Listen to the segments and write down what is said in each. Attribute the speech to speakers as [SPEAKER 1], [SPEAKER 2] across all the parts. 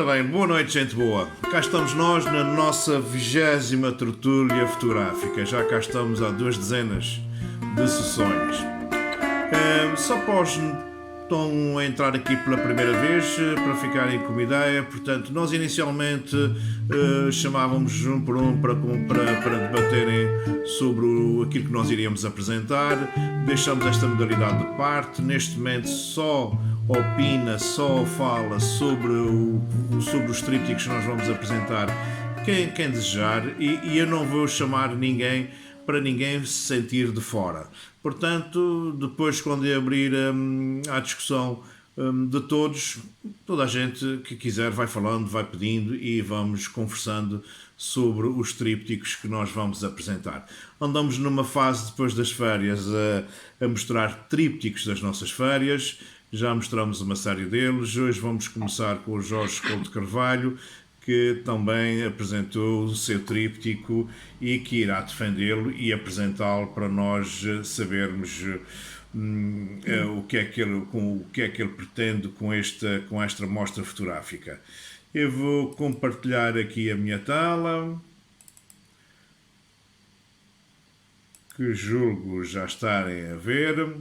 [SPEAKER 1] Ora bem, boa noite, gente boa. Cá estamos nós na nossa 20ª tertúlia fotográfica. Já cá estamos há 2 dezenas de sessões. Só para os que estão a entrar aqui pela primeira vez, para ficarem com uma ideia, portanto, nós inicialmente chamávamos um por um para debaterem sobre aquilo que nós iríamos apresentar. Deixamos esta modalidade de parte. Neste momento só opina, só fala sobre os trípticos que nós vamos apresentar quem desejar, e eu não vou chamar ninguém para ninguém se sentir de fora. Portanto, depois, quando abrir a discussão de todos, toda a gente que quiser vai falando, vai pedindo e vamos conversando sobre os trípticos que nós vamos apresentar. Andamos numa fase, depois das férias, a mostrar trípticos das nossas férias. Já mostramos uma série deles. Hoje vamos começar com o Jorge Couto Carvalho, que também apresentou o seu tríptico e que irá defendê-lo e apresentá-lo para nós sabermos o que é que ele pretende com esta mostra fotográfica. Eu vou compartilhar aqui a minha tela, que julgo já estarem a ver,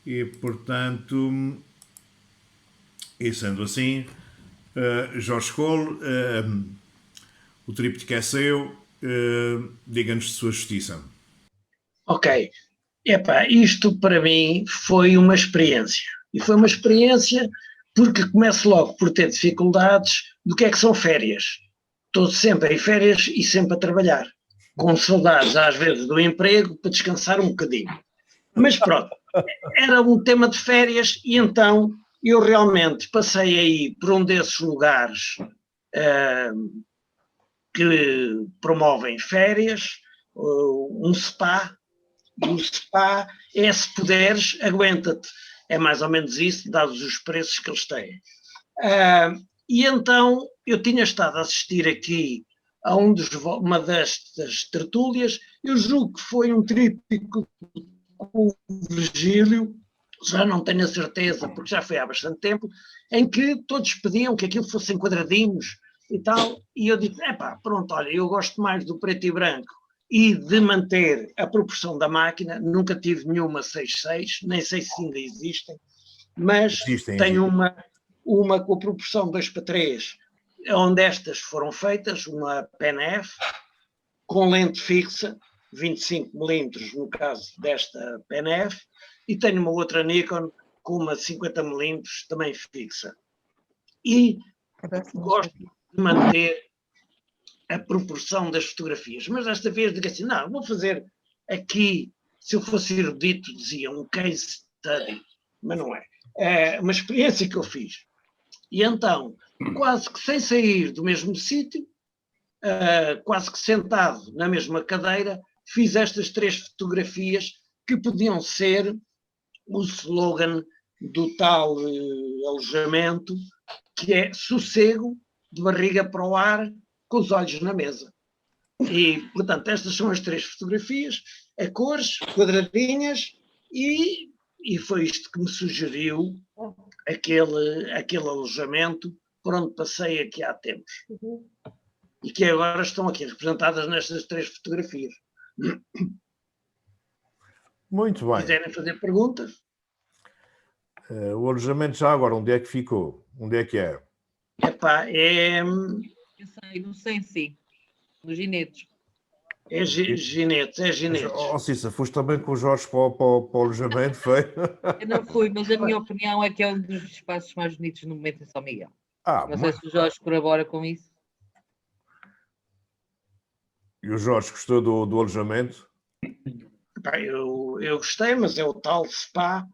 [SPEAKER 1] e portanto, e sendo assim, Jorge Cole, o tríptico é seu, diga-nos de sua justiça.
[SPEAKER 2] Ok. Epá, isto para mim foi uma experiência. E foi uma experiência porque começo logo por ter dificuldades do que é que são férias. Estou sempre em férias e sempre a trabalhar. Com saudades, às vezes, do emprego para descansar um bocadinho. Mas pronto, era um tema de férias e então eu realmente passei aí por um desses lugares que promovem férias, um spa. E o spa é, se puderes, aguenta-te. É mais ou menos isso, dados os preços que eles têm. E então eu tinha estado a assistir aqui a uma destas tertúlias. Eu julgo que foi um tríptico com o Virgílio, já não tenho a certeza, porque já foi há bastante tempo, em que todos pediam que aquilo fosse em quadradinhos e tal. E eu disse, pronto, olha, eu gosto mais do preto e branco e de manter a proporção da máquina. Nunca tive nenhuma 6:6, nem sei se ainda existem, mas tenho uma com a proporção 2:3, onde estas foram feitas, uma PNF, com lente fixa, 25mm no caso desta PNF, e tenho uma outra Nikon com uma 50mm também fixa. E gosto de manter a proporção das fotografias, mas desta vez digo assim, não, vou fazer aqui, se eu fosse erudito dizia um case study, mas não é. É uma experiência que eu fiz. E então, quase que sem sair do mesmo sítio, quase que sentado na mesma cadeira, fiz estas 3 fotografias que podiam ser o slogan do tal alojamento, que é sossego, de barriga para o ar, com os olhos na mesa. E, portanto, estas são as 3 fotografias, a cores, quadradinhas, e foi isto que me sugeriu aquele alojamento por onde passei aqui há tempos. E que agora estão aqui representadas nestas 3 fotografias.
[SPEAKER 1] Muito bem.
[SPEAKER 2] Se quiserem fazer perguntas.
[SPEAKER 1] O alojamento já agora, onde é que ficou? Onde é que é?
[SPEAKER 3] Eu sei, no Sensi, nos Ginetes.
[SPEAKER 2] É Ginetes.
[SPEAKER 1] Cissa, foste também com o Jorge para o alojamento, foi?
[SPEAKER 3] Eu não fui, mas a minha opinião é que é um dos espaços mais bonitos no momento em São Miguel. Não sei se o Jorge colabora com isso.
[SPEAKER 1] E o Jorge gostou do alojamento?
[SPEAKER 2] Eu gostei, mas é o tal spa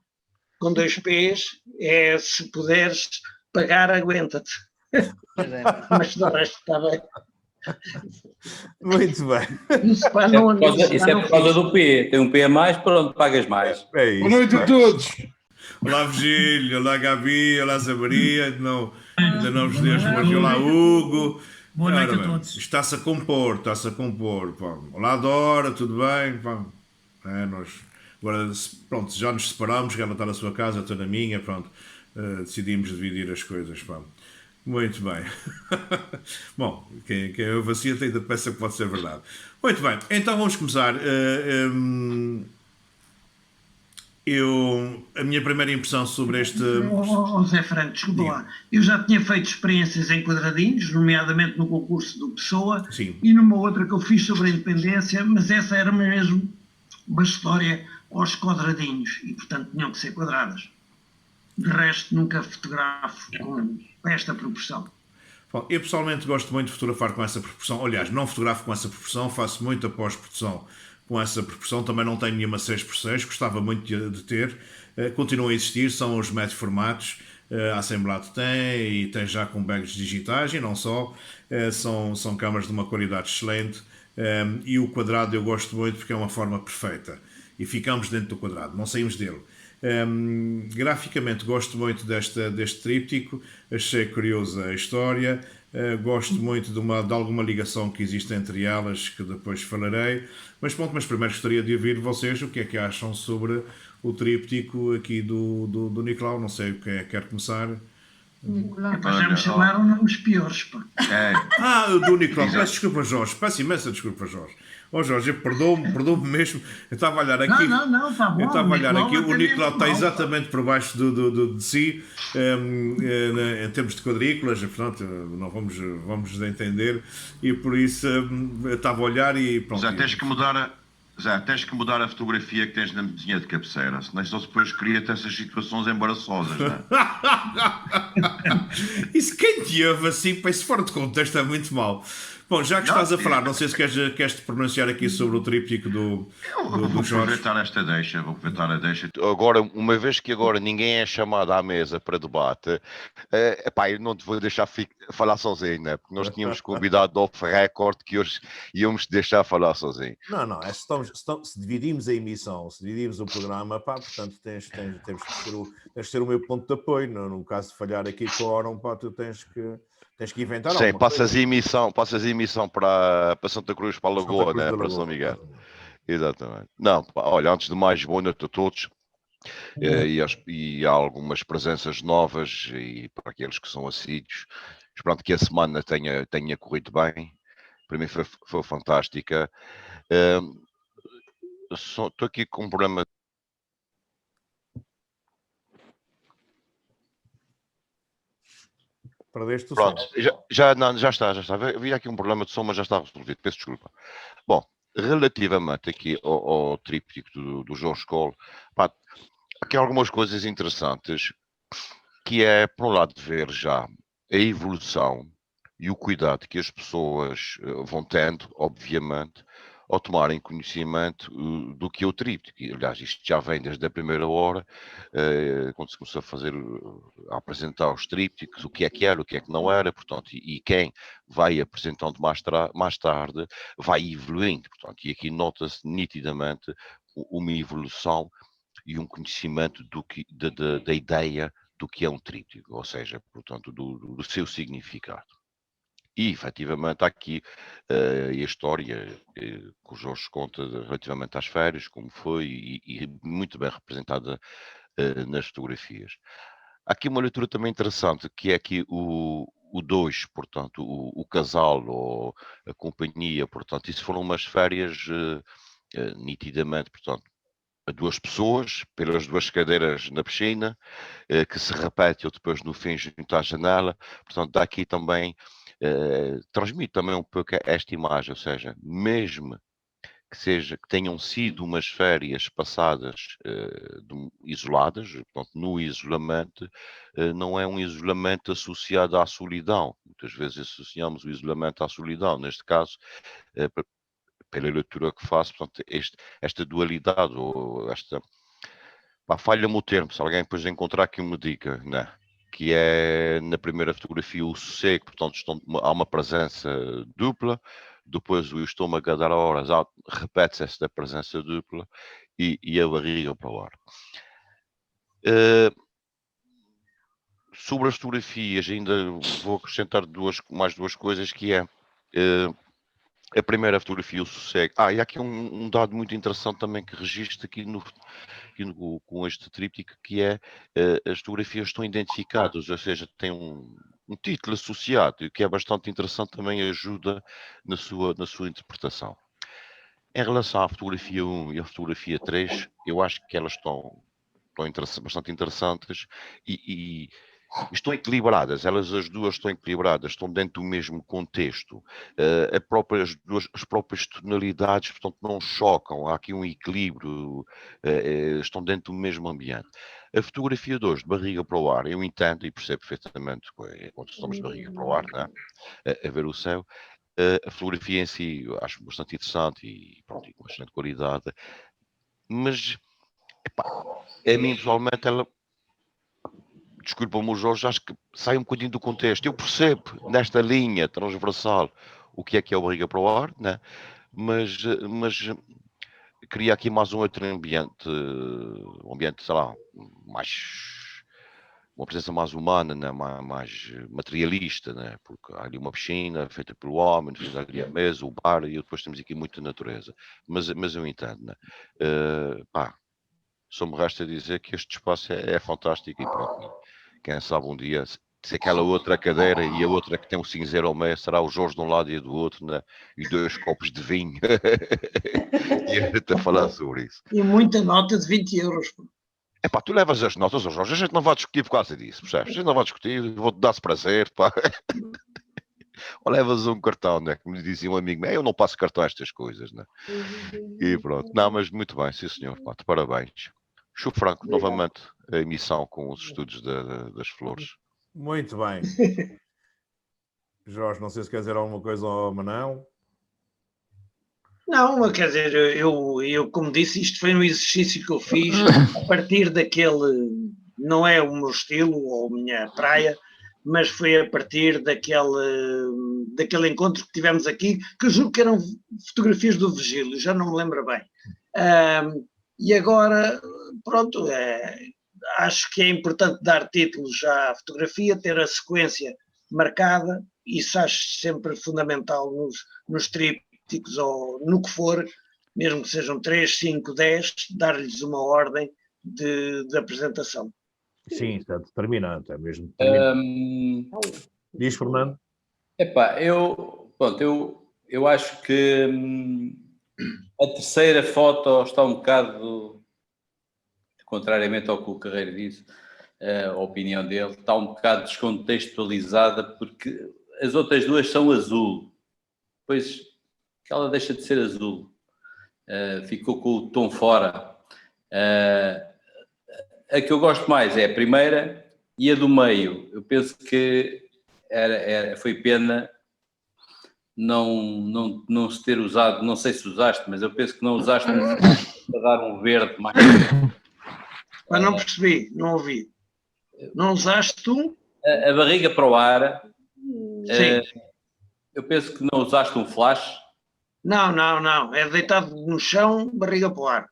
[SPEAKER 2] com 2 P's. É, se puderes pagar, aguenta-te. Mas do resto está bem.
[SPEAKER 1] Muito bem.
[SPEAKER 4] Isso é por causa do P. Tem um P a mais, pronto, pagas mais.
[SPEAKER 1] É isso.
[SPEAKER 5] Boa noite a todos.
[SPEAKER 1] Olá, Virgílio. Olá, Gabi. Olá, Zabaria. Ainda não vos demos, mas olá, Hugo.
[SPEAKER 6] Boa noite a todos.
[SPEAKER 1] Está-se a compor. Pá. Olá, Dora, tudo bem? Pá. Agora, pronto, já nos separamos, ela está na sua casa, eu estou na minha, pronto. Decidimos dividir as coisas, pá. Muito bem. Bom, quem ouve assim ainda pensa que pode ser verdade. Muito bem, então vamos começar. A minha primeira impressão sobre este.
[SPEAKER 2] Zé Franco, desculpa lá. Eu já tinha feito experiências em quadradinhos, nomeadamente no concurso do Pessoa,
[SPEAKER 1] Sim.
[SPEAKER 2] e numa outra que eu fiz sobre a independência, mas essa era mesmo uma história aos quadradinhos, e portanto tinham que ser quadradas. De resto, nunca fotografo com esta proporção.
[SPEAKER 1] Bom, eu pessoalmente gosto muito de fotografar com essa proporção. Aliás, não fotografo com essa proporção, faço muita pós-produção com essa proporção. Também não tenho nenhuma 6x6, gostava muito de ter. Continuam a existir, são os médios formatos. A Assemblato tem e tem já com bags digitais e não só. São câmaras de uma qualidade excelente. E o quadrado eu gosto muito porque é uma forma perfeita. E ficamos dentro do quadrado, não saímos dele. Graficamente gosto muito deste tríptico, achei curiosa a história, gosto muito de alguma ligação que existe entre elas, que depois falarei, mas primeiro gostaria de ouvir vocês o que é que acham sobre o tríptico aqui do Nicolau. Não sei quem é que quer começar.
[SPEAKER 2] Depois já me chamaram nomes piores.
[SPEAKER 1] Do Nicolau, peço desculpa, Jorge, peço imensa desculpa, Jorge. Jorge, perdoo-me mesmo. Eu estava a olhar aqui.
[SPEAKER 2] Não, está bom.
[SPEAKER 1] Eu estava a olhar aqui. O Nicolau está exatamente por baixo de si, em termos de quadrículas, portanto, não vamos entender. E por isso eu estava a olhar e pronto.
[SPEAKER 5] Já tens que mudar a fotografia que tens na mesinha de cabeceira, senão só depois cria-te essas situações embaraçosas, não é?
[SPEAKER 1] Isso quem te ouve assim, se fora de contexto, é muito mau. Bom, já que estás a falar, não sei se queres te pronunciar aqui sobre o tríptico do Jorge.
[SPEAKER 5] Vou aproveitar a deixa.
[SPEAKER 6] Agora, uma vez que agora ninguém é chamado à mesa para debate, eu não te vou deixar falar sozinho, né? Porque nós tínhamos convidado off record que hoje íamos te deixar falar sozinho.
[SPEAKER 1] Não, se dividimos a emissão, se dividimos o programa, portanto temos que ser o meu ponto de apoio. No caso de falhar aqui com a hora, tu tens que inventar algo.
[SPEAKER 6] Sim, passas a emissão para Santa Cruz, para a Lagoa, né? Para São Miguel. Exatamente. Não, olha, antes de mais, boa noite a todos. E há algumas presenças novas e para aqueles que são assíduos. Esperando que a semana tenha corrido bem. Para mim foi fantástica. Estou aqui com um problema.
[SPEAKER 1] Perdeste o
[SPEAKER 6] Pronto,
[SPEAKER 1] som.
[SPEAKER 6] já está. Havia aqui um problema de som, mas já está resolvido. Peço desculpa. Bom, relativamente aqui ao tríptico do João Scholl, aqui há algumas coisas interessantes, que é, por um lado, de ver já a evolução e o cuidado que as pessoas vão tendo, obviamente, ao tomarem conhecimento do que é o tríptico. E, aliás, isto já vem desde a primeira hora, quando se começou a apresentar os trípticos, o que é que era, o que é que não era, portanto, e quem vai apresentando mais tarde vai evoluindo, portanto, e aqui nota-se nitidamente uma evolução e um conhecimento da ideia do que é um tríptico, ou seja, portanto, do seu significado. E, efetivamente, há aqui a história que o Jorge conta relativamente às férias, como foi, e muito bem representada nas fotografias. Há aqui uma leitura também interessante, que é aqui o dois, portanto, o casal ou a companhia, portanto, isso foram umas férias nitidamente, portanto, a duas pessoas, pelas duas cadeiras na piscina, que se repete depois no fim junto à janela, portanto, dá aqui também transmite também um pouco esta imagem, ou seja, mesmo que tenham sido umas férias passadas isoladas, portanto, no isolamento, não é um isolamento associado à solidão. Muitas vezes associamos o isolamento à solidão, neste caso, pela leitura que faço, portanto, esta dualidade, ou esta... falha-me o termo, se alguém depois encontrar que me diga, né? Que é na primeira fotografia o sossego, portanto há uma presença dupla, depois o estômago a dar horas, repete-se esta presença dupla e a barriga para o ar. Sobre as fotografias ainda vou acrescentar mais duas coisas, que é a primeira fotografia, o sossego. E há aqui um dado muito interessante também que registro aqui com este tríptico, que é as fotografias estão identificadas, ou seja, tem um título associado, que é bastante interessante, também ajuda na sua interpretação. Em relação à fotografia 1 e à fotografia 3, eu acho que elas estão bastante interessantes e estão equilibradas. Elas as duas estão equilibradas, estão dentro do mesmo contexto. As próprias tonalidades, portanto, não chocam. Há aqui um equilíbrio, estão dentro do mesmo ambiente. A fotografia 2, de barriga para o ar, eu entendo e percebo perfeitamente quando estamos de barriga para o ar, né? A ver o céu. A fotografia em si eu acho bastante interessante e pronto, com excelente qualidade, mas epá, a mim pessoalmente ela, desculpa-me o Jorge, acho que sai um bocadinho do contexto. Eu percebo nesta linha transversal o que é o barriga para o ar, né? mas queria aqui mais um outro ambiente, sei lá, uma presença mais humana, né? mais materialista, né? Porque há ali uma piscina feita pelo homem, depois há ali a mesa, o bar, e depois temos aqui muita natureza. Mas eu entendo, né? Só me resta dizer que este espaço é fantástico e pronto. Quem sabe um dia, se aquela outra cadeira e a outra que tem um cinzeiro ao meio, será o Jorge de um lado e do outro, né? E 2 copos de vinho. E a gente a falar sobre isso.
[SPEAKER 2] E muita nota de 20 euros.
[SPEAKER 6] Epá, tu levas as notas, Jorge, a gente não vai discutir por causa disso, percebes? A gente não vai discutir, vou-te dar-se prazer, pá. Ou levas um cartão, né? Como dizia um amigo meu, eu não passo cartão a estas coisas, né? E pronto. Não, mas muito bem, sim senhor, pá, parabéns. Chu Franco, novamente, a emissão com os estudos das flores.
[SPEAKER 1] Muito bem. Jorge, não sei se quer dizer alguma coisa ao Manão.
[SPEAKER 2] Não, quer dizer, eu como disse, isto foi um exercício que eu fiz a partir daquele, não é o meu estilo ou a minha praia, mas foi a partir daquele encontro que tivemos aqui, que eu julgo que eram fotografias do Virgílio, já não me lembro bem. E agora, pronto, acho que é importante dar títulos à fotografia, ter a sequência marcada, isso acho sempre fundamental nos trípticos ou no que for, mesmo que sejam 3, 5, 10, dar-lhes uma ordem de apresentação.
[SPEAKER 1] Sim, isso é determinante, é mesmo determinante. Diz, Fernando?
[SPEAKER 4] Epá, eu acho que a terceira foto está um bocado, contrariamente ao que o Carreiro disse, a opinião dele, está um bocado descontextualizada, porque as outras duas são azul. Depois ela deixa de ser azul. Ficou com o tom fora. A que eu gosto mais é a primeira e a do meio. Eu penso que foi pena não se ter usado, não sei se usaste, mas eu penso que não usaste para dar um verde mais.
[SPEAKER 2] Mas não percebi, não ouvi. Não usaste tu?
[SPEAKER 4] A barriga para o ar.
[SPEAKER 2] Sim.
[SPEAKER 4] Eu penso que não usaste um flash.
[SPEAKER 2] Não. É deitado no chão, barriga para o ar.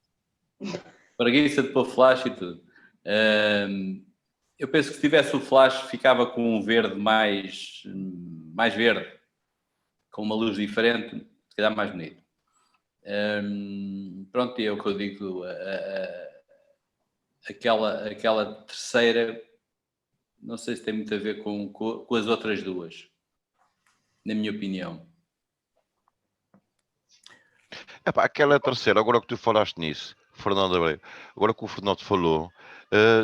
[SPEAKER 4] Preguiça de pôr flash e tudo. Eu penso que se tivesse o flash ficava com um verde mais verde, com uma luz diferente, se calhar mais bonito. Pronto, é o que eu digo. Aquela terceira, não sei se tem muito a ver com as outras duas, na minha opinião.
[SPEAKER 6] Epá, aquela terceira, agora que tu falaste nisso, Fernando Abreu, agora que o Fernando falou,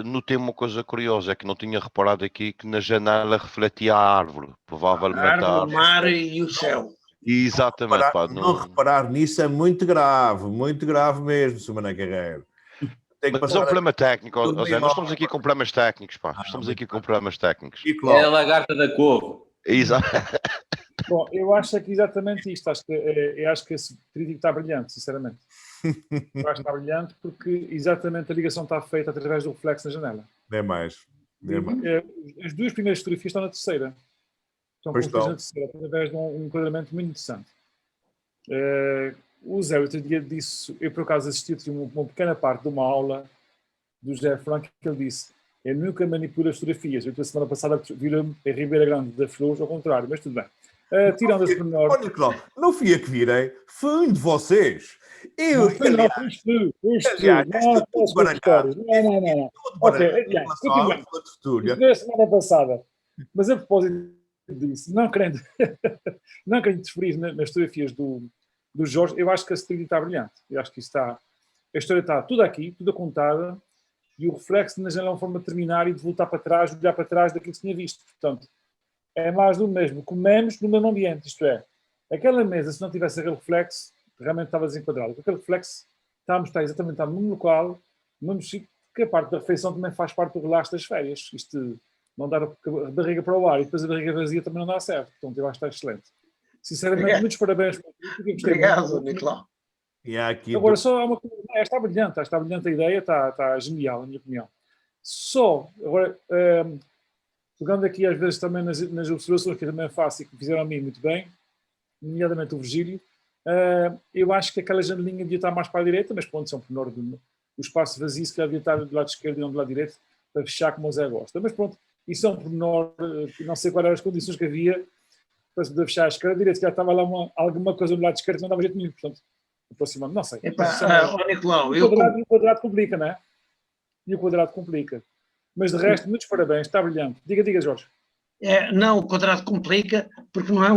[SPEAKER 6] notei uma coisa curiosa, é que não tinha reparado aqui que na janela refletia a árvore, provavelmente
[SPEAKER 2] a árvore, o mar e o céu.
[SPEAKER 6] Exatamente.
[SPEAKER 1] Não reparar nisso é muito grave mesmo, Sr. Mané Carreiro.
[SPEAKER 6] Mas é um problema técnico, nós estamos aqui com problemas técnicos, pá. Estamos aqui com problemas técnicos.
[SPEAKER 4] É a lagarta da couve.
[SPEAKER 6] Exato.
[SPEAKER 7] Bom, eu acho que exatamente isto. Eu acho que esse crítico está brilhante, sinceramente. Eu acho que está brilhante porque exatamente a ligação está feita através do reflexo na janela.
[SPEAKER 1] É mais.
[SPEAKER 7] As duas primeiras fotografias estão na terceira. Estão construídas na terceira, através de um enquadramento muito interessante. O Zé, outro dia disse, eu por acaso assisti uma pequena parte de uma aula do José Franco que ele disse: eu nunca manipulo as fotografias. Eu, a semana passada, vi-me em Ribeira Grande da Flores, ao contrário, mas tudo bem. Tirando esse pormenor.
[SPEAKER 1] Olha, Cláudio, não fui eu que virei, foi um de vocês. Eu,
[SPEAKER 7] aliás, não. Ok, aliás, continuando. Na semana passada, Mas a propósito disso, não querendo, não querendo interferir nas fotografias do Jorge, eu acho que a Street está brilhante. Eu acho que a história está tudo aqui, tudo contada, e o reflexo na janela é uma forma de terminar e de voltar para trás, olhar para trás daquilo que se tinha visto. Portanto, é mais do mesmo. Comemos no mesmo ambiente, isto é, aquela mesa, se não tivesse aquele reflexo, realmente estava desenquadrado. Aquele reflexo está a mostrar exatamente no mesmo local, no mesmo sítio, que a parte da refeição também faz parte do relaxo das férias. Isto, não dar a barriga para o ar e depois a barriga vazia também não dá certo. Portanto, eu acho que está excelente. Sinceramente, muitos parabéns.
[SPEAKER 2] Obrigado, Nicolau.
[SPEAKER 7] Agora, só há uma coisa. Está brilhante a ideia, está genial, na minha opinião. Só, agora, pegando aqui às vezes também nas observações que eu também faço e que me fizeram a mim muito bem, nomeadamente o Virgílio, eu acho que aquela janelinha devia estar mais para a direita, mas pronto, são pormenor do espaço vazio, se calhar devia estar do lado esquerdo e não do lado direito, para fechar como o Zé gosta. Mas pronto, isso é um pormenor, não sei quais eram as condições que havia para se poder fechar a esquerda e direita, se calhar estava lá alguma coisa do lado esquerdo que não dava jeito nenhum, portanto, aproximando, não sei.
[SPEAKER 2] Nicolau,
[SPEAKER 7] o quadrado complica, não é? E o quadrado complica. Mas de resto, muitos parabéns, está brilhante. Diga, Jorge.
[SPEAKER 2] Não, o quadrado complica porque não é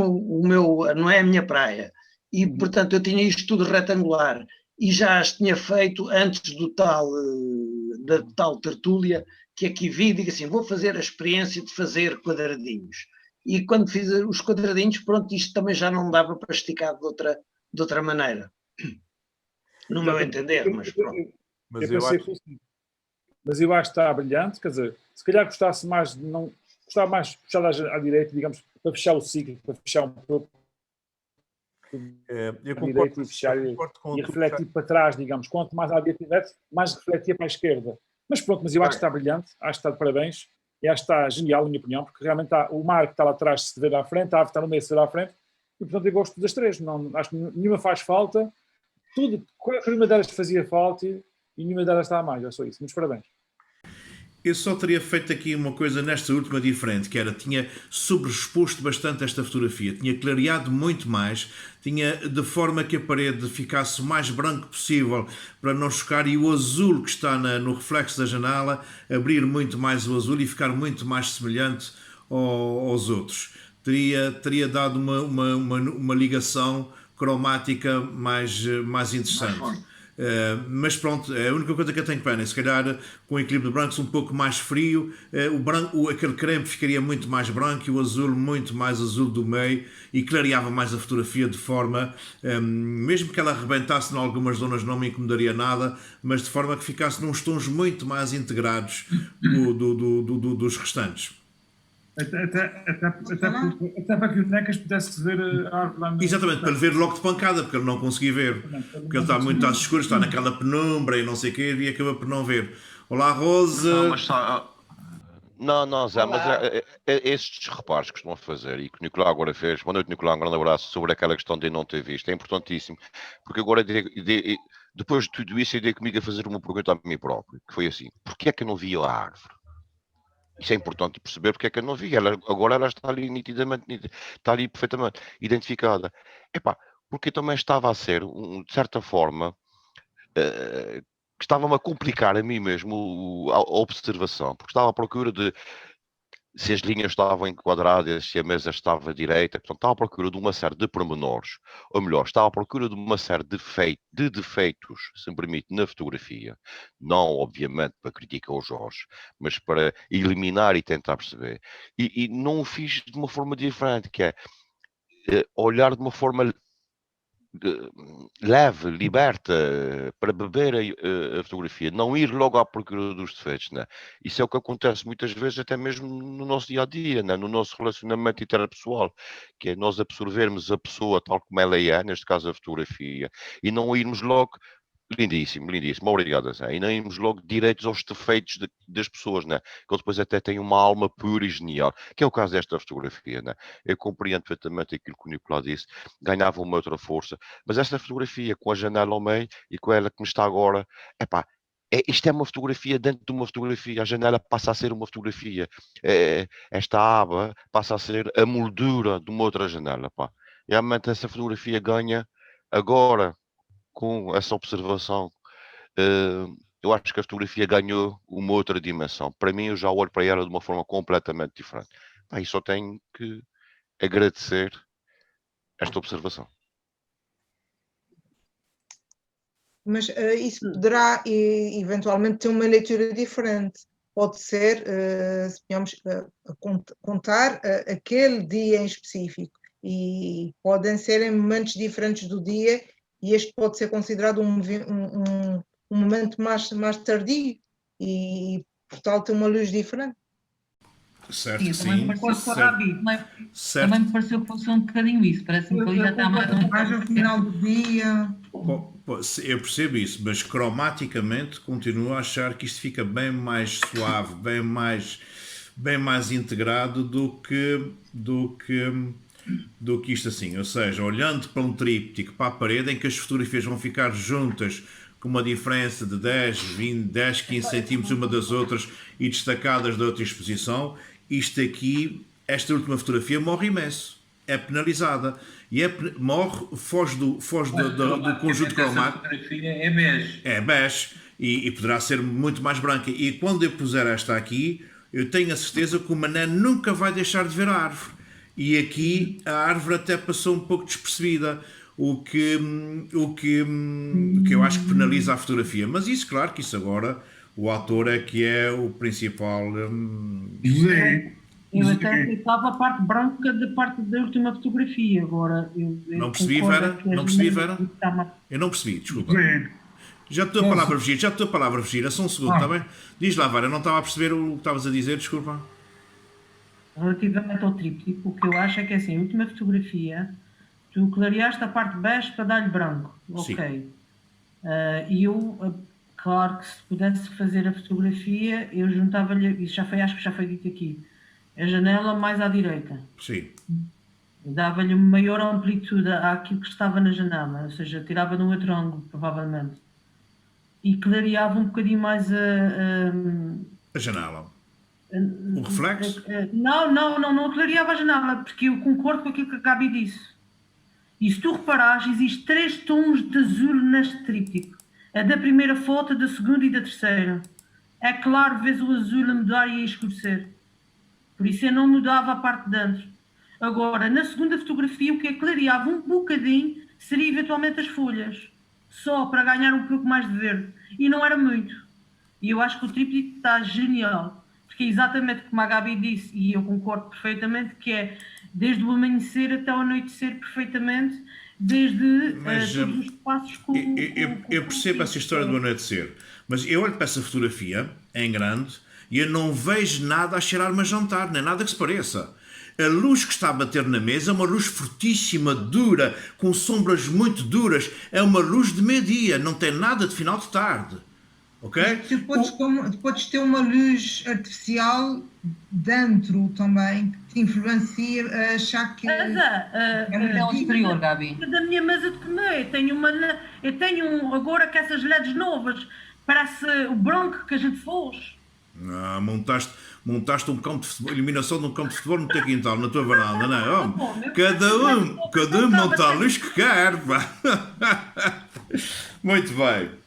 [SPEAKER 2] não é a minha praia. E, portanto, eu tinha isto tudo retangular e já as tinha feito antes da tal tertúlia que aqui vi e digo assim, vou fazer a experiência de fazer quadradinhos. E quando fiz os quadradinhos, pronto, isto também já não dava para esticar de outra maneira. No meu entender, mas pronto.
[SPEAKER 7] Mas eu acho que está brilhante, quer dizer, se calhar gostava mais de puxar à direita, digamos, para fechar o ciclo, para fechar um pouco
[SPEAKER 1] eu
[SPEAKER 7] concordo, e fechar e refletir para trás, digamos. Quanto mais à direita tivesse, mais refletia para a esquerda. Mas pronto, mas eu acho que está brilhante, acho que está de parabéns, e acho que está genial, na minha opinião, porque realmente o mar que está lá atrás se vê à frente, a árvore está no meio se vê à frente, e portanto eu gosto das três, não, acho que nenhuma faz falta, qualquer uma delas fazia falta e nenhuma delas está a mais, é só isso. Muitos parabéns.
[SPEAKER 1] Eu só teria feito aqui uma coisa nesta última diferente, que era, tinha sobreexposto bastante esta fotografia, tinha clareado muito mais, tinha de forma que a parede ficasse o mais branco possível para não chocar e o azul que está no reflexo da janela abrir muito mais o azul e ficar muito mais semelhante aos outros. Teria dado uma ligação cromática mais interessante. Mas pronto, a única coisa que eu tenho pena é se calhar com o equilíbrio de brancos um pouco mais frio, aquele creme ficaria muito mais branco e o azul muito mais azul do meio e clareava mais a fotografia de forma, mesmo que ela arrebentasse em algumas zonas não me incomodaria nada, mas de forma que ficasse nos tons muito mais integrados dos restantes.
[SPEAKER 7] Até para que o Necas pudesse ver a árvore lá no...
[SPEAKER 1] Exatamente, para ele ver logo de pancada, porque ele não conseguia ver. Porque ele está muito às escuras, está naquela penumbra e não sei o quê, e acaba por não ver. Olá, Rose.
[SPEAKER 6] Não, Zé, mas estes reparos que estão a fazer e que o Nicolau agora fez, boa noite, Nicolau, um grande abraço, sobre aquela questão de não ter visto, é importantíssimo, porque agora, depois de tudo isso, eu dei comigo a fazer uma pergunta a mim próprio, que foi assim, porquê é que eu não via a árvore? Isso é importante perceber porque é que eu não vi. Agora ela está ali nitidamente, está ali perfeitamente identificada. Porque também estava a ser, de certa forma, que estava-me a complicar a mim mesmo a observação, porque estava à procura de se as linhas estavam enquadradas, se a mesa estava direita, portanto estava à procura de uma série de pormenores, ou melhor, estava à procura de uma série de defeitos, se me permite, na fotografia, não obviamente para criticar o Jorge, mas para eliminar e tentar perceber, e não o fiz de uma forma diferente, que é olhar de uma forma leve, liberta, para beber a fotografia, não ir logo à procura dos defeitos, né? Isso é o que acontece muitas vezes até mesmo no nosso dia-a-dia, né? No nosso relacionamento interpessoal, que é nós absorvermos a pessoa tal como ela é, neste caso a fotografia, e não irmos logo, lindíssimo, obrigado, Zé, e não irmos logo direitos aos defeitos das pessoas, né? Que depois até têm uma alma pura e genial, que é o caso desta fotografia, né? Eu compreendo perfeitamente aquilo que o Nicolau disse, ganhava uma outra força, mas esta fotografia com a janela ao meio e com ela que me está agora, isto é uma fotografia dentro de uma fotografia, a janela passa a ser uma fotografia, esta aba passa a ser a moldura de uma outra janela, Realmente essa fotografia ganha agora, com essa observação, eu acho que a fotografia ganhou uma outra dimensão. Para mim, eu já olho para ela de uma forma completamente diferente. E só tenho que agradecer esta observação.
[SPEAKER 8] Mas isso poderá eventualmente ter uma leitura diferente. Pode ser, suponhamos, contar aquele dia em específico. E podem ser em momentos diferentes do dia, e este pode ser considerado um momento mais tardio, e portanto ter uma luz diferente.
[SPEAKER 1] Certo,
[SPEAKER 3] sim. Também me pareceu que fosse um bocadinho isso. Parece-me que ali já está
[SPEAKER 8] mais ao final do dia.
[SPEAKER 1] Eu percebo isso, mas cromaticamente continuo a achar que isto fica bem mais suave, bem mais integrado do que isto assim. Ou seja, olhando para um tríptico, para a parede, em que as fotografias vão ficar juntas com uma diferença de 10, 20, 10, 15 centímetros uma das outras e destacadas da outra exposição, isto aqui, esta última fotografia morre imenso. É penalizada. E foge do conjunto cromático.
[SPEAKER 4] A fotografia é bege.
[SPEAKER 1] É bege. E poderá ser muito mais branca. E quando eu puser esta aqui, eu tenho a certeza que o Mané nunca vai deixar de ver a árvore. E aqui a árvore até passou um pouco despercebida. O que eu acho que penaliza a fotografia. Mas isso, claro, que isso agora o ator é que é o principal.
[SPEAKER 9] Eu até aceitava a parte branca da parte da última fotografia. Agora,
[SPEAKER 1] não percebi, Vera? Não percebi, Vera? Eu não percebi, desculpa. Já te dou a palavra, Virgínia. Só um segundo, está bem? Diz lá, Vera, não estava a perceber o que estavas a dizer, desculpa.
[SPEAKER 9] Relativamente ao tríptico, o que eu acho é que assim, a última fotografia, tu clareaste a parte bege para dar-lhe branco.
[SPEAKER 1] Sim.
[SPEAKER 9] Ok. E eu, claro que se pudesse fazer a fotografia, eu juntava-lhe, isso acho que já foi dito aqui, a janela mais à direita.
[SPEAKER 1] Sim.
[SPEAKER 9] Dava-lhe maior amplitude àquilo que estava na janela, ou seja, tirava de um outro ângulo, provavelmente. E clareava um bocadinho mais
[SPEAKER 1] a janela. O reflexo?
[SPEAKER 9] Não clareava a janela, porque eu concordo com aquilo que a Gabi disse. E se tu reparares, existem 3 tons de azul neste tríptico. A da primeira foto, da segunda e da terceira. É claro, vês o azul a mudar e a escurecer. Por isso eu não mudava a parte de dentro. Agora, na segunda fotografia, o que clareava um bocadinho seria eventualmente as folhas. Só para ganhar um pouco mais de verde. E não era muito. E eu acho que o tríptico está genial. Porque é exatamente como a Gabi disse, e eu concordo perfeitamente, que é desde o amanhecer até o anoitecer perfeitamente, desde todos os passos com...
[SPEAKER 1] Eu percebo essa história do anoitecer, mas eu olho para essa fotografia, em grande, e eu não vejo nada a cheirar-me a jantar, nem nada que se pareça. A luz que está a bater na mesa é uma luz fortíssima, dura, com sombras muito duras. É uma luz de meio-dia, não tem nada de final de tarde. Ok?
[SPEAKER 8] Tu podes ter uma luz artificial dentro também, que te influencia a achar que...
[SPEAKER 3] É o exterior, Gabi.
[SPEAKER 9] Da minha mesa de comer, eu tenho agora que essas LEDs novas, parece o branco que a gente fez.
[SPEAKER 1] Ah, montaste um campo de futebol, iluminação de um campo de futebol no teu quintal, na tua varanda, não é? Cada um monta a luz que quer, pá. Muito bem.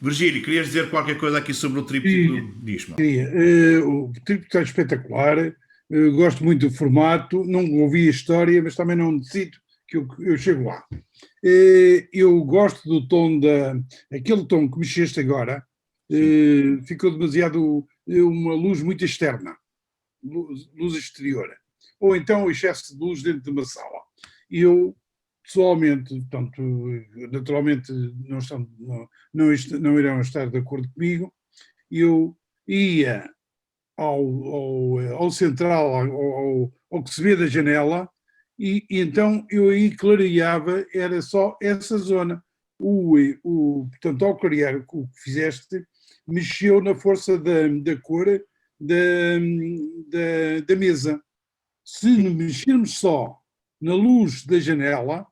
[SPEAKER 1] Virgílio, querias dizer qualquer coisa aqui sobre o tríptico? Diz-me.
[SPEAKER 10] O tríptico está espetacular, gosto muito do formato, não ouvi a história, mas também não decido que eu chego lá. Eu gosto do tom, aquele tom que mexeste agora, ficou demasiado uma luz muito externa, luz exterior, ou então o excesso de luz dentro de uma sala. Eu, pessoalmente, portanto, naturalmente não irão estar de acordo comigo, eu ia ao central, ao que se vê da janela, e então eu aí clareava, era só essa zona. Portanto, ao clarear o que fizeste, mexeu na força da cor da mesa. Se mexermos só na luz da janela,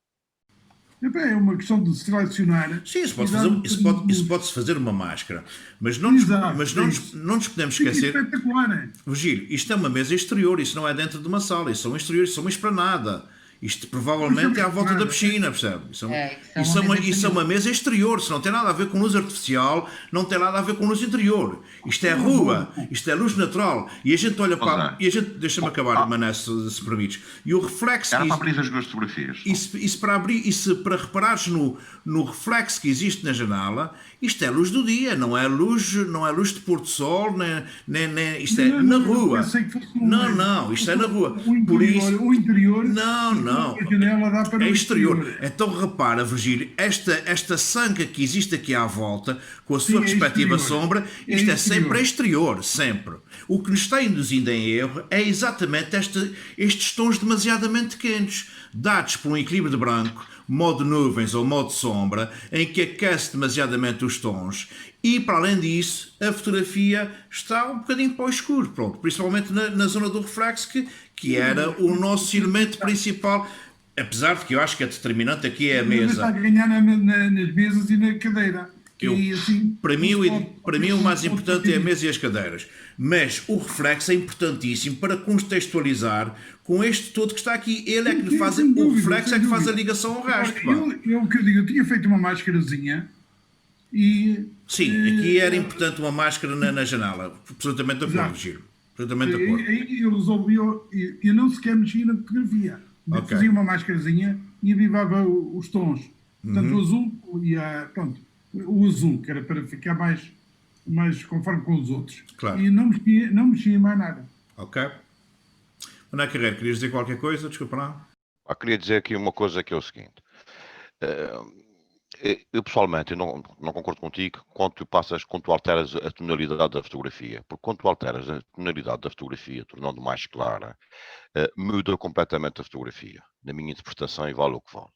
[SPEAKER 11] é uma questão de selecionar.
[SPEAKER 1] Sim, isso pode-se fazer uma máscara, mas não nos podemos esquecer.
[SPEAKER 11] É espetacular.
[SPEAKER 1] Virgílio, isto é uma mesa exterior, isso não é dentro de uma sala, isso é um exterior, isso é uma esplanada. Isto provavelmente é à volta da piscina, percebe? Isso é uma mesa exterior, se não tem nada a ver com luz artificial, não tem nada a ver com luz interior. Isto é rua, isto é luz natural. E a gente olha para... E a gente, deixa-me acabar, Mané, se permites. E o reflexo...
[SPEAKER 5] Era para abrir as duas fotografias.
[SPEAKER 1] Para reparares no reflexo que existe na janela, isto é luz do dia, não é luz de pôr do sol, nem isto é na rua. Não, isto é na rua. Por isso...
[SPEAKER 11] O interior...
[SPEAKER 1] Não. É exterior. Então repara, Virgílio, esta sanca que existe aqui à volta, com a sua respectiva sombra, isto é sempre exterior, sempre. O que nos está induzindo em erro é exatamente estes tons demasiadamente quentes, dados por um equilíbrio de branco, modo nuvens ou modo sombra, em que aquece demasiadamente os tons. E, para além disso, a fotografia está um bocadinho para o escuro, pronto, principalmente na zona do reflexo, que era o nosso elemento principal, apesar de que eu acho que a determinante aqui é a mesa.
[SPEAKER 11] Está a ganhar nas mesas e na cadeira.
[SPEAKER 1] Para mim o mais importante é a mesa e as cadeiras. Mas o reflexo é importantíssimo para contextualizar com este todo que está aqui. Ele é que lhe faz, o reflexo é que faz a ligação ao resto.
[SPEAKER 11] Eu tinha feito uma máscarazinha e...
[SPEAKER 1] Sim, aqui era importante uma máscara na janela. Absolutamente de acordo, Giro. Absolutamente de acordo.
[SPEAKER 11] Aí eu resolvi, eu não sequer mexia na fotografia. Fazia uma máscarazinha e avivava os tons. Portanto, o azul pronto, o azul, que era para ficar mais conforme com os outros.
[SPEAKER 1] Claro.
[SPEAKER 11] E não mexia mais nada.
[SPEAKER 1] Ok. Ana Carreiro, querias dizer qualquer coisa? Desculpa lá.
[SPEAKER 6] Queria dizer aqui uma coisa que é o seguinte. Eu pessoalmente não concordo contigo quando tu alteras a tonalidade da fotografia. Porque quando tu alteras a tonalidade da fotografia, tornando mais clara, muda completamente a fotografia. Na minha interpretação, e vale o que vale.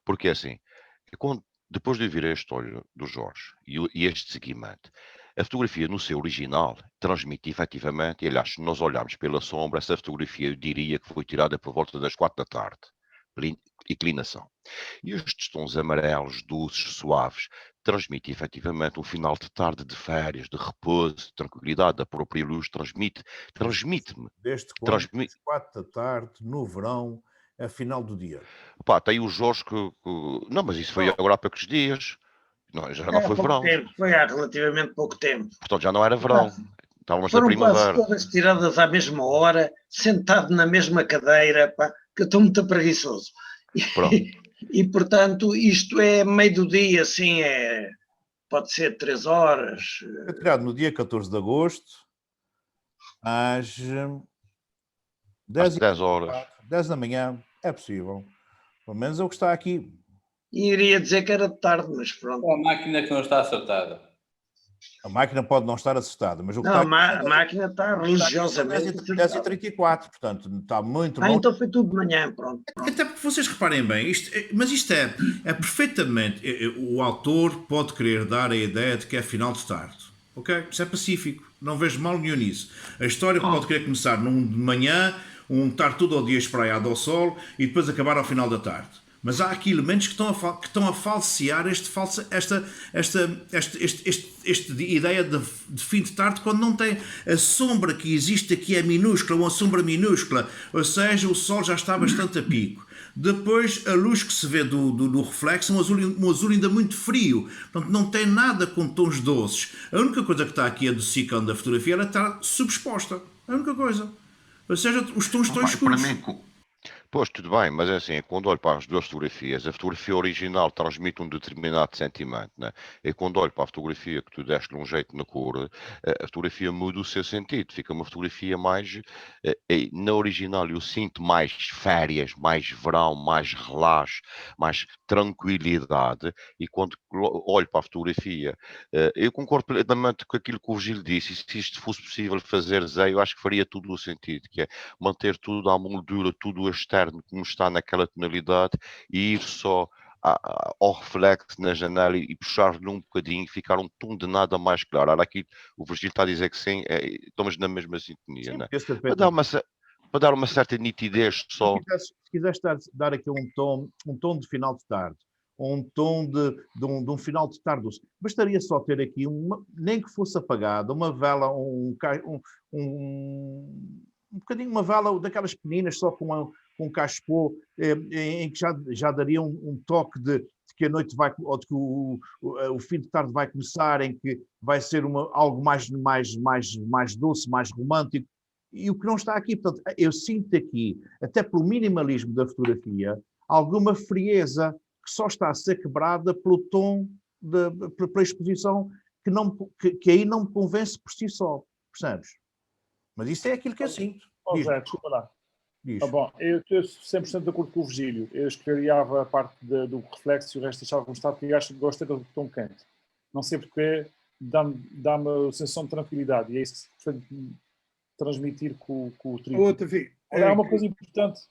[SPEAKER 6] Porque é assim, depois de vir a história do Jorge e este seguimento, a fotografia no seu original transmite efetivamente, e aliás, se nós olharmos pela sombra, essa fotografia eu diria que foi tirada por volta das 4 da tarde. Inclinação. E estes tons amarelos, doces, suaves, transmitem efetivamente um final de tarde de férias, de repouso, de tranquilidade. A própria luz transmite-me.
[SPEAKER 1] Desde 4 da tarde, no verão, a final do dia.
[SPEAKER 6] Tem o Jorge que... Não, mas isso foi agora há poucos dias. Não, já não foi verão.
[SPEAKER 2] Foi há relativamente pouco tempo.
[SPEAKER 6] Portanto, já não era verão. Estávamos na primavera.
[SPEAKER 2] Quase todas tiradas à mesma hora, sentado na mesma cadeira, que eu estou muito preguiçoso. E, portanto, isto é meio do dia, assim, pode ser 3 horas.
[SPEAKER 1] Foi tirado no dia 14 de agosto, às
[SPEAKER 6] 10 horas.
[SPEAKER 1] 10 da manhã, é possível. Pelo menos é o que está aqui.
[SPEAKER 2] E iria dizer que era de tarde, mas pronto.
[SPEAKER 4] É a máquina que não está acertada.
[SPEAKER 1] A máquina pode não estar acertada, mas o que
[SPEAKER 2] não,
[SPEAKER 1] está
[SPEAKER 2] a máquina está religiosamente...
[SPEAKER 1] 10h34, portanto, está muito bom.
[SPEAKER 2] Então foi tudo de manhã, pronto.
[SPEAKER 1] Até porque vocês reparem bem, isto é perfeitamente... O autor pode querer dar a ideia de que é final de tarde. Ok? Isso é pacífico. Não vejo mal nenhum nisso. A história pode querer começar num de manhã, estar todo o dia espraiado ao sol e depois acabar ao final da tarde. Mas há aqui elementos que estão a falsear esta ideia de fim de tarde, quando não tem a sombra que existe aqui é minúscula, uma sombra minúscula, ou seja, o sol já está bastante a pico. Depois a luz que se vê do reflexo, um azul ainda muito frio, portanto não tem nada com tons doces. A única coisa que está aqui adocicando a fotografia, ela está subexposta, a única coisa. Ou seja, os tons estão escuros.
[SPEAKER 6] Pois, tudo bem, mas é assim, quando olho para as duas fotografias, a fotografia original transmite um determinado sentimento, né? E quando olho para a fotografia que tu deste um jeito na cor, a fotografia muda o seu sentido, fica uma fotografia mais, na original eu sinto mais férias, mais verão, mais relaxo, mais tranquilidade, e quando olho para a fotografia, eu concordo plenamente com aquilo que o Gil disse, e se isto fosse possível fazer, eu acho que faria tudo o sentido, que é manter tudo à moldura, tudo externo, como está naquela tonalidade, e ir só ao reflexo na janela e puxar-lhe um bocadinho, ficar um tom de nada mais claro. Ora, aqui o Virgílio está a dizer que sim, estamos na mesma sintonia, né? Para dar uma certa nitidez só.
[SPEAKER 1] Se quiseres dar aqui um tom de final de tarde, um tom de um final de tarde, bastaria só ter aqui, nem que fosse apagada, uma vela,
[SPEAKER 12] um bocadinho uma vela daquelas pequeninas, só com um cachepô, em que já daria um toque de que a noite vai, ou de que o fim de tarde vai começar, em que vai ser algo mais doce, mais romântico, e o que não está aqui. Portanto, eu sinto aqui, até pelo minimalismo da fotografia, alguma frieza que só está a ser quebrada pelo tom, pela exposição, que aí não me convence por si só, percebes? Mas isso é aquilo que eu sinto.
[SPEAKER 7] Desculpa lá. Bom, eu estou 100% de acordo com o Virgílio. Eu escolheria a parte do reflexo e o resto deixava como está, porque acho que gosto daquele tom quente. Não sei porque dá-me a sensação de tranquilidade, e é isso que gosto de transmitir com o tríptico. Há uma coisa importante,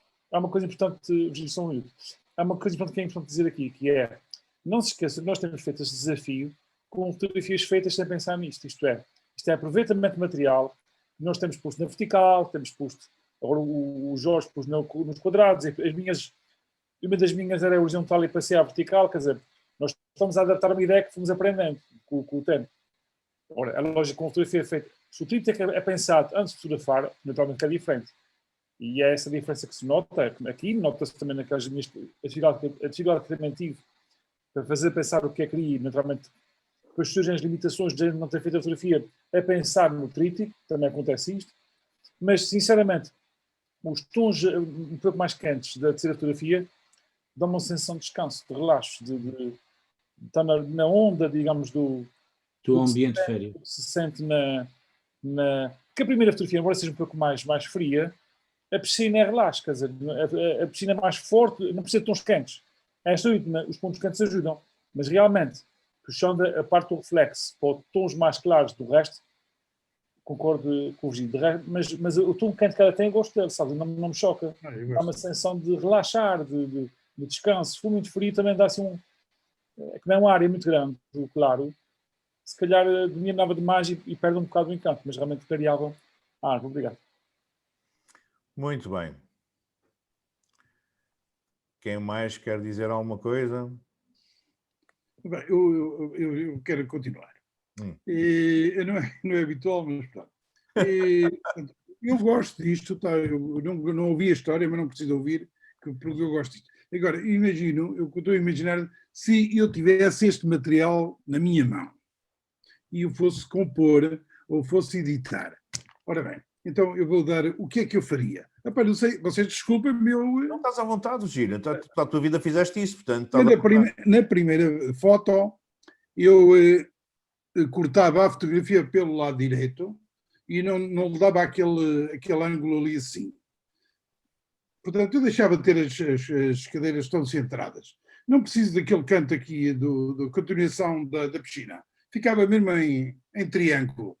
[SPEAKER 7] Virgílio, só um minuto. Há uma coisa importante que é importante dizer aqui, que é, não se esqueça que nós temos feito este desafio com fotografias feitas sem pensar nisto, isto é aproveitamento de material. Nós temos posto na vertical, temos posto, agora o Jorge pôs nos quadrados, uma das minhas era horizontal e passei à vertical, quer dizer, nós estamos a adaptar uma ideia que fomos aprendendo com o tempo. Ora, a lógica com a fotografia é feita, se o tríptico é pensado antes de fotografar, naturalmente é diferente. E é essa diferença que se nota aqui, nota-se também naquelas minhas atividades que também tive para fazer pensar o que é que queria, naturalmente, depois surgem as limitações de não ter feito a fotografia, é pensar no tríptico, também acontece isto, mas sinceramente, os tons um pouco mais quentes da terceira fotografia dão uma sensação de descanso, de relaxo, de estar na onda, digamos, do
[SPEAKER 13] ambiente de férias.
[SPEAKER 7] Se sente que a primeira fotografia, embora seja um pouco mais fria, a piscina é relaxa, quer dizer, a piscina é mais forte, não precisa de tons quentes. Esta última, os pontos quentes ajudam, mas realmente, puxando a parte do reflexo para tons mais claros do resto, concordo com o Virgílio, mas o tom quente que ela tem, eu gosto dele, sabe? Não me choca. Dá uma sensação de relaxar, de descanso. Se for muito frio, também dá assim que não é uma área muito grande, claro. Se calhar dominava demais e perde um bocado o encanto, mas realmente clareava a árvore. Obrigado.
[SPEAKER 12] Muito bem. Quem mais quer dizer alguma coisa?
[SPEAKER 10] Bem, eu quero continuar. Não é habitual, mas pronto. Eu gosto disto, tá? Eu não ouvi a história, mas não preciso ouvir, porque eu gosto disto. Agora, eu estou a imaginar se eu tivesse este material na minha mão e eu fosse compor ou fosse editar. Ora bem, então eu vou dar o que é que eu faria. Epá, não sei, vocês desculpem-me,
[SPEAKER 12] Não estás à vontade, Gílio. A tua vida fizeste isso, portanto...
[SPEAKER 10] Na primeira foto, eu cortava a fotografia pelo lado direito e não lhe dava aquele ângulo ali assim. Portanto, eu deixava de ter as cadeiras tão centradas. Não preciso daquele canto aqui da continuação da piscina. Ficava mesmo em triângulo.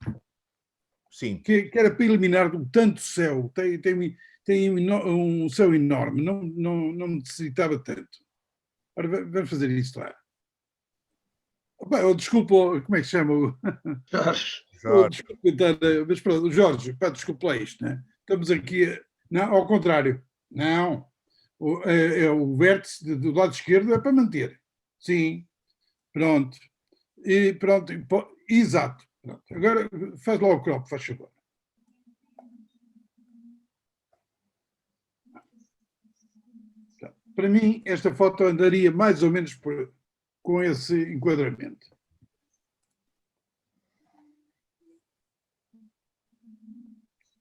[SPEAKER 12] Sim.
[SPEAKER 10] Que era para eliminar tanto céu. Tem um céu enorme. Não necessitava tanto. Ora, vamos fazer isto lá. Desculpa, como é que se chama?
[SPEAKER 2] Jorge.
[SPEAKER 10] Mas pronto, Jorge, desculpa lá isto, né? Estamos aqui. Não, ao contrário. Não. O vértice do lado esquerdo é para manter. Sim. Pronto. E pronto. Exato. Pronto. Agora faz lá o crop, faz favor. Para mim, esta foto andaria mais ou menos com esse enquadramento.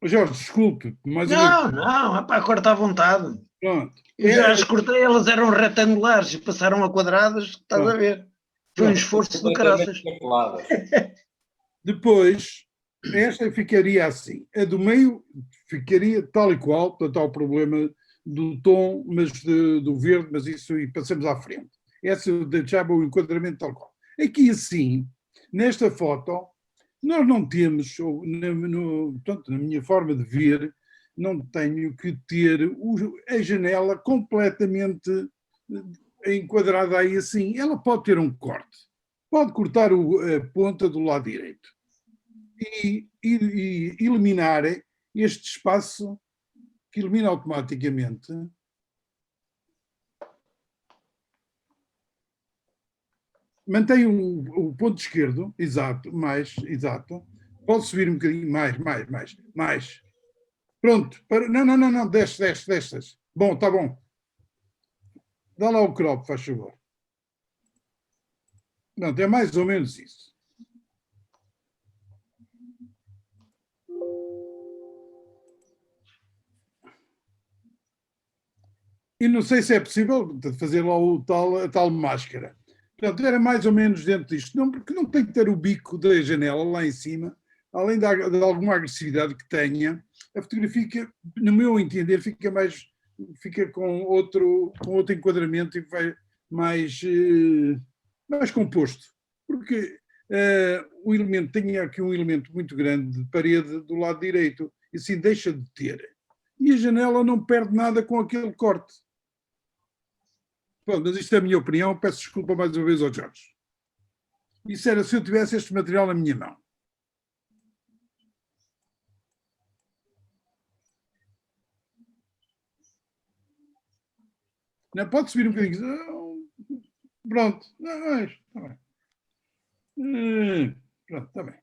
[SPEAKER 10] Jorge, desculpe.
[SPEAKER 2] Não, é para cortar à vontade.
[SPEAKER 10] Pronto.
[SPEAKER 2] Eu já as cortei, elas eram retangulares e passaram a quadradas, estás a ver? Foi um esforço de caraças.
[SPEAKER 10] Depois, esta ficaria assim. A do meio ficaria tal e qual, portanto há o problema do tom, mas do verde, mas isso e passamos à frente. Essa eu deixava o enquadramento tal qual. Aqui assim, nesta foto, nós não temos, portanto, na minha forma de ver, não tenho que ter a janela completamente enquadrada aí assim. Ela pode ter um corte. Pode cortar a ponta do lado direito e eliminar este espaço que elimina automaticamente. Mantém o ponto esquerdo, exato, exato. Pode subir um bocadinho mais. Pronto. Não, destas. Bom, está bom. Dá lá o crop, faz favor. Não, é mais ou menos isso. E não sei se é possível fazer lá a tal máscara. Portanto, era mais ou menos dentro disto. Não, porque não tem que ter o bico da janela lá em cima, além de alguma agressividade que tenha, a fotografia, no meu entender, fica com outro enquadramento e vai mais composto. Porque o elemento tem aqui um elemento muito grande de parede do lado direito, e assim deixa de ter. E a janela não perde nada com aquele corte. Bom, mas isto é a minha opinião, peço desculpa mais uma vez ao Jorge. Isso era se eu tivesse este material na minha mão. Não, pode subir um bocadinho. Pronto. Não, está bem. Pronto, está bem.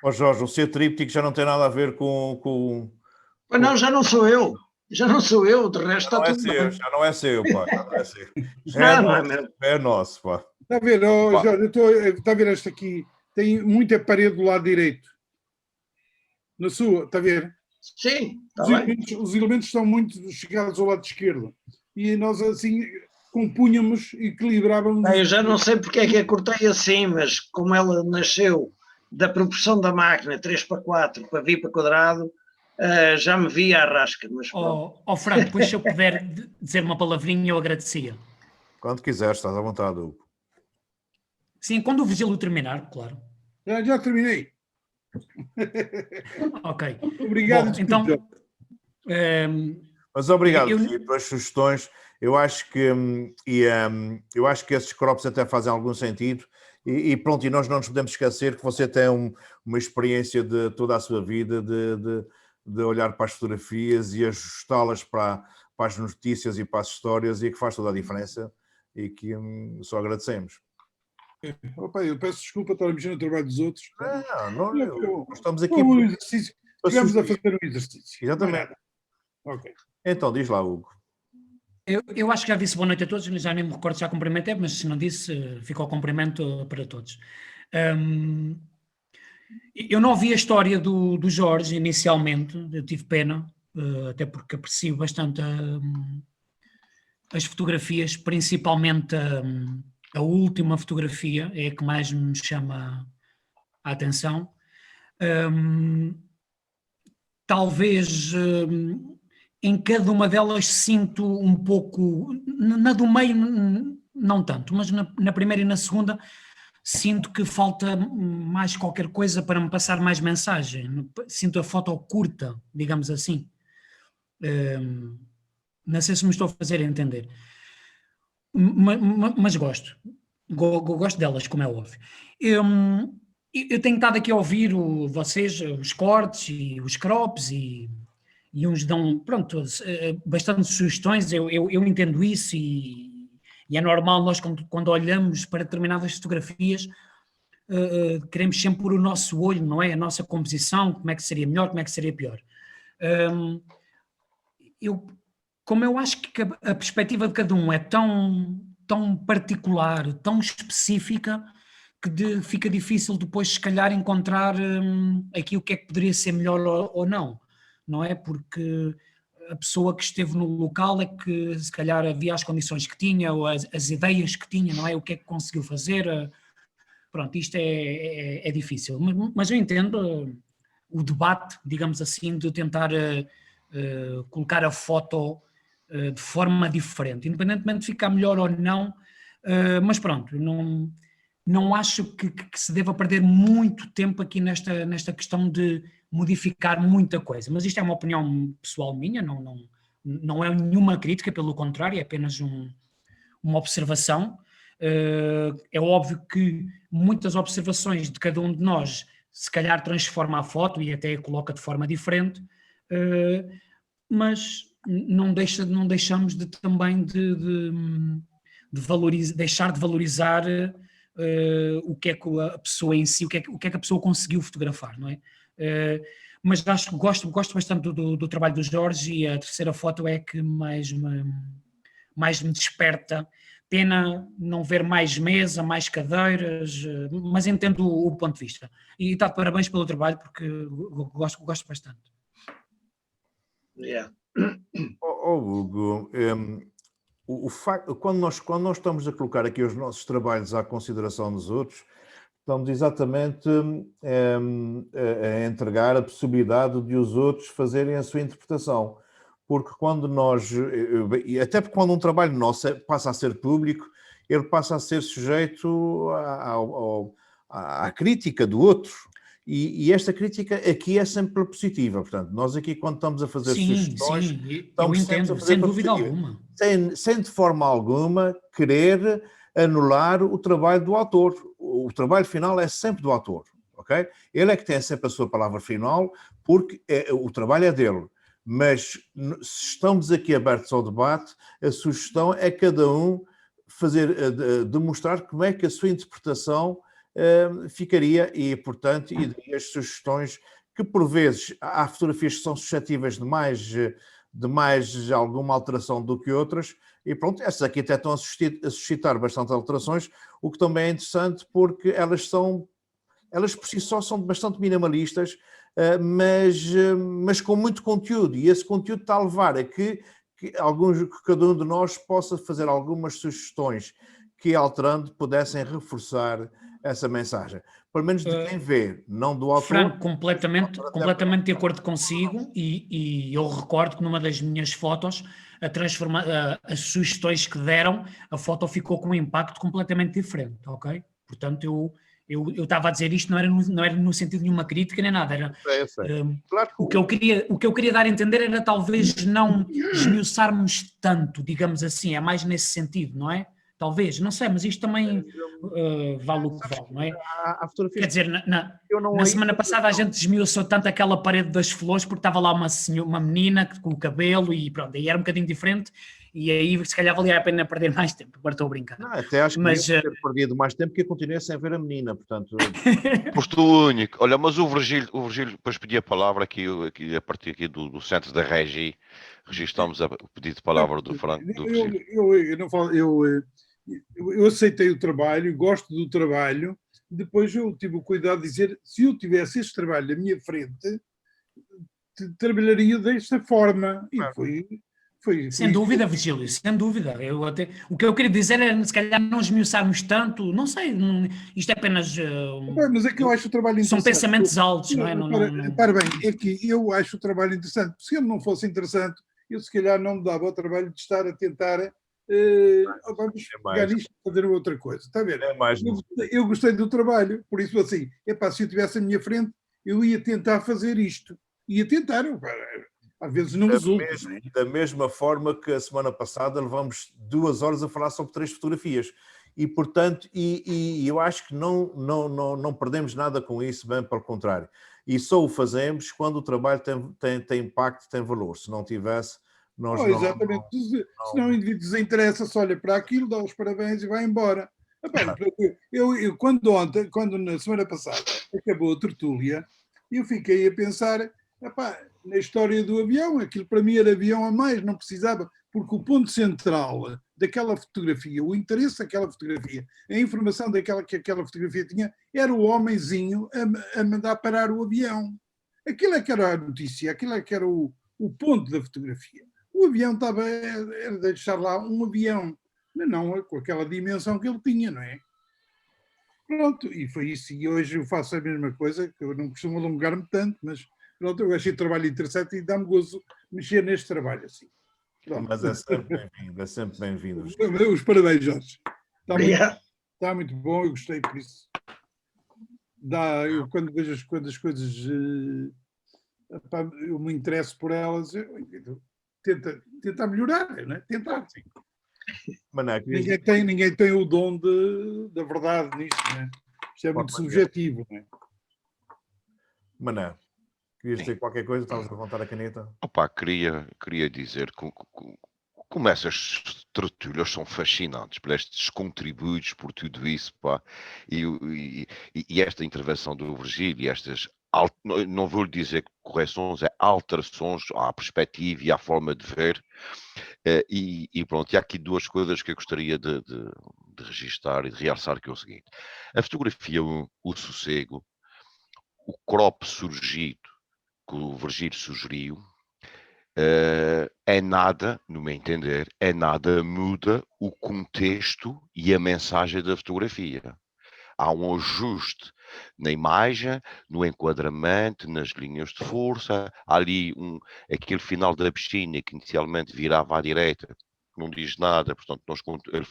[SPEAKER 1] Ó Jorge, o seu tríptico já não tem nada a ver com...
[SPEAKER 2] Não, já não sou eu. Já não sou eu, de resto está tudo bem.
[SPEAKER 1] Já não é seu, pá. Já não é seu. É nosso, pá.
[SPEAKER 10] Está a ver, Jorge, está a ver esta aqui? Tem muita parede do lado direito. Na sua, está a ver?
[SPEAKER 2] Sim, está bem.
[SPEAKER 10] Os elementos estão muito chegados ao lado esquerdo. E nós assim compunhamos e equilibrávamos.
[SPEAKER 2] Eu já não sei porque é que a cortei assim, mas como ela nasceu da proporção da máquina 3:4 para vir para quadrado, já me vi à rasca. Mas
[SPEAKER 14] Franco, depois se eu puder dizer uma palavrinha, eu agradecia.
[SPEAKER 1] Quando quiseres, estás à vontade, Hugo.
[SPEAKER 14] Sim, quando o Vigílio terminar, claro.
[SPEAKER 10] Já terminei.
[SPEAKER 14] Ok.
[SPEAKER 10] Obrigado.
[SPEAKER 14] Bom, então,
[SPEAKER 1] mas obrigado pelas sugestões. Eu acho que esses crops até fazem algum sentido. E pronto, e nós não nos podemos esquecer que você tem uma experiência de toda a sua vida de olhar para as fotografias e ajustá-las para as notícias e para as histórias, e que faz toda a diferença, e que só agradecemos.
[SPEAKER 10] Opa, eu peço desculpa estar a mexer no trabalho dos outros.
[SPEAKER 1] Não, estamos aqui...
[SPEAKER 10] Estivemos a fazer um exercício.
[SPEAKER 1] Exatamente.
[SPEAKER 10] Ok.
[SPEAKER 1] Então, diz lá, Hugo.
[SPEAKER 14] Eu acho que já disse boa noite a todos, já nem me recordo se já cumprimentei, mas se não disse, fica o cumprimento para todos. Eu não ouvi a história do Jorge inicialmente, eu tive pena, até porque aprecio bastante as fotografias, principalmente a última fotografia, é a que mais me chama a atenção. Talvez... em cada uma delas sinto um pouco, na do meio não tanto, mas na primeira e na segunda sinto que falta mais qualquer coisa para me passar mais mensagem. Sinto a foto curta, digamos assim. Não sei se me estou a fazer entender. Mas gosto. Gosto delas, como é óbvio. Eu tenho estado aqui a ouvir vocês, os cortes e os crops e uns dão, pronto, bastante sugestões, eu entendo isso e é normal nós quando olhamos para determinadas fotografias queremos sempre pôr o nosso olho, não é? A nossa composição, como é que seria melhor, como é que seria pior. Como eu acho que a perspectiva de cada um é tão particular, tão específica, que fica difícil depois se calhar encontrar aqui o que é que poderia ser melhor ou não. Não é? Porque a pessoa que esteve no local é que se calhar havia as condições que tinha, ou as ideias que tinha, não é? O que é que conseguiu fazer. Pronto, isto é difícil. Mas eu entendo o debate, digamos assim, de tentar colocar a foto de forma diferente, independentemente de ficar melhor ou não, mas pronto, não acho que se deva perder muito tempo aqui nesta questão de modificar muita coisa, mas isto é uma opinião pessoal minha, não é nenhuma crítica, pelo contrário, é apenas uma observação. É óbvio que muitas observações de cada um de nós se calhar transforma a foto e até a coloca de forma diferente, mas não deixamos também de deixar de valorizar o que é que a pessoa em si, o que é que a pessoa conseguiu fotografar, não é? Mas acho que gosto bastante do trabalho do Jorge, e a terceira foto é que mais me desperta. Pena não ver mais mesa, mais cadeiras, mas entendo o ponto de vista. E está de parabéns pelo trabalho, porque gosto bastante.
[SPEAKER 2] Yeah.
[SPEAKER 12] Hugo, o facto, quando nós estamos a colocar aqui os nossos trabalhos à consideração dos outros, estamos exatamente a entregar a possibilidade de os outros fazerem a sua interpretação. Porque quando até porque quando um trabalho nosso passa a ser público, ele passa a ser sujeito à crítica do outro. E esta crítica aqui é sempre positiva. Portanto, nós aqui, quando estamos a fazer sugestões, estamos sempre a fazer
[SPEAKER 14] sem dúvida alguma.
[SPEAKER 12] Sem de forma alguma querer anular o trabalho do autor. O trabalho final é sempre do autor, ok? Ele é que tem sempre a sua palavra final, porque o trabalho é dele. Mas se estamos aqui abertos ao debate, a sugestão é cada um demonstrar como é que a sua interpretação ficaria e, portanto, e daí as sugestões que, por vezes, há fotografias que são suscetíveis de mais alguma alteração do que outras, e pronto, essas aqui até estão a suscitar bastante alterações, o que também é interessante porque elas por si só são bastante minimalistas, mas com muito conteúdo, e esse conteúdo está a levar a que cada um de nós possa fazer algumas sugestões que, alterando, pudessem reforçar essa mensagem. Pelo menos de quem vê, não do autor.
[SPEAKER 14] Franco, completamente de acordo consigo, e eu recordo que numa das minhas fotos, as sugestões que deram, a foto ficou com um impacto completamente diferente, ok? Portanto, eu estava a dizer isto, não era no sentido de nenhuma crítica nem nada, era claro que o que eu queria dar a entender era talvez não esmiuçarmos tanto, digamos assim, é mais nesse sentido, não é? Talvez, não sei, mas isto também vale o que vale, não é? Quer dizer, na semana passada a gente esmiuçou tanto aquela parede das flores porque estava lá uma menina com o cabelo e pronto, aí era um bocadinho diferente, e aí se calhar valia a pena perder mais tempo. Agora estou a brincar.
[SPEAKER 12] Não, até acho que devia ter perdido mais tempo, porque eu continuei sem ver a menina, portanto...
[SPEAKER 6] Foste o único. Olha, mas o Virgílio depois pedi a palavra aqui a partir aqui do centro da Regi. Registramos a pedido de palavra do Franco.
[SPEAKER 10] Eu aceitei o trabalho, gosto do trabalho, depois eu tive o cuidado de dizer, se eu tivesse este trabalho na minha frente, trabalharia desta forma, e foi
[SPEAKER 14] sem dúvida, Virgílio, sem dúvida. O que eu queria dizer é, se calhar, não esmiuçarmos tanto, não sei, isto é apenas...
[SPEAKER 10] mas é que eu acho o trabalho interessante.
[SPEAKER 14] São pensamentos altos, não é?
[SPEAKER 10] Para bem, é que eu acho o trabalho interessante. Se ele não fosse interessante, eu se calhar não me dava o trabalho de estar a tentar... vamos pegar nisto e fazer outra coisa, está a ver? Eu gostei do trabalho, por isso assim, se eu tivesse à minha frente, eu ia tentar fazer isto, ia tentar, às vezes não resulta.
[SPEAKER 12] Da mesma forma que a semana passada levamos 2 horas a falar sobre 3 fotografias, e portanto, eu acho que não perdemos nada com isso, bem pelo contrário, e só o fazemos quando o trabalho tem impacto, tem valor. Se não tivesse,
[SPEAKER 10] exatamente. Se não o indivíduo desinteressa-se, olha para aquilo, dá os parabéns e vai embora. Eu quando na semana passada acabou a tertúlia, eu fiquei a pensar, na história do avião, aquilo para mim era avião a mais, não precisava, porque o ponto central daquela fotografia, o interesse daquela fotografia, a informação que aquela fotografia tinha, era o homenzinho a mandar parar o avião. Aquilo é que era a notícia, aquilo é que era o ponto da fotografia. O avião era deixar lá um avião, não com aquela dimensão que ele tinha, não é? Pronto, e foi isso. E hoje eu faço a mesma coisa, que eu não costumo alongar-me tanto, mas pronto, eu achei o trabalho interessante e dá-me gozo mexer neste trabalho assim. Pronto.
[SPEAKER 12] Mas é sempre bem-vindo,
[SPEAKER 10] Os parabéns, Jorge. Está muito bom, eu gostei por isso. Eu, quando vejo as coisas, eu me interesso por elas, tentar melhorar, não é? Tentar. Sim. Ninguém tem o dom da verdade nisto, não é? Isto é muito subjetivo, não é?
[SPEAKER 12] Mané, querias dizer qualquer coisa? Estavas a levantar a caneta?
[SPEAKER 6] Queria dizer que como essas tertúlias são fascinantes, por estes contributos, por tudo isso, pá, e esta intervenção do Virgílio, estas, não vou dizer correções, é alterações à perspectiva e à forma de ver, e pronto, e há aqui duas coisas que eu gostaria de registar e de realçar, que é o seguinte: a fotografia, o sossego, o crop surgido, que o Virgílio sugeriu, é nada, no meu entender, é nada muda o contexto e a mensagem da fotografia. Há um ajuste na imagem, no enquadramento, nas linhas de força. Há ali aquele final da piscina que inicialmente virava à direita, não diz nada, portanto, ele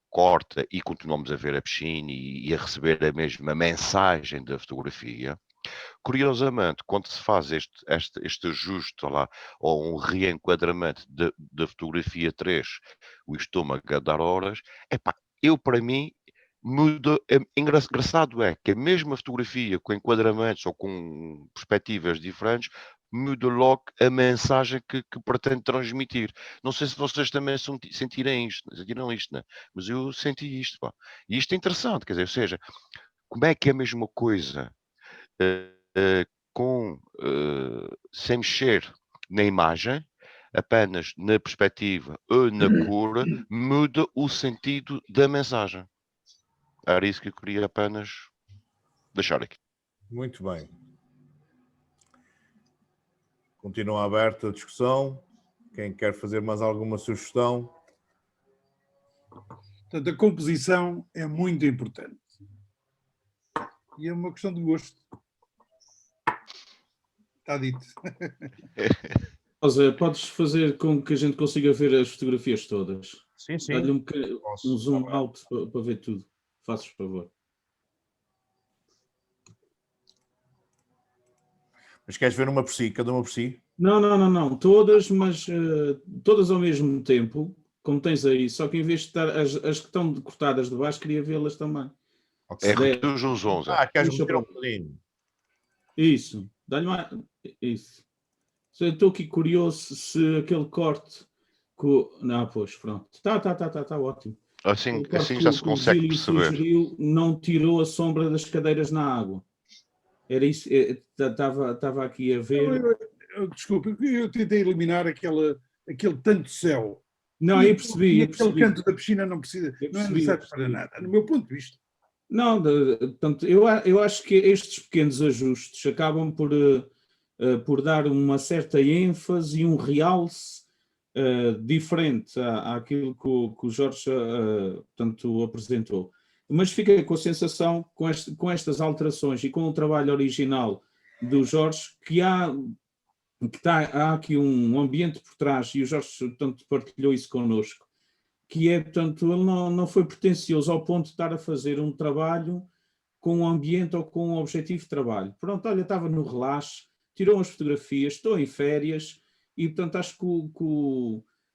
[SPEAKER 6] corta e continuamos a ver a piscina e a receber a mesma mensagem da fotografia. Curiosamente, quando se faz este ajuste lá, ou um reenquadramento da fotografia 3, o estômago a dar horas, para mim, muda. Engraçado é que a mesma fotografia, com enquadramentos ou com perspectivas diferentes, muda logo a mensagem que pretende transmitir. Não sei se vocês também sentiram isto, né? Mas eu senti isto, pá. E isto é interessante, quer dizer, ou seja, como é que é a mesma coisa sem mexer na imagem, apenas na perspectiva ou na cor, muda o sentido da mensagem. Era isso que eu queria apenas deixar aqui.
[SPEAKER 1] Muito bem. Continua aberta a discussão. Quem quer fazer mais alguma sugestão?
[SPEAKER 10] Portanto, a composição é muito importante. E é uma questão de gosto. Está dito.
[SPEAKER 13] Podes fazer com que a gente consiga ver as fotografias todas?
[SPEAKER 12] Sim, sim.
[SPEAKER 13] Dá-lhe um zoom alto para ver tudo. Faças favor.
[SPEAKER 1] Mas queres ver uma por si, cada uma por si?
[SPEAKER 13] Não. Todas, mas todas ao mesmo tempo, como tens aí. Só que em vez de estar as que estão cortadas de baixo, queria vê-las também.
[SPEAKER 6] É reduz os 11.
[SPEAKER 12] Queres meter um bocadinho.
[SPEAKER 13] Isso. Dá-lhe mais. Isso. Estou aqui curioso se aquele corte. Não, pois, pronto. Está ótimo.
[SPEAKER 6] Assim já se consegue perceber.
[SPEAKER 13] Sugeriu, não tirou a sombra das cadeiras na água. Era isso. Estava aqui a ver.
[SPEAKER 10] Desculpe, eu tentei eliminar aquele tanto céu.
[SPEAKER 13] Não, eu percebi.
[SPEAKER 10] Aquele canto da piscina não precisa, não é necessário para nada, no meu ponto de vista.
[SPEAKER 13] Não, portanto, eu acho que estes pequenos ajustes acabam por dar uma certa ênfase e um realce diferente àquilo que o Jorge portanto, apresentou. Mas fiquei com a sensação, com estas alterações e com o trabalho original do Jorge, que há aqui um ambiente por trás, e o Jorge, portanto, partilhou isso connosco, que é, portanto, ele não foi pretencioso ao ponto de estar a fazer um trabalho com um ambiente ou com um objetivo de trabalho. Pronto, olha, estava no relaxo, tirou as fotografias, estou em férias, e, portanto, acho que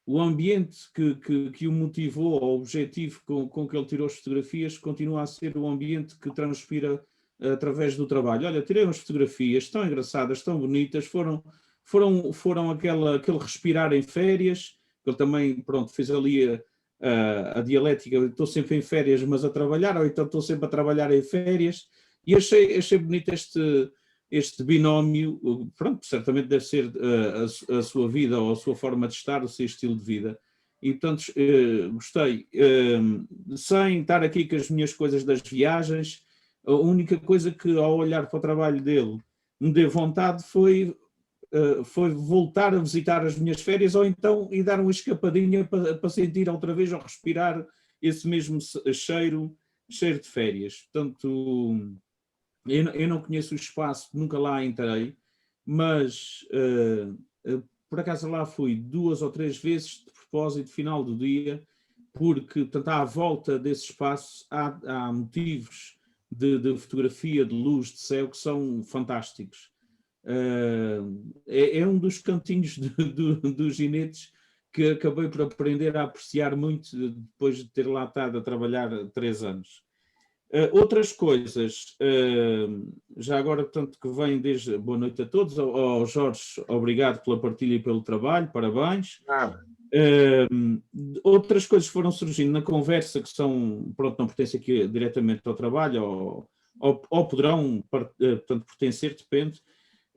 [SPEAKER 13] o ambiente que o motivou, o objetivo com que ele tirou as fotografias, continua a ser o ambiente que transpira através do trabalho. Olha, tirei umas fotografias, tão engraçadas, tão bonitas, foram aquele respirar em férias. Ele também, pronto, fez ali a dialética, estou sempre em férias, mas a trabalhar, ou então estou sempre a trabalhar em férias, e achei bonito este binómio. Pronto, certamente deve ser a sua vida ou a sua forma de estar, o seu estilo de vida, e portanto gostei, sem estar aqui com as minhas coisas das viagens. A única coisa que, ao olhar para o trabalho dele, me deu vontade foi voltar a visitar as minhas férias, ou então e dar uma escapadinha para sentir outra vez, ou respirar esse mesmo cheiro de férias. Portanto, eu não conheço o espaço, nunca lá entrei, mas por acaso lá fui 2 ou 3 vezes de propósito, final do dia, porque, portanto, à volta desse espaço há motivos de fotografia, de luz, de céu, que são fantásticos. É um dos cantinhos dos ginetes que acabei por aprender a apreciar muito depois de ter lá estado a trabalhar 3 anos. Outras coisas, já agora, portanto, que vem desde... Boa noite a todos. Ao Jorge, obrigado pela partilha e pelo trabalho, parabéns. Outras coisas foram surgindo na conversa que são, pronto, não pertencem aqui diretamente ao trabalho ou poderão, portanto, pertencer, depende.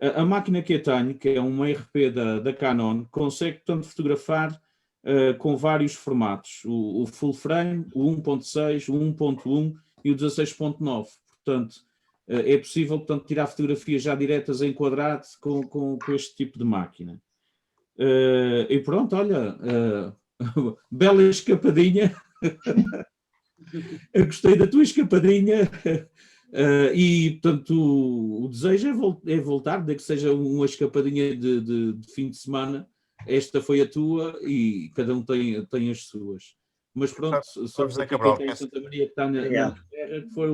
[SPEAKER 13] A máquina que eu tenho, que é uma RP da Canon, consegue, portanto, fotografar com vários formatos, o full frame, o 1.6, o 1.1 e o 16.9. Portanto, é possível, portanto, tirar fotografias já diretas em quadrado com este tipo de máquina. E pronto, olha, bela escapadinha. Eu gostei da tua escapadinha. E, portanto, o desejo é voltar, de que seja uma escapadinha de fim de semana. Esta foi a tua e cada um tem as suas. Mas pronto, somos aqui quem tem Santa Maria que está na terra, que foi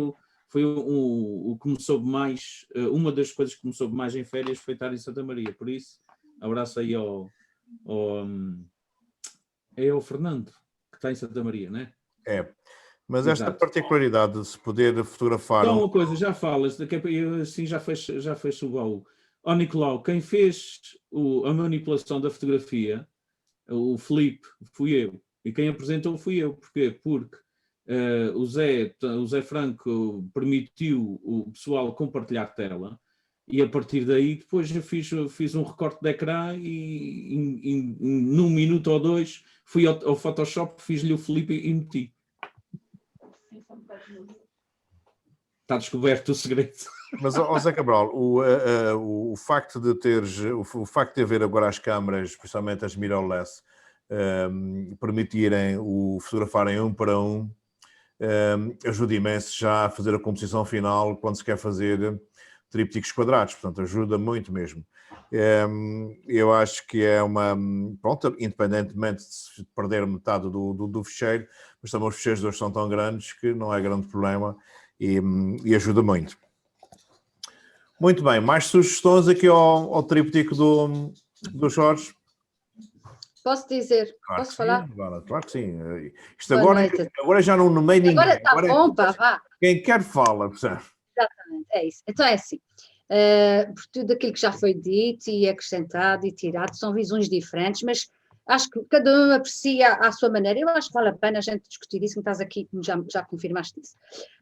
[SPEAKER 13] o que me soube mais, uma das coisas que me soube mais em férias foi estar em Santa Maria. Por isso, abraço aí ao Fernando, que está em Santa Maria, não é?
[SPEAKER 15] É. Mas esta particularidade de se poder fotografar...
[SPEAKER 13] Então uma coisa, já falas, assim já fecho o baú. Ó Nicolau, quem fez a manipulação da fotografia, o Filipe, fui eu. E quem apresentou fui eu. Porquê? Porque o Zé Franco permitiu o pessoal compartilhar tela e a partir daí depois eu fiz um recorte de ecrã e num minuto ou dois fui ao Photoshop, fiz-lhe o Filipe e meti. Está descoberto o segredo.
[SPEAKER 15] Mas, Zé Cabral, o facto de haver agora as câmaras, especialmente as mirrorless, permitirem o fotografarem um para um, ajuda imenso já a fazer a composição final quando se quer fazer trípticos quadrados, portanto ajuda muito mesmo. Eu acho que é pronto, independentemente de se perder metade do fecheiro, mas também os fecheiros hoje são tão grandes que não é grande problema e ajuda muito. Muito bem, mais sugestões aqui ao tríptico do Jorge?
[SPEAKER 16] Posso dizer?
[SPEAKER 15] Claro
[SPEAKER 16] posso
[SPEAKER 15] sim,
[SPEAKER 16] falar?
[SPEAKER 15] claro que sim. Isto agora já não nomeio ninguém.
[SPEAKER 16] Agora está bom, pá, vá.
[SPEAKER 15] Quem quer fala, percebe?
[SPEAKER 16] Exatamente, é isso. Então é assim, por tudo aquilo que já foi dito e acrescentado e tirado, são visões diferentes, mas acho que cada um aprecia à sua maneira. Eu acho que vale a pena a gente discutir isso, que estás aqui, já confirmaste isso.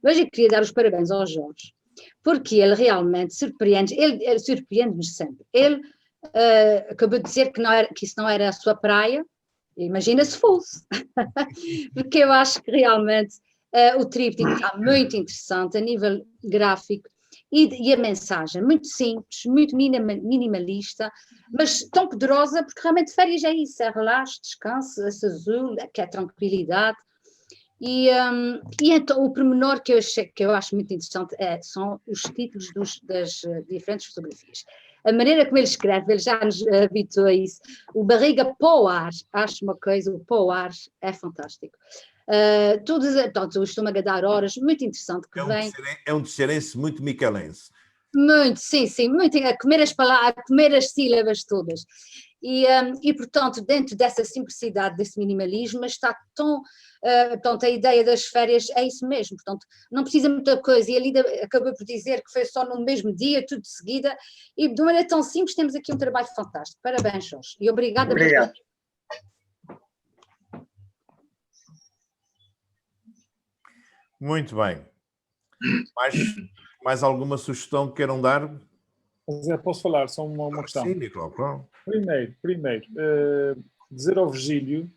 [SPEAKER 16] Mas eu queria dar os parabéns ao Jorge, porque ele realmente surpreende, ele surpreende-nos sempre. Ele acabou de dizer que isso não era a sua praia, imagina se fosse, porque eu acho que realmente o tríptico está muito interessante a nível gráfico e a mensagem muito simples, muito minimalista, mas tão poderosa, porque realmente férias é isso, é relaxo, descanso, esse azul, que é tranquilidade. E então o pormenor que eu acho muito interessante são os títulos das diferentes fotografias. A maneira como ele escreve, ele já nos habituou a isso. O Barriga Poar, acho uma coisa, o Poar é fantástico. Portanto, o Estômago a dar horas, muito interessante que vem.
[SPEAKER 15] É um terceirense muito micalense.
[SPEAKER 16] Muito, sim, muito, a comer as palavras, a comer as sílabas todas. E portanto, dentro dessa simplicidade, desse minimalismo, está tão... portanto, a ideia das férias é isso mesmo, portanto, não precisa muita coisa, e ele acabou por dizer que foi só no mesmo dia, tudo de seguida, e de uma maneira tão simples temos aqui um trabalho fantástico. Parabéns, Jorge, e obrigada.
[SPEAKER 2] Obrigado.
[SPEAKER 15] Muito bem. Mais alguma sugestão que queiram dar?
[SPEAKER 7] Zé, posso falar? Só uma questão.
[SPEAKER 15] Sim, Nicolau, claro.
[SPEAKER 7] Primeiro, dizer ao Virgílio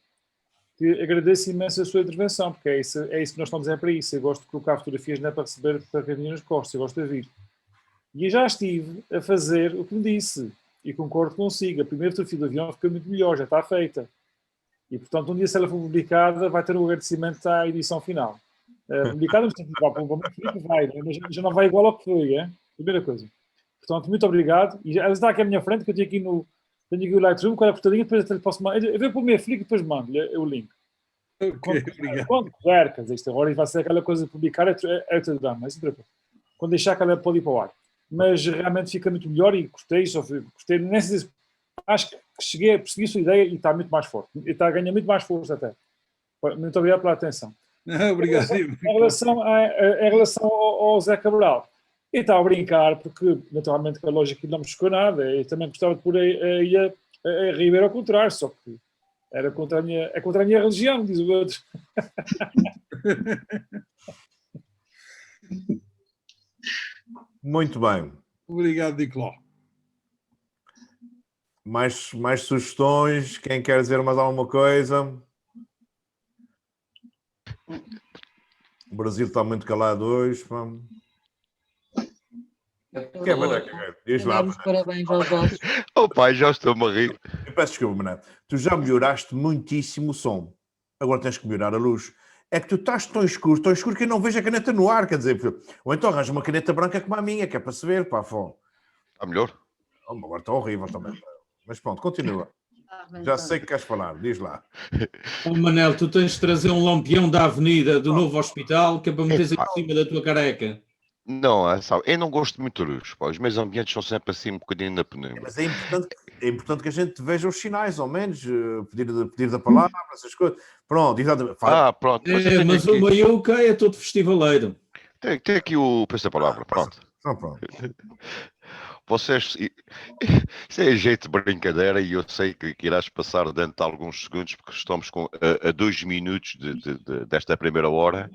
[SPEAKER 7] que agradeço imenso a sua intervenção, porque é isso que nós estamos para isso. Eu gosto de colocar fotografias, não é para receber carrinhos nas costas, eu gosto de ouvir. E eu já estive a fazer o que me disse, e concordo consigo. A primeira fotografia do avião fica muito melhor, já está feita. E, portanto, um dia, se ela for publicada, vai ter um agradecimento à edição final. Publicada, mas tem que levar para um Filipe, vai, mas já não vai igual ao que foi, é? Primeira coisa. Portanto, muito obrigado. E ela está aqui à minha frente, que eu tenho aqui o Lightroom, com a portadinha, depois eu posso mandar. Eu venho para o meu Flick e depois mando-lhe o link. Quando puder, quer dizer, isto agora vai ser aquela coisa de publicar, é outro drama, mas quando deixar que ela pode ir para o ar. Mas realmente fica muito melhor e gostei, acho que cheguei a perseguir a sua ideia e está muito mais forte. E está a ganhar muito mais força até. Muito obrigado pela atenção.
[SPEAKER 10] Obrigado.
[SPEAKER 7] Em relação ao Zé Cabral, eu estava a brincar, porque naturalmente a lógica não me chocou nada, eu também gostava de pôr a Ribeira ao contrário, só que Era contra a minha religião, diz o outro.
[SPEAKER 15] Muito bem.
[SPEAKER 10] Obrigado, Nicolau.
[SPEAKER 15] Mais sugestões? Quem quer dizer mais alguma coisa? O Brasil está muito calado hoje. Pá. Que é, Mané? Diz lá.
[SPEAKER 3] Parabéns aos Jorge.
[SPEAKER 6] Oh pai, já estou-me a rir.
[SPEAKER 15] Eu peço desculpa, Mané. Tu já melhoraste muitíssimo o som. Agora tens que melhorar a luz. É que tu estás tão escuro que eu não vejo a caneta no ar, quer dizer, ou então arranja uma caneta branca como a minha, que é para se ver, pá, fó.
[SPEAKER 6] Está melhor?
[SPEAKER 15] Oh, agora está horrível também. Mas pronto, continua. Já sei que queres falar, diz lá.
[SPEAKER 13] Oh, Manel, tu tens de trazer um lampião da avenida do novo hospital que é para meteres em cima da tua careca.
[SPEAKER 6] Não, sabe, eu não gosto muito de luz, pá. Os meus ambientes são sempre assim um bocadinho na penumbra.
[SPEAKER 15] Mas é importante que a gente veja os sinais, ao menos, pedir da palavra, essas coisas. Pronto, exatamente.
[SPEAKER 6] Pronto.
[SPEAKER 13] Mas o Maiuca é todo festivaleiro.
[SPEAKER 6] Tem aqui o preço da palavra, pronto.
[SPEAKER 15] Pronto.
[SPEAKER 6] Vocês, isso é jeito de brincadeira e eu sei que irás passar dentro de alguns segundos porque estamos a 2 minutos desta primeira hora.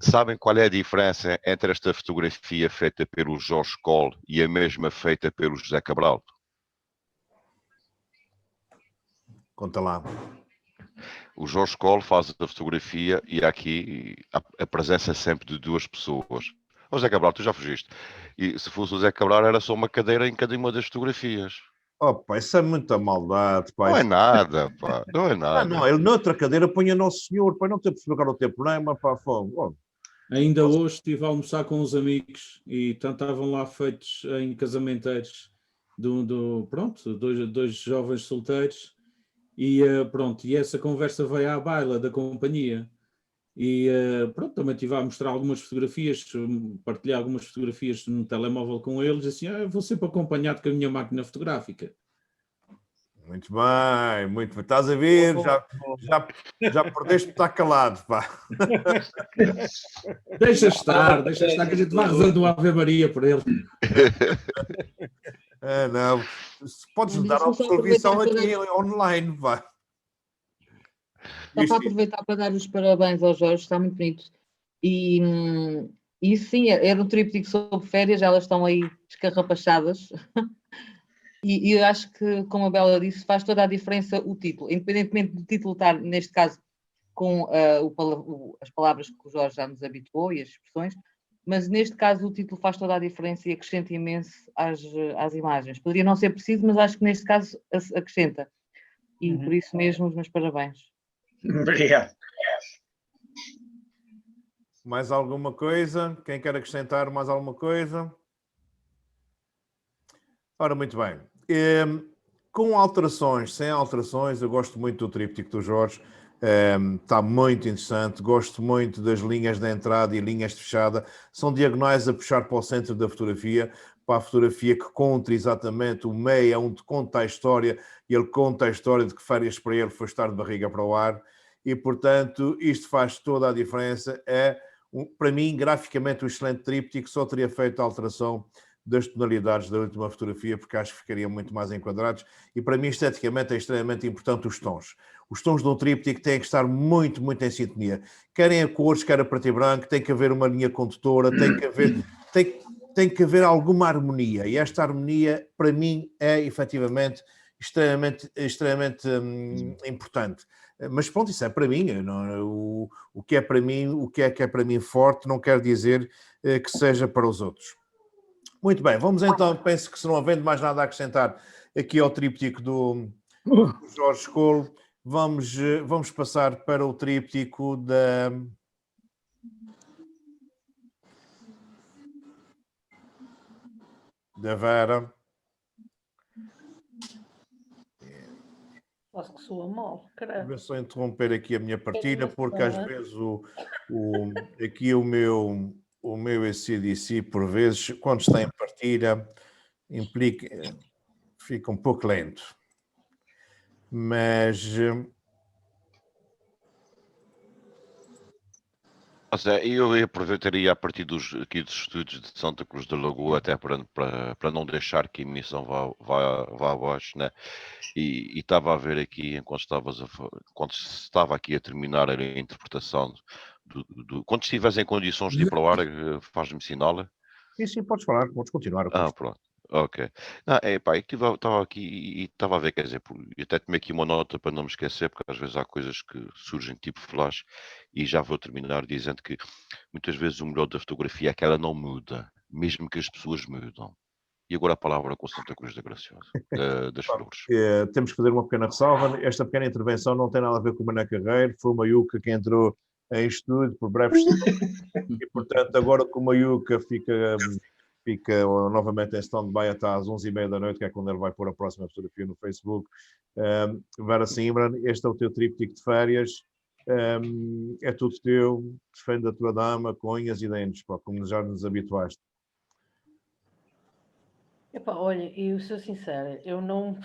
[SPEAKER 6] Sabem qual é a diferença entre esta fotografia feita pelo Jorge Coll e a mesma feita pelo José Cabral?
[SPEAKER 15] Conta lá.
[SPEAKER 6] O Jorge Coll faz a fotografia e aqui a presença sempre de 2 pessoas. O José Cabral, tu já fugiste. E se fosse o José Cabral era só uma cadeira em cada uma das fotografias.
[SPEAKER 15] Oh, pá, isso é muita maldade, pá.
[SPEAKER 6] Não é nada, pá. Não é nada.
[SPEAKER 15] Não, ele noutra cadeira punha Nosso Senhor, pá, não tem por explicar o teu problema, pá, fogo.
[SPEAKER 13] Ainda hoje estive a almoçar com uns amigos e estavam lá feitos em casamenteiros pronto, dois jovens solteiros e pronto, e essa conversa veio à baila da companhia e pronto, também estive a mostrar algumas fotografias, partilhar algumas fotografias no telemóvel com eles, assim, vou sempre acompanhado com a minha máquina fotográfica.
[SPEAKER 15] Muito bem, muito bem. Estás a ver? Já perdeste por estar calado, pá.
[SPEAKER 13] Deixa estar, que a gente vai rezando uma Ave Maria por ele.
[SPEAKER 15] Não. Podes dar a absolvição aqui online, pá.
[SPEAKER 3] Só para aproveitar para dar os parabéns ao Jorge, está muito bonito. E sim, era um tríptico sobre férias, elas estão aí escarrapachadas. E eu acho que, como a Bela disse, faz toda a diferença o título, independentemente do título estar, neste caso, com as palavras que o Jorge já nos habituou e as expressões, mas neste caso o título faz toda a diferença e acrescenta imenso às imagens. Poderia não ser preciso, mas acho que neste caso acrescenta. E por isso mesmo, os meus parabéns.
[SPEAKER 2] Obrigado.
[SPEAKER 15] Mais alguma coisa? Quem quer acrescentar mais alguma coisa? Ora, muito bem. Com alterações, sem alterações, eu gosto muito do tríptico do Jorge. Está muito interessante. Gosto muito das linhas de entrada e linhas de fechada. São diagonais a puxar para o centro da fotografia, para a fotografia que conta exatamente o meio, onde conta a história, e ele conta a história de que férias para ele foi estar de barriga para o ar. E, portanto, isto faz toda a diferença. Para mim, graficamente, um excelente tríptico. Só teria feito a alteração das tonalidades da última fotografia, porque acho que ficariam muito mais enquadrados. E para mim, esteticamente, é extremamente importante os tons. Os tons de um tríptico têm que estar muito, muito em sintonia. Querem a cores, quer a preto e branco, tem que haver uma linha condutora, tem que haver alguma harmonia. E esta harmonia, para mim, é efetivamente extremamente importante. Mas pronto, isso é para mim. O que é para mim, o que é para mim forte, não quer dizer que seja para os outros. Muito bem, vamos então, penso que se não havendo mais nada a acrescentar aqui ao tríptico do Jorge Coll, vamos passar para o tríptico da Vera.
[SPEAKER 9] Acho que soa mal, caralho.
[SPEAKER 15] Vou só interromper aqui a minha partilha, porque às vezes aqui o meu ACDC, por vezes, quando está em partilha, fica um pouco lento. Mas
[SPEAKER 6] Ou seja, eu aproveitaria a partir aqui dos estudos de Santa Cruz da Lagoa, até para não deixar que a emissão vá abaixo, né? E estava a ver aqui, quando estava aqui a terminar a interpretação, quando estiveres em condições de ir para o ar, faz-me sinal.
[SPEAKER 12] Sim, podes falar, podes continuar.
[SPEAKER 6] Pronto. Ok. Não, pá, estava aqui e estava a ver, quer dizer, eu até tomei aqui uma nota para não me esquecer, porque às vezes há coisas que surgem tipo flash, e já vou terminar dizendo que muitas vezes o melhor da fotografia é que ela não muda, mesmo que as pessoas mudam. E agora a palavra com Santa Cruz da Graciosa, das Flores.
[SPEAKER 12] Temos que fazer uma pequena ressalva. Esta pequena intervenção não tem nada a ver com o Mané Carreiro, foi uma Yuca que entrou em estúdio por breves e, portanto, agora com uma Yuca fica novamente em stand-by até às 11h30 da noite, que é quando ele vai pôr a próxima fotografia no Facebook. Vera Simran, este é o teu tríptico de férias, é tudo teu, defende a tua dama com unhas e dentes, como já nos habituaste.
[SPEAKER 17] Epá, olha, eu sou sincera, eu não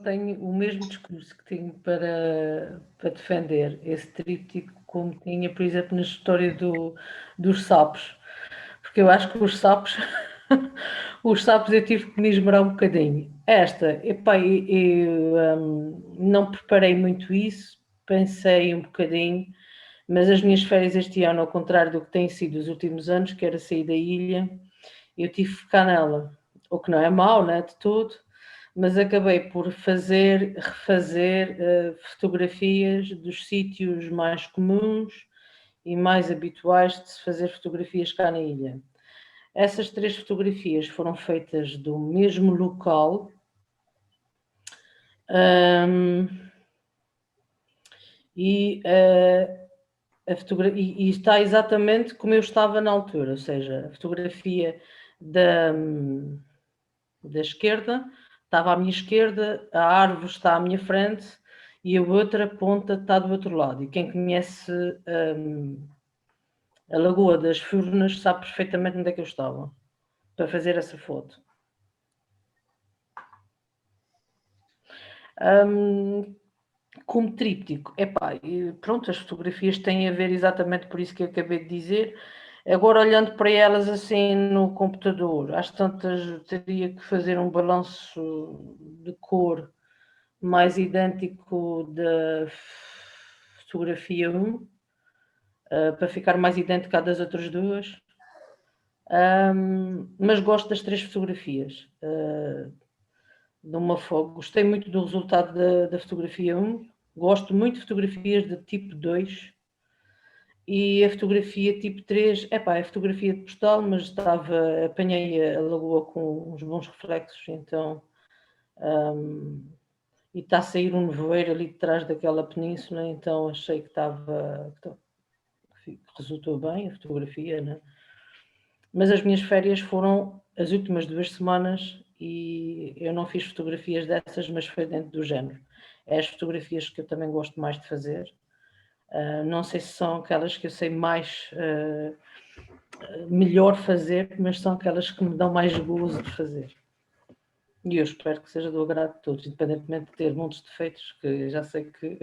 [SPEAKER 17] tenho o mesmo discurso que tenho para defender esse tríptico como tinha, por exemplo, na história dos sapos, porque eu acho que os sapos eu tive que me esmerar um bocadinho. Epá, eu não preparei muito isso, pensei um bocadinho, mas as minhas férias este ano, ao contrário do que têm sido os últimos anos, que era sair da ilha, eu tive que ficar nela. O que não é mau, né, de tudo, mas acabei por refazer fotografias dos sítios mais comuns e mais habituais de se fazer fotografias cá na ilha. Essas 3 fotografias foram feitas do mesmo local, e está exatamente como eu estava na altura, ou seja, a fotografia da esquerda estava à minha esquerda, a árvore está à minha frente e a outra ponta está do outro lado. E quem conhece a Lagoa das Furnas sabe perfeitamente onde é que eu estava para fazer essa foto. Como tríptico, pronto, as fotografias têm a ver exatamente por isso que eu acabei de dizer. Agora, olhando para elas assim no computador, às tantas teria que fazer um balanço de cor mais idêntico da fotografia 1, para ficar mais idêntico à das outras 2. Mas gosto das 3 fotografias. Gostei muito do resultado da fotografia 1, gosto muito de fotografias de tipo 2. E a fotografia tipo 3, é fotografia de postal, mas apanhei a lagoa com uns bons reflexos, então, e está a sair um nevoeiro ali de trás daquela península, então achei que resultou bem a fotografia, né? Mas as minhas férias foram as últimas 2 semanas e eu não fiz fotografias dessas, mas foi dentro do género. É as fotografias que eu também gosto mais de fazer. Não sei se são aquelas que eu sei melhor fazer, mas são aquelas que me dão mais gozo de fazer. E eu espero que seja do agrado de todos, independentemente de ter muitos defeitos, que já sei que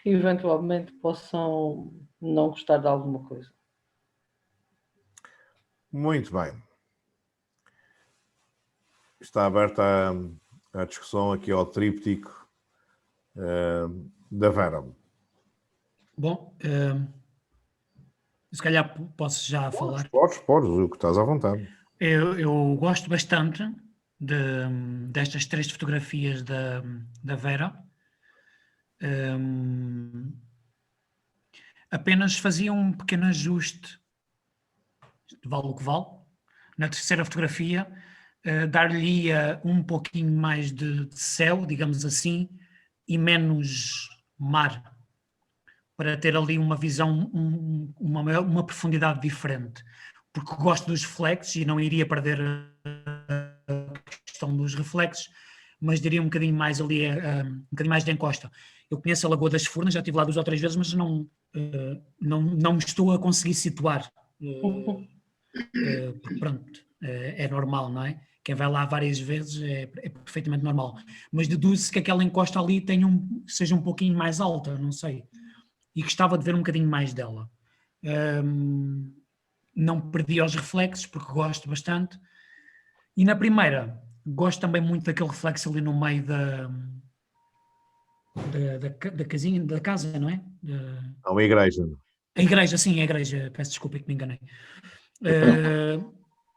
[SPEAKER 17] eventualmente possam não gostar de alguma coisa.
[SPEAKER 15] Muito bem. Está aberta a discussão aqui ao tríptico da Vera.
[SPEAKER 14] Bom, se calhar posso já falar.
[SPEAKER 15] Podes, o que estás à vontade.
[SPEAKER 14] Eu gosto bastante destas 3 fotografias da Vera. Apenas fazia um pequeno ajuste, vale o que vale. Na terceira fotografia, dar-lhe-ia um pouquinho mais de céu, digamos assim, e menos mar, para ter ali uma visão, uma profundidade diferente. Porque gosto dos reflexos e não iria perder a questão dos reflexos, mas diria um bocadinho mais ali, um bocadinho mais de encosta. Eu conheço a Lagoa das Furnas, já estive lá 2 ou 3 vezes, mas não me estou a conseguir situar. Porque pronto, é normal, não é? Quem vai lá várias vezes é perfeitamente normal. Mas deduz-se que aquela encosta ali seja um pouquinho mais alta, não sei. e gostava de ver um bocadinho mais dela. Não perdi os reflexos, porque gosto bastante. E na primeira, gosto também muito daquele reflexo ali no meio da casinha, da casa, não é?
[SPEAKER 15] Há uma igreja.
[SPEAKER 14] A igreja, sim, a igreja. Peço desculpa que me enganei.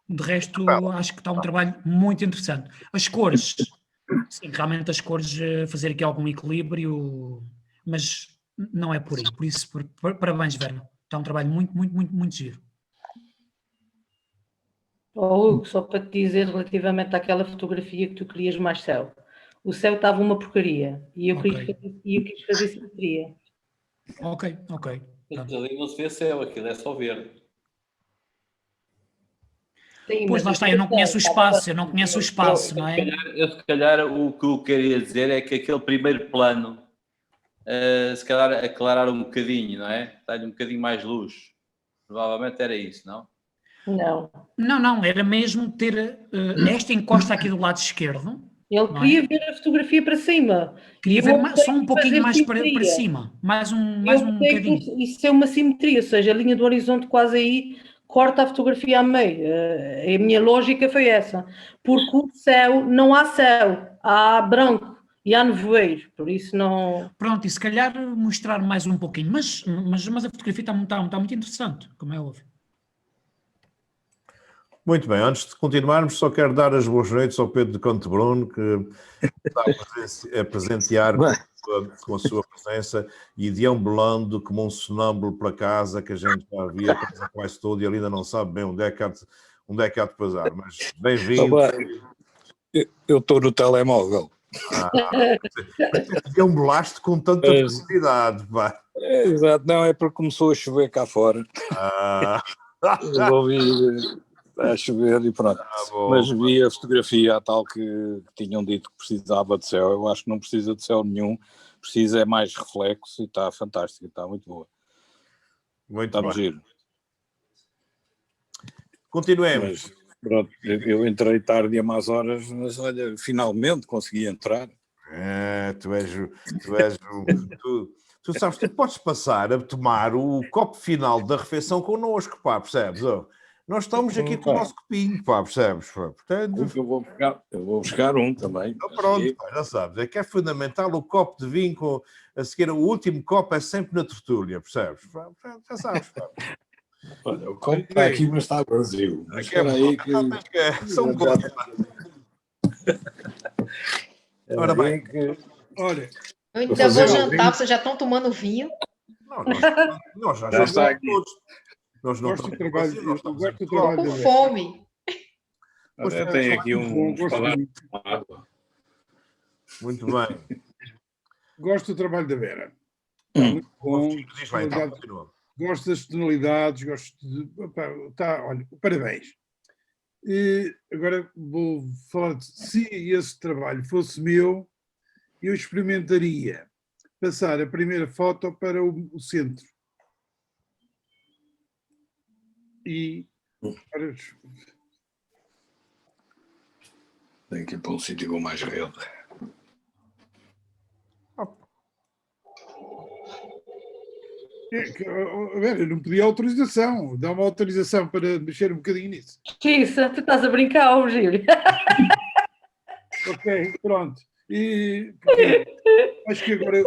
[SPEAKER 14] De resto, acho que está um trabalho muito interessante. As cores, sim, realmente as cores, fazer aqui algum equilíbrio, mas não é por aí. Por isso, parabéns, Verna. Está um trabalho muito, muito, muito, muito giro.
[SPEAKER 17] Hugo, só para te dizer relativamente àquela fotografia que tu querias mais céu. O céu estava uma porcaria e eu quis fazer simetria.
[SPEAKER 14] Ok.
[SPEAKER 4] Mas ali não se vê céu, aquilo é só verde.
[SPEAKER 17] Sim,
[SPEAKER 14] pois lá está, eu não conheço o espaço, não é?
[SPEAKER 4] Se calhar o que eu queria dizer é que aquele primeiro plano, se calhar aclarar um bocadinho, não é? Dar-lhe um bocadinho mais luz. Provavelmente era isso, não?
[SPEAKER 14] Não, era mesmo ter esta encosta aqui do lado esquerdo.
[SPEAKER 17] Ele queria ver a fotografia para cima.
[SPEAKER 14] Queria ver só um pouquinho mais para cima. Mais um bocadinho.
[SPEAKER 17] Isso é uma simetria, ou seja, a linha do horizonte quase aí corta a fotografia a meio. A minha lógica foi essa. Porque o céu, não há céu, há branco e há nevoeiro, por isso não...
[SPEAKER 14] Pronto, e se calhar mostrar mais um pouquinho, mas a fotografia está muito interessante, como é óbvio.
[SPEAKER 15] Muito bem, antes de continuarmos, só quero dar as boas noites ao Pedro de Conte Bruno, que está a presentear com a sua presença, e deambulando como um sonâmbulo para casa, que a gente já via quase todo e ele ainda não sabe bem onde é que há de pasar, mas bem-vindo.
[SPEAKER 18] Eu estou no telemóvel.
[SPEAKER 15] Deambulaste com tanta facilidade, pá.
[SPEAKER 18] Exato, não, é porque começou a chover cá fora. Resolvi a chover e pronto. Mas vi a fotografia a tal que tinham dito que precisava de céu. Eu acho que não precisa de céu nenhum, precisa é mais reflexo e está fantástico, está muito boa.
[SPEAKER 15] Muito bem.
[SPEAKER 18] Giro.
[SPEAKER 15] Continuemos.
[SPEAKER 18] Mas, pronto, eu entrei tarde a más horas, mas olha, finalmente consegui entrar.
[SPEAKER 15] Tu sabes, tu podes passar a tomar o copo final da refeição connosco, pá, percebes? Nós estamos aqui com o nosso copinho, pá, percebes? Portanto,
[SPEAKER 18] eu vou buscar um também.
[SPEAKER 15] Então pronto, pá, já sabes, é que é fundamental o copo de vinho, a seguir o último copo é sempre na tertúlia, percebes? Já sabes, pá.
[SPEAKER 18] Olha, o copo está aqui, mas está vazio. Mas espera aí que...
[SPEAKER 15] São bons. Ora bem.
[SPEAKER 18] Olha...
[SPEAKER 19] Eu ainda vou jantar, vocês já estão tomando vinho?
[SPEAKER 15] Nós já estamos todos. Nós não
[SPEAKER 10] gosto do trabalho,
[SPEAKER 15] nós estamos
[SPEAKER 10] gosto do trabalho
[SPEAKER 19] com fome.
[SPEAKER 18] Tem aqui um...
[SPEAKER 15] Muito bem.
[SPEAKER 10] Gosto do trabalho da Vera. Muito bom. Gosto das tonalidades, gosto de... olha, parabéns. Agora vou falar de se esse trabalho fosse meu, eu experimentaria passar a primeira foto para o centro. E...
[SPEAKER 18] Tem que ir para um sítio com mais rede.
[SPEAKER 10] Eu não pedi autorização. Dá uma autorização para mexer um bocadinho nisso.
[SPEAKER 17] Isso, tu estás a brincar, Gílio.
[SPEAKER 10] Ok, pronto. E acho que agora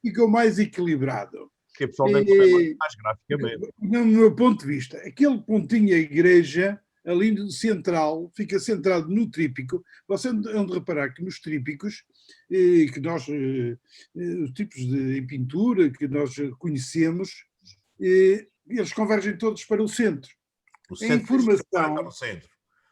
[SPEAKER 10] ficou mais equilibrado.
[SPEAKER 15] Que pessoalmente mais graficamente.
[SPEAKER 10] No meu ponto de vista, aquele pontinho a igreja, ali no central, fica centrado no trípico. Vocês hão de reparar que nos trípicos, que nós, os tipos de pintura que nós conhecemos, eles convergem todos para o centro.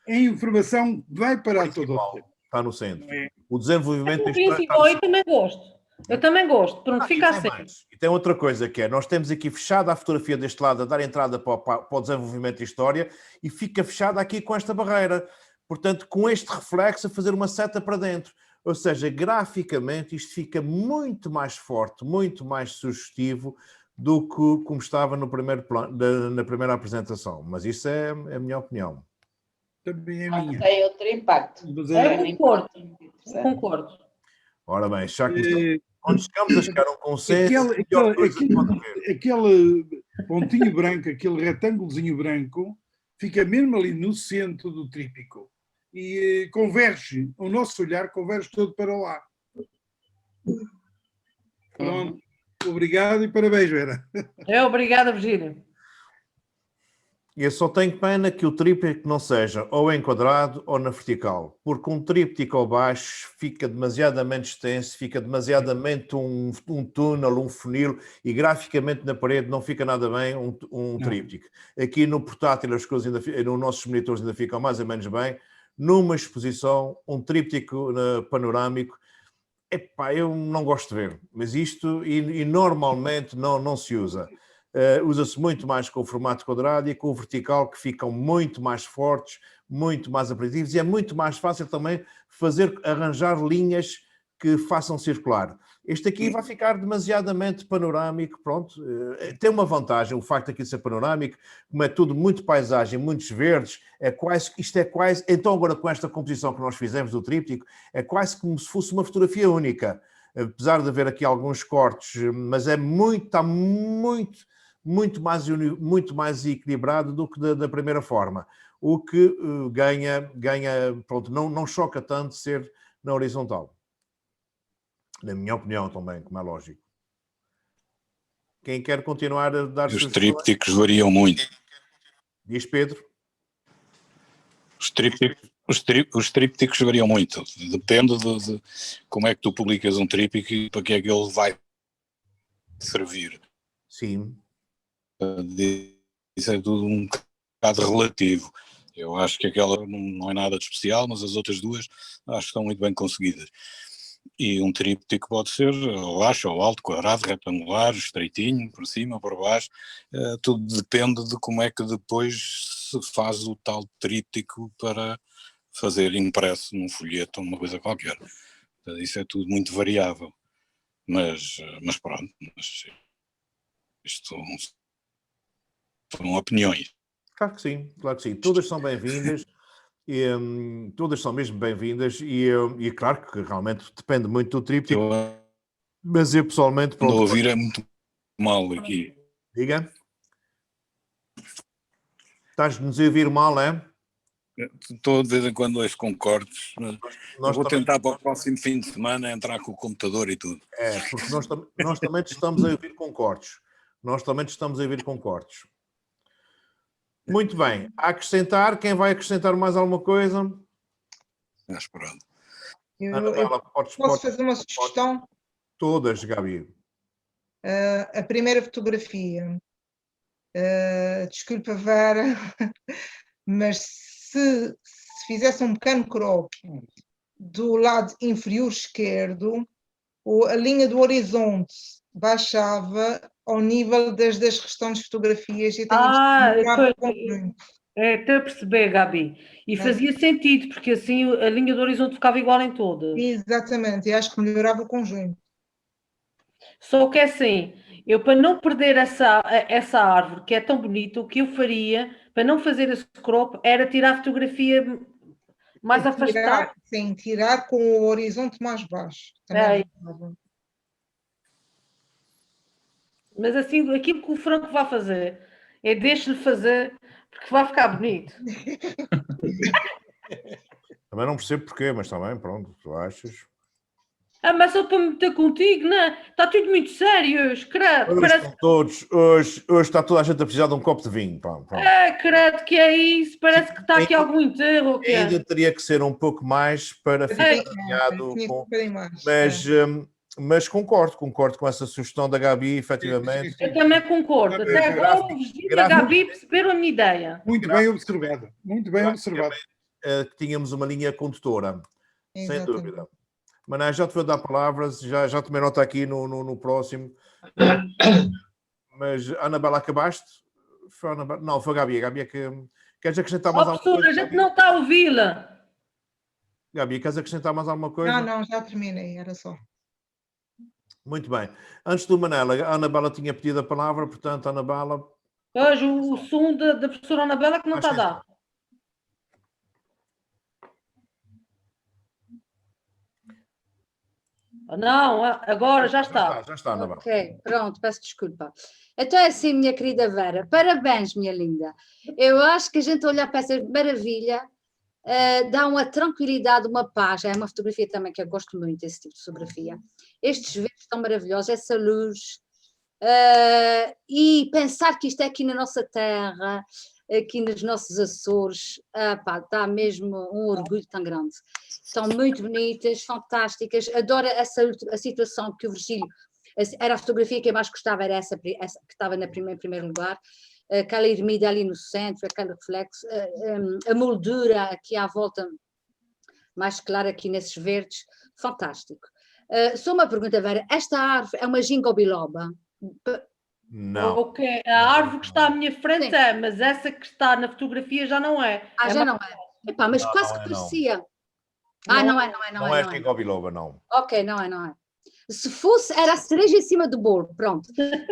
[SPEAKER 15] A
[SPEAKER 10] informação vai para todo o centro.
[SPEAKER 15] Está no centro. O desenvolvimento...
[SPEAKER 17] Eu também gosto. Eu também gosto, pronto, fica assim.
[SPEAKER 15] E tem outra coisa que é, nós temos aqui fechada a fotografia deste lado a dar entrada para o desenvolvimento de história e fica fechada aqui com esta barreira. Portanto, com este reflexo a fazer uma seta para dentro. Ou seja, graficamente isto fica muito mais forte, muito mais sugestivo do que como estava no primeiro plano, na primeira apresentação. Mas isso é a minha opinião.
[SPEAKER 10] Também é minha.
[SPEAKER 19] Tem outro impacto.
[SPEAKER 17] Eu concordo.
[SPEAKER 15] Ora bem, já Quando chegamos a chegar a um consenso, a melhor coisa que pode haver.
[SPEAKER 10] Aquele pontinho branco, aquele retângulozinho branco, fica mesmo ali no centro do tríptico e converge, o nosso olhar converge todo para lá. Pronto, obrigado e parabéns, Vera.
[SPEAKER 17] Obrigada, Virgílio.
[SPEAKER 15] E eu só tenho pena que o tríptico não seja ou em quadrado ou na vertical, porque um tríptico ao baixo fica demasiadamente extenso, fica demasiadamente um túnel, um funil, e graficamente na parede não fica nada bem um tríptico. Aqui no portátil as coisas nos nossos monitores ainda ficam mais ou menos bem. Numa exposição, um tríptico panorâmico, epá, eu não gosto de ver, mas isto e normalmente não se usa. Usa-se muito mais com o formato quadrado e com o vertical, que ficam muito mais fortes, muito mais apelativos, e é muito mais fácil também arranjar linhas que façam circular. Este aqui vai ficar demasiadamente panorâmico, pronto. Tem uma vantagem, o facto de aqui ser panorâmico, como é tudo muito paisagem, muitos verdes, isto é quase, então agora com esta composição que nós fizemos do tríptico, é quase como se fosse uma fotografia única. Apesar de haver aqui alguns cortes, mas está muito mais equilibrado do que da primeira forma, o que ganha pronto, não choca tanto ser na horizontal. Na minha opinião também, como é lógico. Quem quer continuar a dar
[SPEAKER 18] Os trípticos variam muito.
[SPEAKER 15] Diz Pedro.
[SPEAKER 18] Os trípticos variam muito. Depende de como é que tu publicas um tríptico e para que é que ele vai servir.
[SPEAKER 15] Sim.
[SPEAKER 18] Isso é tudo um bocado relativo. Eu acho que aquela não é nada de especial, mas as outras duas acho que estão muito bem conseguidas. E um tríptico pode ser ou baixo, ou alto, quadrado, retangular, estreitinho, por cima, por baixo. Tudo depende de como é que depois se faz o tal tríptico para fazer impresso num folheto ou uma coisa qualquer. Isso é tudo muito variável. Mas pronto, isto são opiniões.
[SPEAKER 15] Claro que sim, claro que sim. Todas são bem-vindas. Todas são mesmo bem-vindas e claro que realmente depende muito do tríptico, mas eu pessoalmente...
[SPEAKER 18] Pronto, ouvir é muito mal aqui.
[SPEAKER 15] Diga. Estás-nos a ouvir mal, é?
[SPEAKER 18] Estou de vez em quando ouço com cortes.
[SPEAKER 15] Nós
[SPEAKER 18] vou
[SPEAKER 15] também...
[SPEAKER 18] tentar para o próximo fim de semana entrar com o computador e tudo.
[SPEAKER 15] É, porque nós também estamos a ouvir com cortes. Nós também estamos a ouvir com cortes. Muito bem. A acrescentar, quem vai acrescentar mais alguma coisa?
[SPEAKER 8] Eu posso fazer uma sugestão?
[SPEAKER 15] Todas, Gabi.
[SPEAKER 8] A primeira fotografia, desculpa, Vera, mas se fizesse um pequeno crop do lado inferior esquerdo, a linha do horizonte baixava ao nível das restantes fotografias e tínhamos
[SPEAKER 17] estou a perceber, Gabi. E fazia sentido, porque assim a linha do horizonte ficava igual em todas.
[SPEAKER 8] Exatamente, e acho que melhorava o conjunto.
[SPEAKER 17] Só que assim, eu para não perder essa árvore, que é tão bonita, o que eu faria, para não fazer esse crop, era tirar a fotografia mais afastada.
[SPEAKER 8] Sim, tirar com o horizonte mais baixo. Também
[SPEAKER 17] Mas assim, aquilo que o Franco vai fazer, deixe-lhe fazer, porque vai ficar bonito.
[SPEAKER 15] Também não percebo porquê, mas também, pronto, tu achas...
[SPEAKER 17] Mas só para me meter contigo, não é? Está tudo muito sério hoje, credo.
[SPEAKER 15] Hoje está toda a gente a precisar de um copo de vinho. Pronto.
[SPEAKER 17] Credo, que é isso? Parece que está aqui algum enterro.
[SPEAKER 15] Ainda teria que ser um pouco mais para ficar alinhado com... Mas concordo com essa sugestão da Gabi, efetivamente.
[SPEAKER 17] Eu também concordo. Até agora o Virgílio e a Gabi perceberam a minha ideia.
[SPEAKER 10] Muito bem observado. Muito bem observado.
[SPEAKER 15] Que tínhamos uma linha condutora, sem dúvida. Mas já te vou dar palavras, já tomei nota aqui no próximo. Mas, Anabela, acabaste? Não, foi a Gabi. A Gabi é que... Queres acrescentar mais alguma coisa?
[SPEAKER 17] A gente não está a ouvi-la.
[SPEAKER 15] Gabi, queres acrescentar mais alguma coisa?
[SPEAKER 8] Não, já terminei, era só.
[SPEAKER 15] Muito bem. Antes do Manela, a Anabela tinha pedido a palavra, portanto, Anabela...
[SPEAKER 17] Hoje o som da professora Anabela que não está a dar. Não, agora já está.
[SPEAKER 15] Já está, Ana Bárbara.
[SPEAKER 16] Ok, pronto, peço desculpa. Então é assim, minha querida Vera, parabéns, minha linda. Eu acho que a gente olhar para essa maravilha dá uma tranquilidade, uma paz. É uma fotografia também que eu gosto muito, esse tipo de fotografia. Estes verdes estão maravilhosos, essa luz. E pensar que isto é aqui na nossa terra, aqui nos nossos Açores, pá, dá mesmo um orgulho tão grande. Estão muito bonitas, fantásticas. Adoro a situação que o Virgílio, era a fotografia que eu mais gostava, era essa que estava em primeiro lugar, aquela ermida ali no centro, aquele reflexo, a moldura aqui à volta, mais clara aqui nesses verdes, fantástico. Só uma pergunta, Vera, esta árvore é uma ginkgo biloba?
[SPEAKER 15] Não.
[SPEAKER 17] Ok, a árvore que está à minha frente é, mas essa que está na fotografia já não é.
[SPEAKER 16] Já não é. Epá, mas quase que parecia. Não é.
[SPEAKER 15] Não é ginkgo biloba, não.
[SPEAKER 16] Ok, não é. Se fosse, era a cereja em cima do bolo, pronto.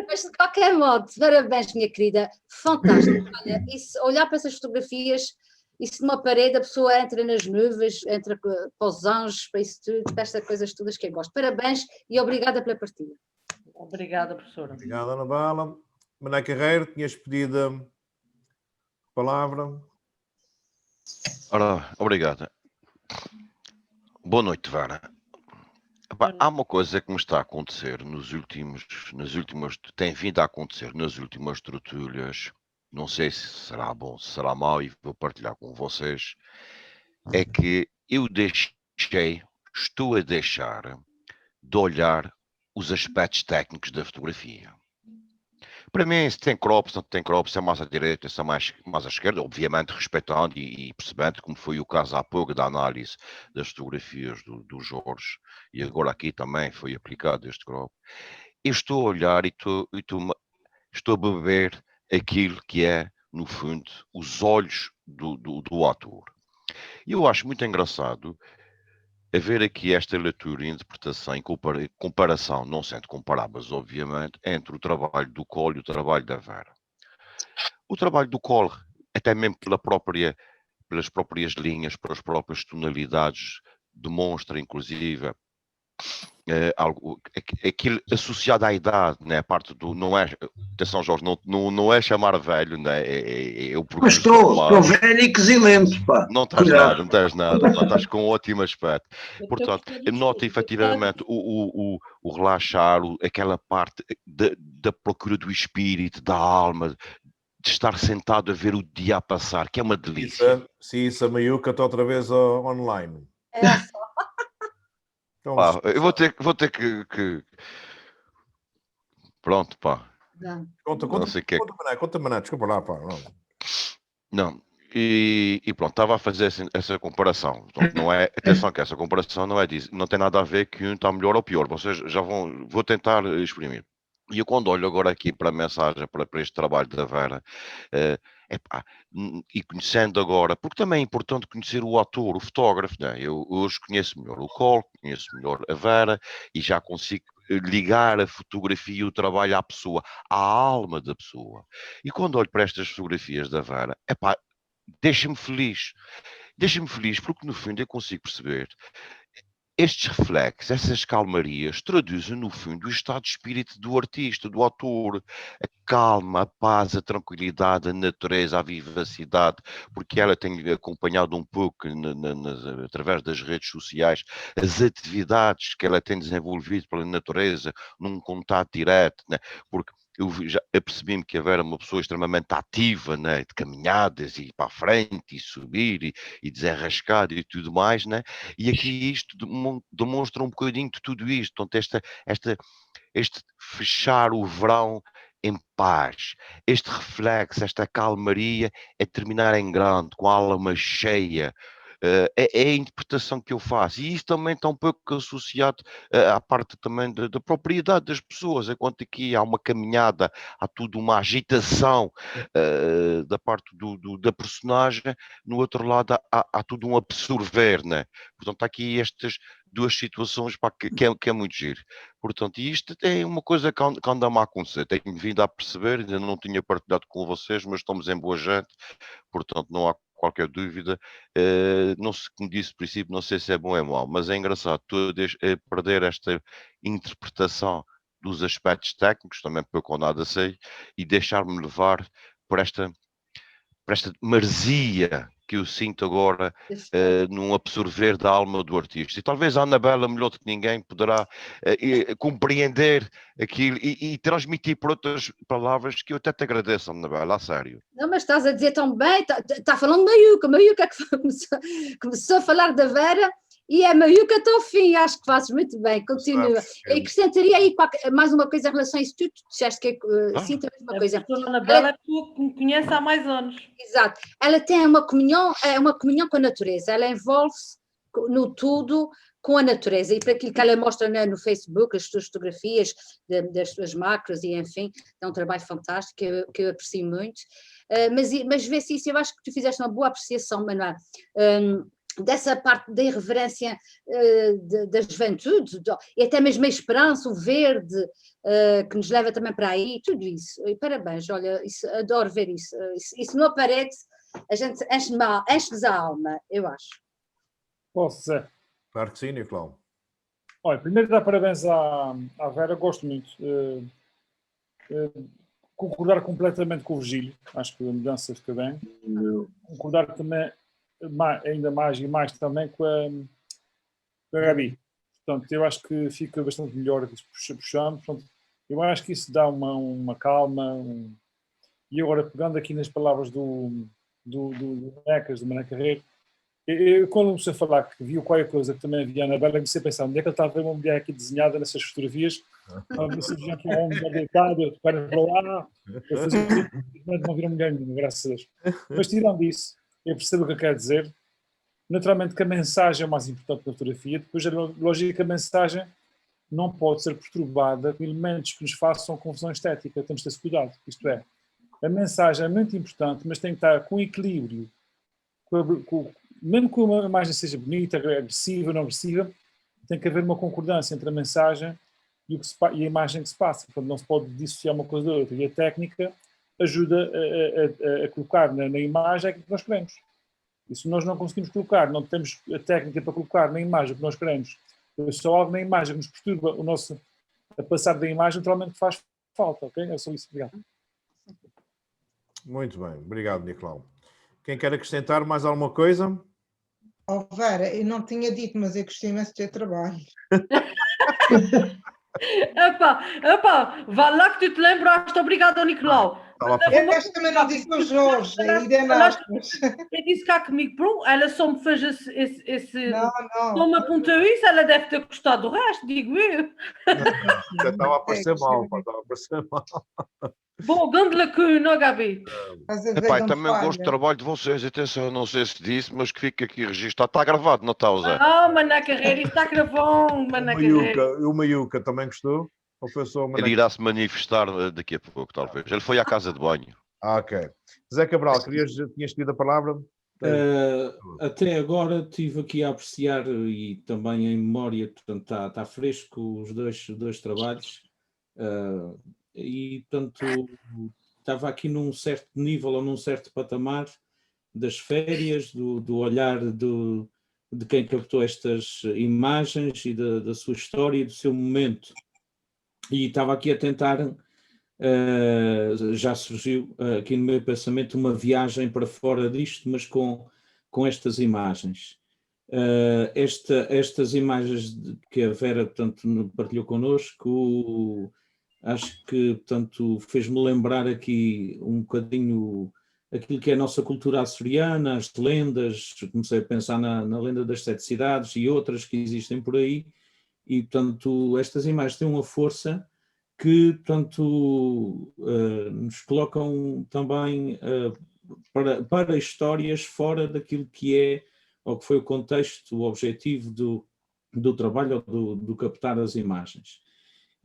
[SPEAKER 16] Mas de qualquer modo, parabéns, minha querida, fantástico. Olha, olhar para essas fotografias, isso numa parede, a pessoa entra nas nuvens, entra para os anjos, para isso tudo, para estas coisas todas que eu gosto. Parabéns e obrigada pela partilha.
[SPEAKER 17] Obrigada, professora.
[SPEAKER 15] Obrigado, Ana Bala. Mané Carreiro, tinhas pedido a palavra.
[SPEAKER 6] Ora, obrigado. Boa noite, Vera. Há uma coisa que me está a acontecer tem vindo a acontecer nas últimas tertúlias, não sei se será bom, se será mau, e vou partilhar com vocês, é que estou a deixar de olhar os aspectos técnicos da fotografia. Para mim, se tem crop, se não tem crop, se é mais à direita, se é mais à esquerda, obviamente respeitando e percebendo, como foi o caso há pouco da análise das fotografias do Jorge, e agora aqui também foi aplicado este crop. Eu estou a olhar e estou a beber aquilo que é, no fundo, os olhos do ator. E eu acho muito engraçado haver aqui esta leitura e interpretação em comparação, não sendo comparáveis, obviamente, entre o trabalho do Cole e o trabalho da Vera. O trabalho do Cole, até mesmo pelas próprias linhas, pelas próprias tonalidades, demonstra, inclusive, aquilo associado à idade, né? A parte do, não é, atenção Jorge, não é chamar velho, né?
[SPEAKER 2] Mas estou velho e quesilento, pá.
[SPEAKER 6] Não estás nada, pá, estás com um ótimo aspecto. Portanto, nota efetivamente o relaxar, aquela parte da procura do espírito, da alma, de estar sentado a ver o dia a passar, que é uma delícia.
[SPEAKER 15] Sim, isso a Maiuca está outra vez online.
[SPEAKER 6] Então, eu vou ter que... Pronto, pá.
[SPEAKER 15] Conta, Mané, desculpa lá, pá.
[SPEAKER 6] Não, e pronto, estava a fazer essa comparação. Não é, atenção que essa comparação não tem nada a ver que um está melhor ou pior. Vocês já vou tentar exprimir. E eu quando olho agora aqui para a mensagem, para este trabalho da Vera, e conhecendo agora, porque também é importante conhecer o ator, o fotógrafo, né? Eu hoje conheço melhor o Cole, conheço melhor a Vera e já consigo ligar a fotografia e o trabalho à pessoa, à alma da pessoa. E quando olho para estas fotografias da Vera, deixa-me feliz. Deixa-me feliz porque no fundo eu consigo perceber estes reflexos, essas calmarias, traduzem no fundo o estado de espírito do artista, do ator, a calma, a paz, a tranquilidade, a natureza, a vivacidade, porque ela tem acompanhado um pouco através das redes sociais as atividades que ela tem desenvolvido pela natureza, num contato direto, né? Porque eu já apercebi-me que a Vera é uma pessoa extremamente ativa, né? De caminhadas e ir para a frente e subir e desenrascar e tudo mais, né? E aqui isto demonstra um bocadinho de tudo isto. Portanto, este fechar o verão em paz, este reflexo, esta calmaria é terminar em grande, com a alma cheia. É a interpretação que eu faço, e isso também está um pouco associado à parte também da propriedade das pessoas, enquanto aqui há uma caminhada, há tudo uma agitação da parte da personagem, no outro lado há tudo um absorver, né? Portanto, há aqui estas duas situações que é muito giro. Portanto, isto é uma coisa que anda-me a acontecer, tenho vindo a perceber, ainda não tinha partilhado com vocês, mas estamos em boa gente, portanto não há qualquer dúvida. Não se, como disse no princípio, não sei se é bom ou é mau, mas é engraçado perder esta interpretação dos aspectos técnicos, também pouco ou nada sei, e deixar-me levar por esta maresia que eu sinto agora num absorver da alma do artista. E talvez a Anabela, melhor do que ninguém, poderá compreender aquilo e transmitir por outras palavras, que eu até te agradeço, Anabela, a sério.
[SPEAKER 16] Não, mas estás a dizer tão bem, está falando Maiuca que começou a falar da Vera e é Maiuca até ao fim, acho que fazes muito bem, continua. E acrescentaria aí mais uma coisa em relação a isso, tu disseste que sim, também uma coisa.
[SPEAKER 17] A Anabela é pessoa que me conhece há mais anos.
[SPEAKER 16] Exato, ela tem uma comunhão com a natureza, ela envolve-se no tudo com a natureza, e para aquilo que ela mostra no Facebook, as suas fotografias das suas macros, e enfim, é um trabalho fantástico que eu aprecio muito, mas vê-se isso, eu acho que tu fizeste uma boa apreciação, Manuel, dessa parte da irreverência da juventude, e até mesmo a esperança, o verde, que nos leva também para aí, tudo isso, e parabéns, olha, adoro ver isso, isso não aparece, a gente enche-nos a alma, eu acho.
[SPEAKER 7] Posso, Zé?
[SPEAKER 1] Claro que sim, Nicolau.
[SPEAKER 7] Olha, primeiro dar parabéns à Vera, gosto muito. Concordar completamente com o Virgílio, acho que a mudança fica bem. Concordar também, ainda mais e mais também com a Gabi. Portanto, eu acho que fica bastante melhor puxando. Portanto, eu acho que isso dá uma calma. E agora, pegando aqui nas palavras do Mané Carreiro, eu, quando comecei a falar que viu qualquer coisa que também havia na Anabela, comecei a pensar onde é que ele estava a ver uma mulher aqui desenhada nessas fotografias. Se via aqui uma mulher deitada, para lá, não viram mulher nenhuma, graças a Deus. Mas tirando isso, eu percebo o que eu quero dizer. Naturalmente que a mensagem é o mais importante da fotografia. Depois, é lógico que a mensagem não pode ser perturbada com elementos que nos façam confusão estética. Temos de ter esse cuidado. Isto é, a mensagem é muito importante, mas tem que estar com equilíbrio. Mesmo que uma imagem seja bonita, agressiva, não agressiva, tem que haver uma concordância entre a mensagem e a imagem que se passa. Portanto, não se pode dissociar uma coisa da outra. E a técnica ajuda a colocar na imagem aquilo que nós queremos. E se nós não conseguimos colocar, não temos a técnica para colocar na imagem o que nós queremos, só algo na imagem que nos perturba a passar da imagem, naturalmente faz falta, ok? É só isso, obrigado.
[SPEAKER 1] Muito bem, obrigado, Nicolau. Quem quer acrescentar mais alguma coisa?
[SPEAKER 8] Oh, Vera, eu não tinha dito, mas eu gostei imenso de ter trabalho.
[SPEAKER 17] Epá, vá lá que tu te lembraste, obrigado ao Nicolau.
[SPEAKER 8] Eu acho que também não disse ao Jorge, ainda é nada.
[SPEAKER 17] Eu disse cá comigo, pronto, ela só me fez esse
[SPEAKER 8] não.
[SPEAKER 17] Só me apontou isso, ela deve ter gostado do resto, digo eu.
[SPEAKER 1] Já estava a parecer mal, estava a parecer mal.
[SPEAKER 17] Bom, grande lacuna, Gabi.
[SPEAKER 6] Epá, também gosto do trabalho de vocês, atenção, não sei se disse, mas que fica aqui registado. Está gravado, não está, Zé?
[SPEAKER 17] Mané Carreira, isso está gravando, Mané Carreira.
[SPEAKER 1] O Maiuca também gostou? Ou foi só
[SPEAKER 6] Ele irá se manifestar daqui a pouco, talvez. Ele foi à casa de banho.
[SPEAKER 12] Ok. Zé Cabral, tinhas tido a palavra?
[SPEAKER 13] Até agora estive aqui a apreciar e também em memória, portanto está fresco os dois trabalhos. E, portanto, estava aqui num certo nível ou num certo patamar das férias, do olhar de quem captou estas imagens e da sua história e do seu momento. E estava aqui a tentar, já surgiu aqui no meu pensamento uma viagem para fora disto, mas com estas imagens. Estas imagens que a Vera, portanto, partilhou connosco, acho que, portanto, fez-me lembrar aqui um bocadinho aquilo que é a nossa cultura açoriana, as lendas. Comecei a pensar na lenda das 7 cidades e outras que existem por aí, e, portanto, estas imagens têm uma força que, portanto, nos colocam também para histórias fora daquilo que é, ou que foi o contexto, o objetivo do trabalho, ou do captar as imagens.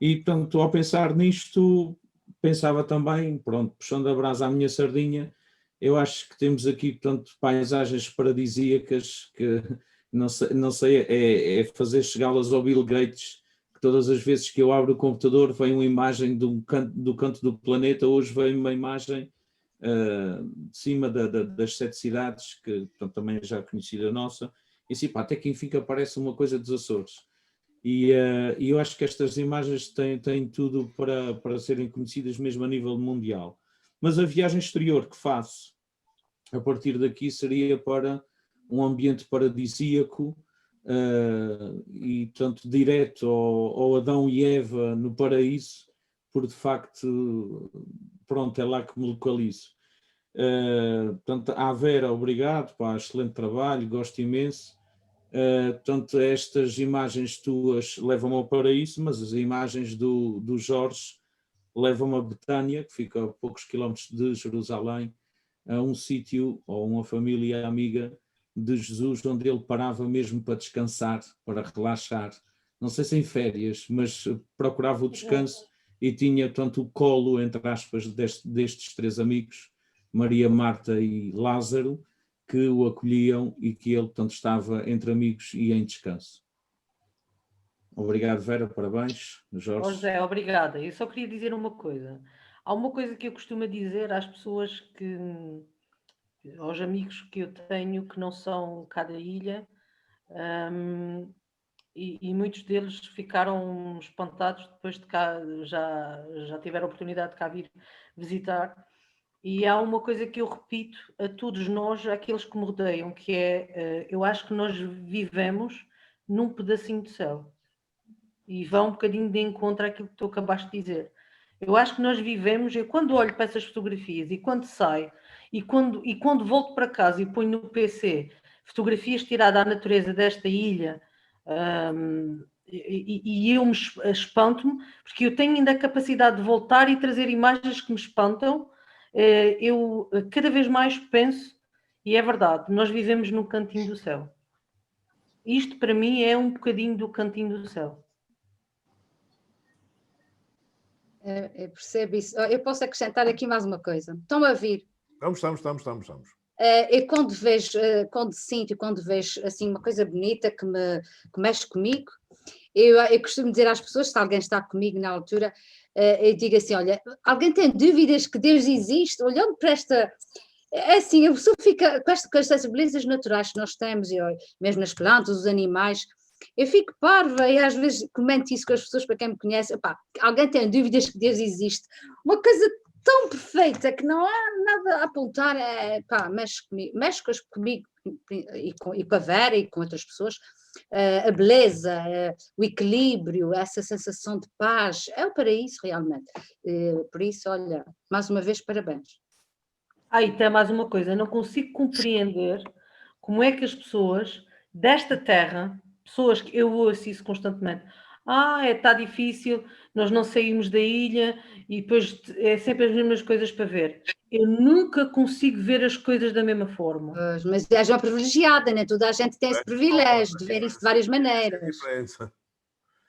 [SPEAKER 13] E, portanto, ao pensar nisto, pensava também, pronto, puxando a brasa à minha sardinha, eu acho que temos aqui, portanto, paisagens paradisíacas que, não sei, é fazer chegá-las ao Bill Gates, que todas as vezes que eu abro o computador vem uma imagem do canto do planeta, hoje vem uma imagem de cima das 7 cidades, que portanto, também já conheci a nossa, e assim, pá, até que enfim que aparece uma coisa dos Açores. E eu acho que estas imagens têm tudo para serem conhecidas mesmo a nível mundial. Mas a viagem exterior que faço a partir daqui seria para um ambiente paradisíaco e, portanto, direto ao Adão e Eva no paraíso, porque de facto, pronto, é lá que me localizo. Portanto, à Vera, obrigado, pá, excelente trabalho, gosto imenso. Portanto, estas imagens tuas levam-me ao paraíso, mas as imagens do Jorge levam-me a Betânia, que fica a poucos quilómetros de Jerusalém, a um sítio ou uma família amiga de Jesus, onde ele parava mesmo para descansar, para relaxar. Não sei se em férias, mas procurava o descanso e tinha, portanto, o colo, entre aspas, destes 3 amigos, Maria, Marta e Lázaro, que o acolhiam e que ele, portanto, estava entre amigos e em descanso. Obrigado, Vera, parabéns. Jorge.
[SPEAKER 17] José, obrigada. Eu só queria dizer uma coisa. Há uma coisa que eu costumo dizer às pessoas aos amigos que eu tenho que não são cá da ilha, e muitos deles ficaram espantados depois de cá, já tiveram a oportunidade de cá vir visitar. E há uma coisa que eu repito a todos nós, àqueles que me rodeiam, que é, eu acho que nós vivemos num pedacinho de céu. E vá um bocadinho de encontro àquilo que tu acabaste de dizer. Eu acho que nós vivemos, eu quando olho para essas fotografias e quando saio, e quando volto para casa e ponho no PC fotografias tiradas à natureza desta ilha, e eu me espanto-me, porque eu tenho ainda a capacidade de voltar e trazer imagens que me espantam. Eu cada vez mais penso, e é verdade, nós vivemos no cantinho do céu. Isto para mim é um bocadinho do cantinho do céu.
[SPEAKER 16] Eu percebo isso. Eu posso acrescentar aqui mais uma coisa. Estão a ouvir?
[SPEAKER 15] Estamos.
[SPEAKER 16] Eu quando sinto e quando vejo assim, uma coisa bonita que mexe comigo, eu costumo dizer às pessoas, se alguém está comigo na altura, eu digo assim, olha, alguém tem dúvidas que Deus existe? Olhando para esta... assim, a pessoa fica com estas belezas naturais que nós temos, mesmo nas plantas, os animais, eu fico parva e às vezes comento isso com as pessoas, para quem me conhece, opá, alguém tem dúvidas que Deus existe? Uma coisa tão perfeita que não há nada a apontar, mexe comigo e com a Vera e com outras pessoas, a beleza, o equilíbrio, essa sensação de paz, é o paraíso realmente. Por isso, olha, mais uma vez, parabéns.
[SPEAKER 17] E tem mais uma coisa, eu não consigo compreender como é que as pessoas desta terra, pessoas que eu ouço isso constantemente, está difícil, nós não saímos da ilha e depois é sempre as mesmas coisas para ver. Eu nunca consigo ver as coisas da mesma forma.
[SPEAKER 16] Mas és uma privilegiada, né? Toda a gente tem esse privilégio de ver isso de várias maneiras.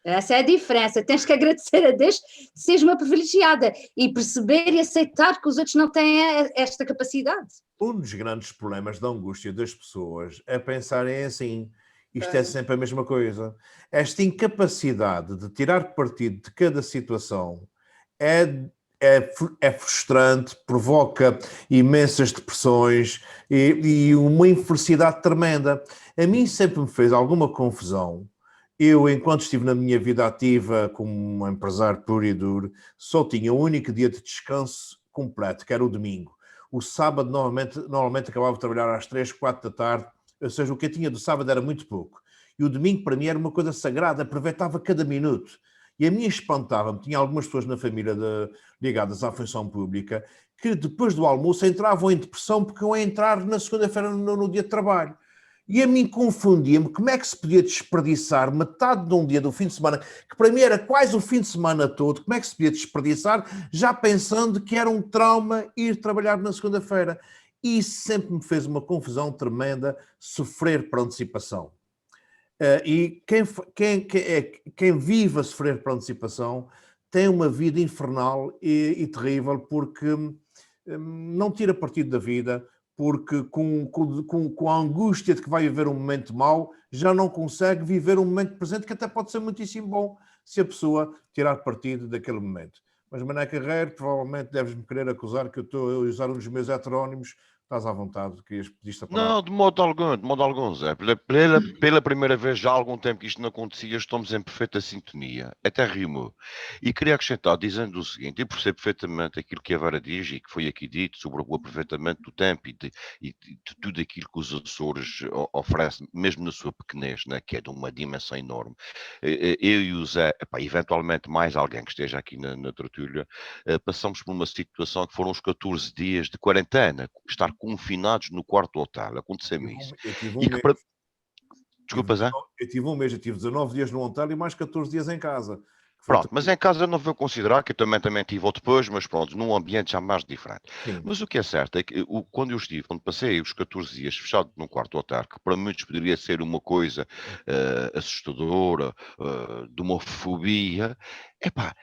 [SPEAKER 16] Essa é a diferença. Tens que agradecer a Deus de seres uma privilegiada e perceber e aceitar que os outros não têm esta capacidade.
[SPEAKER 15] Um dos grandes problemas da angústia das pessoas é pensarem assim. Isto é sempre a mesma coisa. Esta incapacidade de tirar partido de cada situação é frustrante, provoca imensas depressões e uma infelicidade tremenda. A mim sempre me fez alguma confusão. Eu, enquanto estive na minha vida ativa como um empresário puro e duro, só tinha um único dia de descanso completo, que era o domingo. O sábado normalmente acabava de trabalhar às 3, 4 da tarde, ou seja, o que eu tinha do sábado era muito pouco. E o domingo para mim era uma coisa sagrada, aproveitava cada minuto. E a mim espantava-me, tinha algumas pessoas na família ligadas à função pública, que depois do almoço entravam em depressão porque iam entrar na segunda-feira no dia de trabalho. E a mim confundia-me como é que se podia desperdiçar metade de um dia do fim de semana, que para mim era quase o fim de semana todo, como é que se podia desperdiçar, já pensando que era um trauma ir trabalhar na segunda-feira. E isso sempre me fez uma confusão tremenda, sofrer por antecipação. E quem vive a sofrer por antecipação tem uma vida infernal e terrível, porque não tira partido da vida, porque com a angústia de que vai viver um momento mau, já não consegue viver um momento presente que até pode ser muitíssimo bom se a pessoa tirar partido daquele momento. Mas Mané Carreiro, provavelmente deves-me querer acusar que eu estou a usar um dos meus heterónimos. Estás à vontade, que pediste a palavra.
[SPEAKER 6] Não, de modo algum, Zé. Pela primeira vez já há algum tempo que isto não acontecia, estamos em perfeita sintonia. Até rimou. E queria acrescentar dizendo o seguinte, eu percebo perfeitamente aquilo que a Vera diz e que foi aqui dito sobre o aproveitamento do tempo e de tudo aquilo que os Açores oferecem, mesmo na sua pequenez, né, que é de uma dimensão enorme. Eu e o Zé, eventualmente mais alguém que esteja aqui na tertúlia, passamos por uma situação que foram os 14 dias de quarentena, estar confinados no quarto hotel, aconteceu-me isso.
[SPEAKER 15] Eu tive um
[SPEAKER 6] E que
[SPEAKER 15] mês.
[SPEAKER 6] para... Desculpa, Zé?
[SPEAKER 15] Eu tive um mês, eu tive 19 dias no hotel e mais 14 dias em casa.
[SPEAKER 6] Pronto, mas em casa eu não vou considerar que eu também tive ou depois, mas pronto, num ambiente já mais diferente.
[SPEAKER 15] Sim.
[SPEAKER 6] Mas o que é certo é que quando passei os 14 dias fechado num quarto hotel, que para muitos poderia ser uma coisa assustadora, de uma fobia, epá,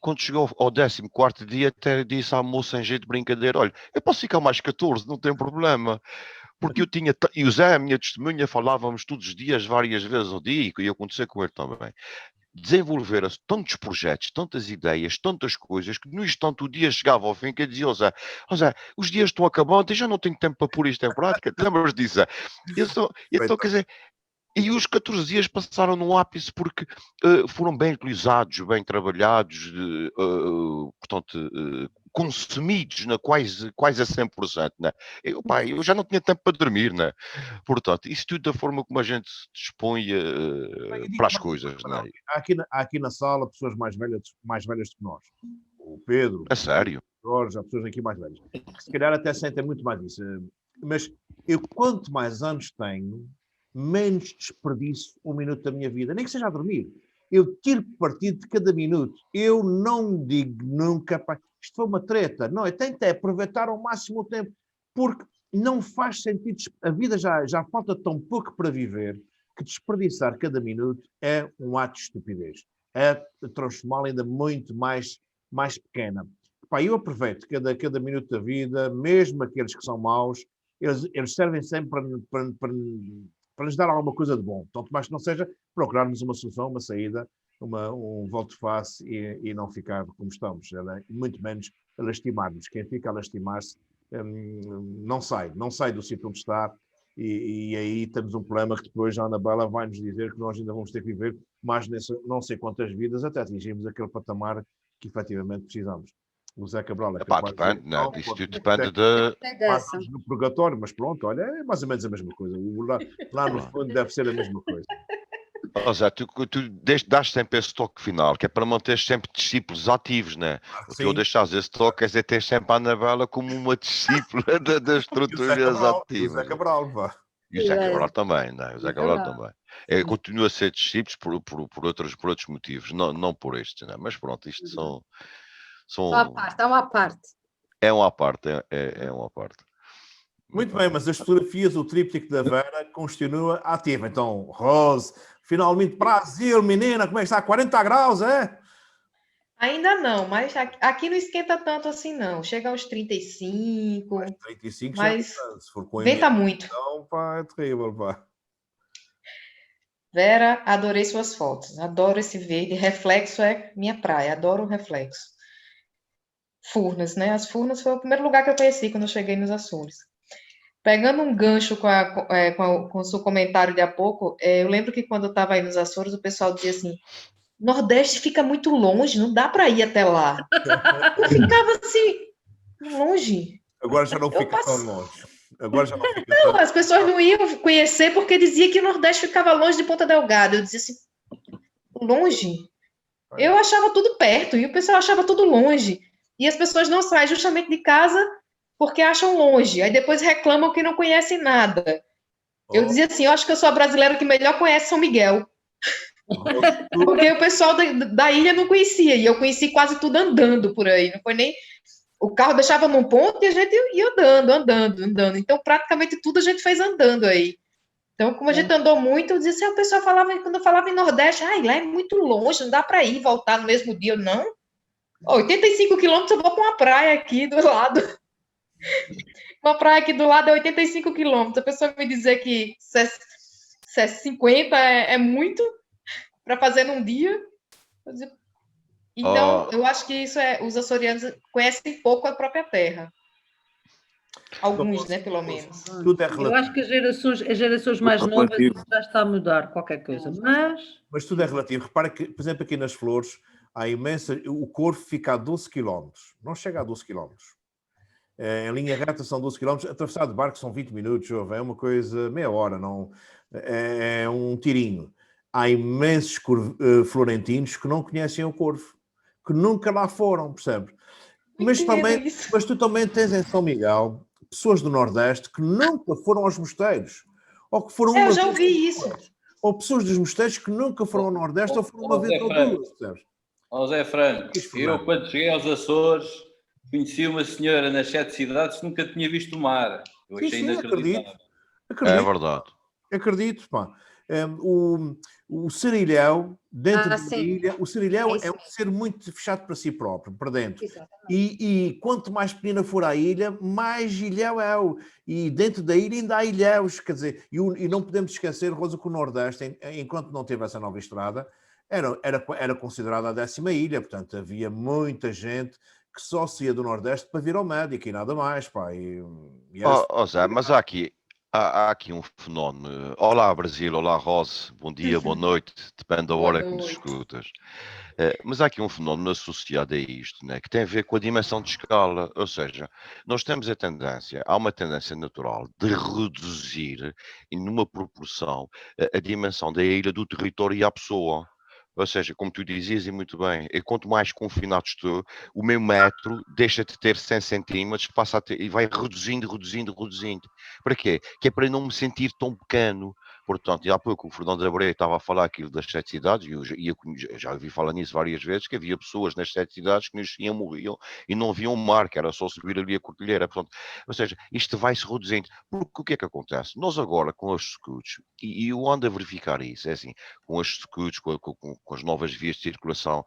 [SPEAKER 6] quando chegou ao 14º dia, até disse à moça em jeito de brincadeira, olha, eu posso ficar mais 14, não tem problema. Porque eu tinha, e o Zé, a minha testemunha, falávamos todos os dias, várias vezes ao dia, e ia acontecer com ele também. Desenvolveram-se tantos projetos, tantas ideias, tantas coisas, que no instante o dia chegava ao fim que eu dizia ao Zé, os dias estão acabando, eu já não tenho tempo para pôr isto em prática. Te lembras disso, Zé? Então, quer dizer, e os 14 dias passaram no ápice porque foram bem utilizados, bem trabalhados, portanto, consumidos, né, quase a 100%. Né? Eu já não tinha tempo para dormir. Né? Portanto, isso tudo da forma como a gente se dispõe para as coisas. Né?
[SPEAKER 12] Há aqui na sala pessoas mais velhas do que nós. O Pedro.
[SPEAKER 6] É sério?
[SPEAKER 12] O Jorge, há pessoas aqui mais velhas. Que se calhar até sentem muito mais isso. Mas eu, quanto mais anos tenho, menos desperdiço um minuto da minha vida, nem que seja a dormir. Eu tiro partido de cada minuto. Eu não digo nunca, pá, isto foi uma treta. Não, eu tento aproveitar ao máximo o tempo, porque não faz sentido. A vida já falta tão pouco para viver que desperdiçar cada minuto é um ato de estupidez. É transformá-la ainda muito mais pequena. Pá, eu aproveito cada minuto da vida, mesmo aqueles que são maus, eles servem sempre para nos dar alguma coisa de bom. Tanto mais que não seja procurarmos uma solução, uma saída, um volte de face e não ficar como estamos. Muito menos a lastimar-nos. Quem fica a lastimar-se não sai do sítio onde está e aí temos um problema que depois a Anabela vai nos dizer que nós ainda vamos ter que viver mais não sei quantas vidas até atingirmos aquele patamar que efetivamente precisamos. O Zé Cabral é capaz
[SPEAKER 6] depende,
[SPEAKER 12] não,
[SPEAKER 6] isso tudo depende de...
[SPEAKER 12] no purgatório, mas pronto, olha, é mais ou menos a mesma coisa. Lá no fundo deve ser a mesma coisa.
[SPEAKER 6] Zé, tu dás sempre esse toque final, que é para manter sempre discípulos ativos, né? O que eu deixas esse toque, quer dizer, ter sempre a Anabela como uma discípula das estruturas ativas.
[SPEAKER 15] O Zé Cabral, vá.
[SPEAKER 6] E o Zé Cabral também, né? O Zé Cabral também. Continua a ser discípulos por outros motivos, não por estes, né? Mas pronto, isto são...
[SPEAKER 16] É uma parte.
[SPEAKER 6] É uma parte, é uma parte.
[SPEAKER 15] Muito bem, mas as fotografias, o tríptico da Vera continua ativo. Então, Rose, finalmente Brasil, menina, como é que está? 40 graus, é?
[SPEAKER 19] Ainda não, mas aqui não esquenta tanto assim, não. Chega aos 35.
[SPEAKER 15] Mas 35
[SPEAKER 19] mas
[SPEAKER 15] já é, se for com
[SPEAKER 19] venta muito.
[SPEAKER 15] Então, pá, é terrível, pá.
[SPEAKER 19] Vera, adorei suas fotos. Adoro esse verde. Reflexo é minha praia. Adoro o reflexo. Furnas, né? As Furnas foi o primeiro lugar que eu conheci quando eu cheguei nos Açores. Pegando um gancho com o seu comentário de há pouco, eu lembro que quando eu estava aí nos Açores, o pessoal dizia assim, Nordeste fica muito longe, não dá para ir até lá. Eu ficava assim, longe.
[SPEAKER 15] Agora já não fica tão longe. Agora já não fica
[SPEAKER 19] Não, as pessoas não iam conhecer porque dizia que o Nordeste ficava longe de Ponta Delgada. Eu dizia assim, longe? Eu achava tudo perto e o pessoal achava tudo longe. E as pessoas não saem justamente de casa porque acham longe. Aí depois reclamam que não conhecem nada. Eu dizia assim, eu acho que eu sou a brasileira que melhor conhece São Miguel. Porque o pessoal da ilha não conhecia. E eu conheci quase tudo andando por aí. Não foi nem... O carro deixava num ponto e a gente ia andando. Então, praticamente tudo a gente fez andando aí. Então, como a gente andou muito, eu dizia assim, o pessoal falava, quando eu falava em Nordeste, lá é muito longe, não dá para ir voltar no mesmo dia. Não. 85 quilômetros eu vou para uma praia aqui do lado. Uma praia aqui do lado é 85 quilômetros. A pessoa me dizer que 50 é muito para fazer num dia. Então, eu acho que isso os açorianos conhecem pouco a própria terra. Alguns, né, pelo menos.
[SPEAKER 1] Tudo é relativo.
[SPEAKER 17] Eu acho que as gerações mais novas já está a mudar qualquer coisa,
[SPEAKER 1] Mas tudo é relativo. Repara que, por exemplo, aqui nas Flores, há imensa... O Corvo fica a 12 km. Não chega a 12 km. Em linha reta são 12 km. Atravessar de barco são 20 minutos. É uma coisa... Meia hora. Não... É um tirinho. Há imensos florentinos que não conhecem o Corvo. Que nunca lá foram, percebe? Mas tu também tens em São Miguel pessoas do Nordeste que nunca foram aos mosteiros. Ou que foram
[SPEAKER 19] eu já ouvi isso.
[SPEAKER 1] Ou pessoas dos mosteiros que nunca foram ao Nordeste ou foram uma vez ou duas, percebes?
[SPEAKER 4] Zé Franco, eu quando cheguei aos Açores conheci uma senhora nas 7 cidades que nunca tinha visto o mar. Eu achei inacreditável.
[SPEAKER 6] É verdade.
[SPEAKER 1] Acredito, pá. O Serilhão, dentro da ilha, o Serilhão é um ser muito fechado para si próprio, para dentro. E quanto mais pequena for a ilha, mais ilhéu é. E dentro da ilha ainda há ilhéus, quer dizer, e não podemos esquecer, Rosa, que o Nordeste, enquanto não teve essa nova estrada, era considerada a 10ª ilha, portanto havia muita gente que só se ia do Nordeste para vir ao médico e nada mais, pá.
[SPEAKER 6] Zé, mas há aqui um fenómeno. Olá, Brasil, olá, Rose, bom dia, boa noite, depende da hora que nos escutas. Mas há aqui um fenómeno associado a isto, né, que tem a ver com a dimensão de escala, ou seja, nós temos há uma tendência natural de reduzir, numa proporção, a dimensão da ilha, do território e à pessoa. Ou seja, como tu dizias e muito bem, quanto mais confinado estou, o meu metro deixa de ter 100 centímetros, passa a ter, e vai reduzindo. Para quê? Que é para não me sentir tão pequeno. Portanto, e há pouco o Fernando Abreu estava a falar aquilo das 7 cidades, e eu já ouvi falar nisso várias vezes, que havia pessoas nas 7 cidades que nasciam, morriam e não viam o mar, que era só subir ali a cordilheira. Portanto, ou seja, isto vai-se reduzindo. Porque o que é que acontece? Nós agora, com os scooters, e eu ando a verificar isso, é assim, com os scooters, com as novas vias de circulação,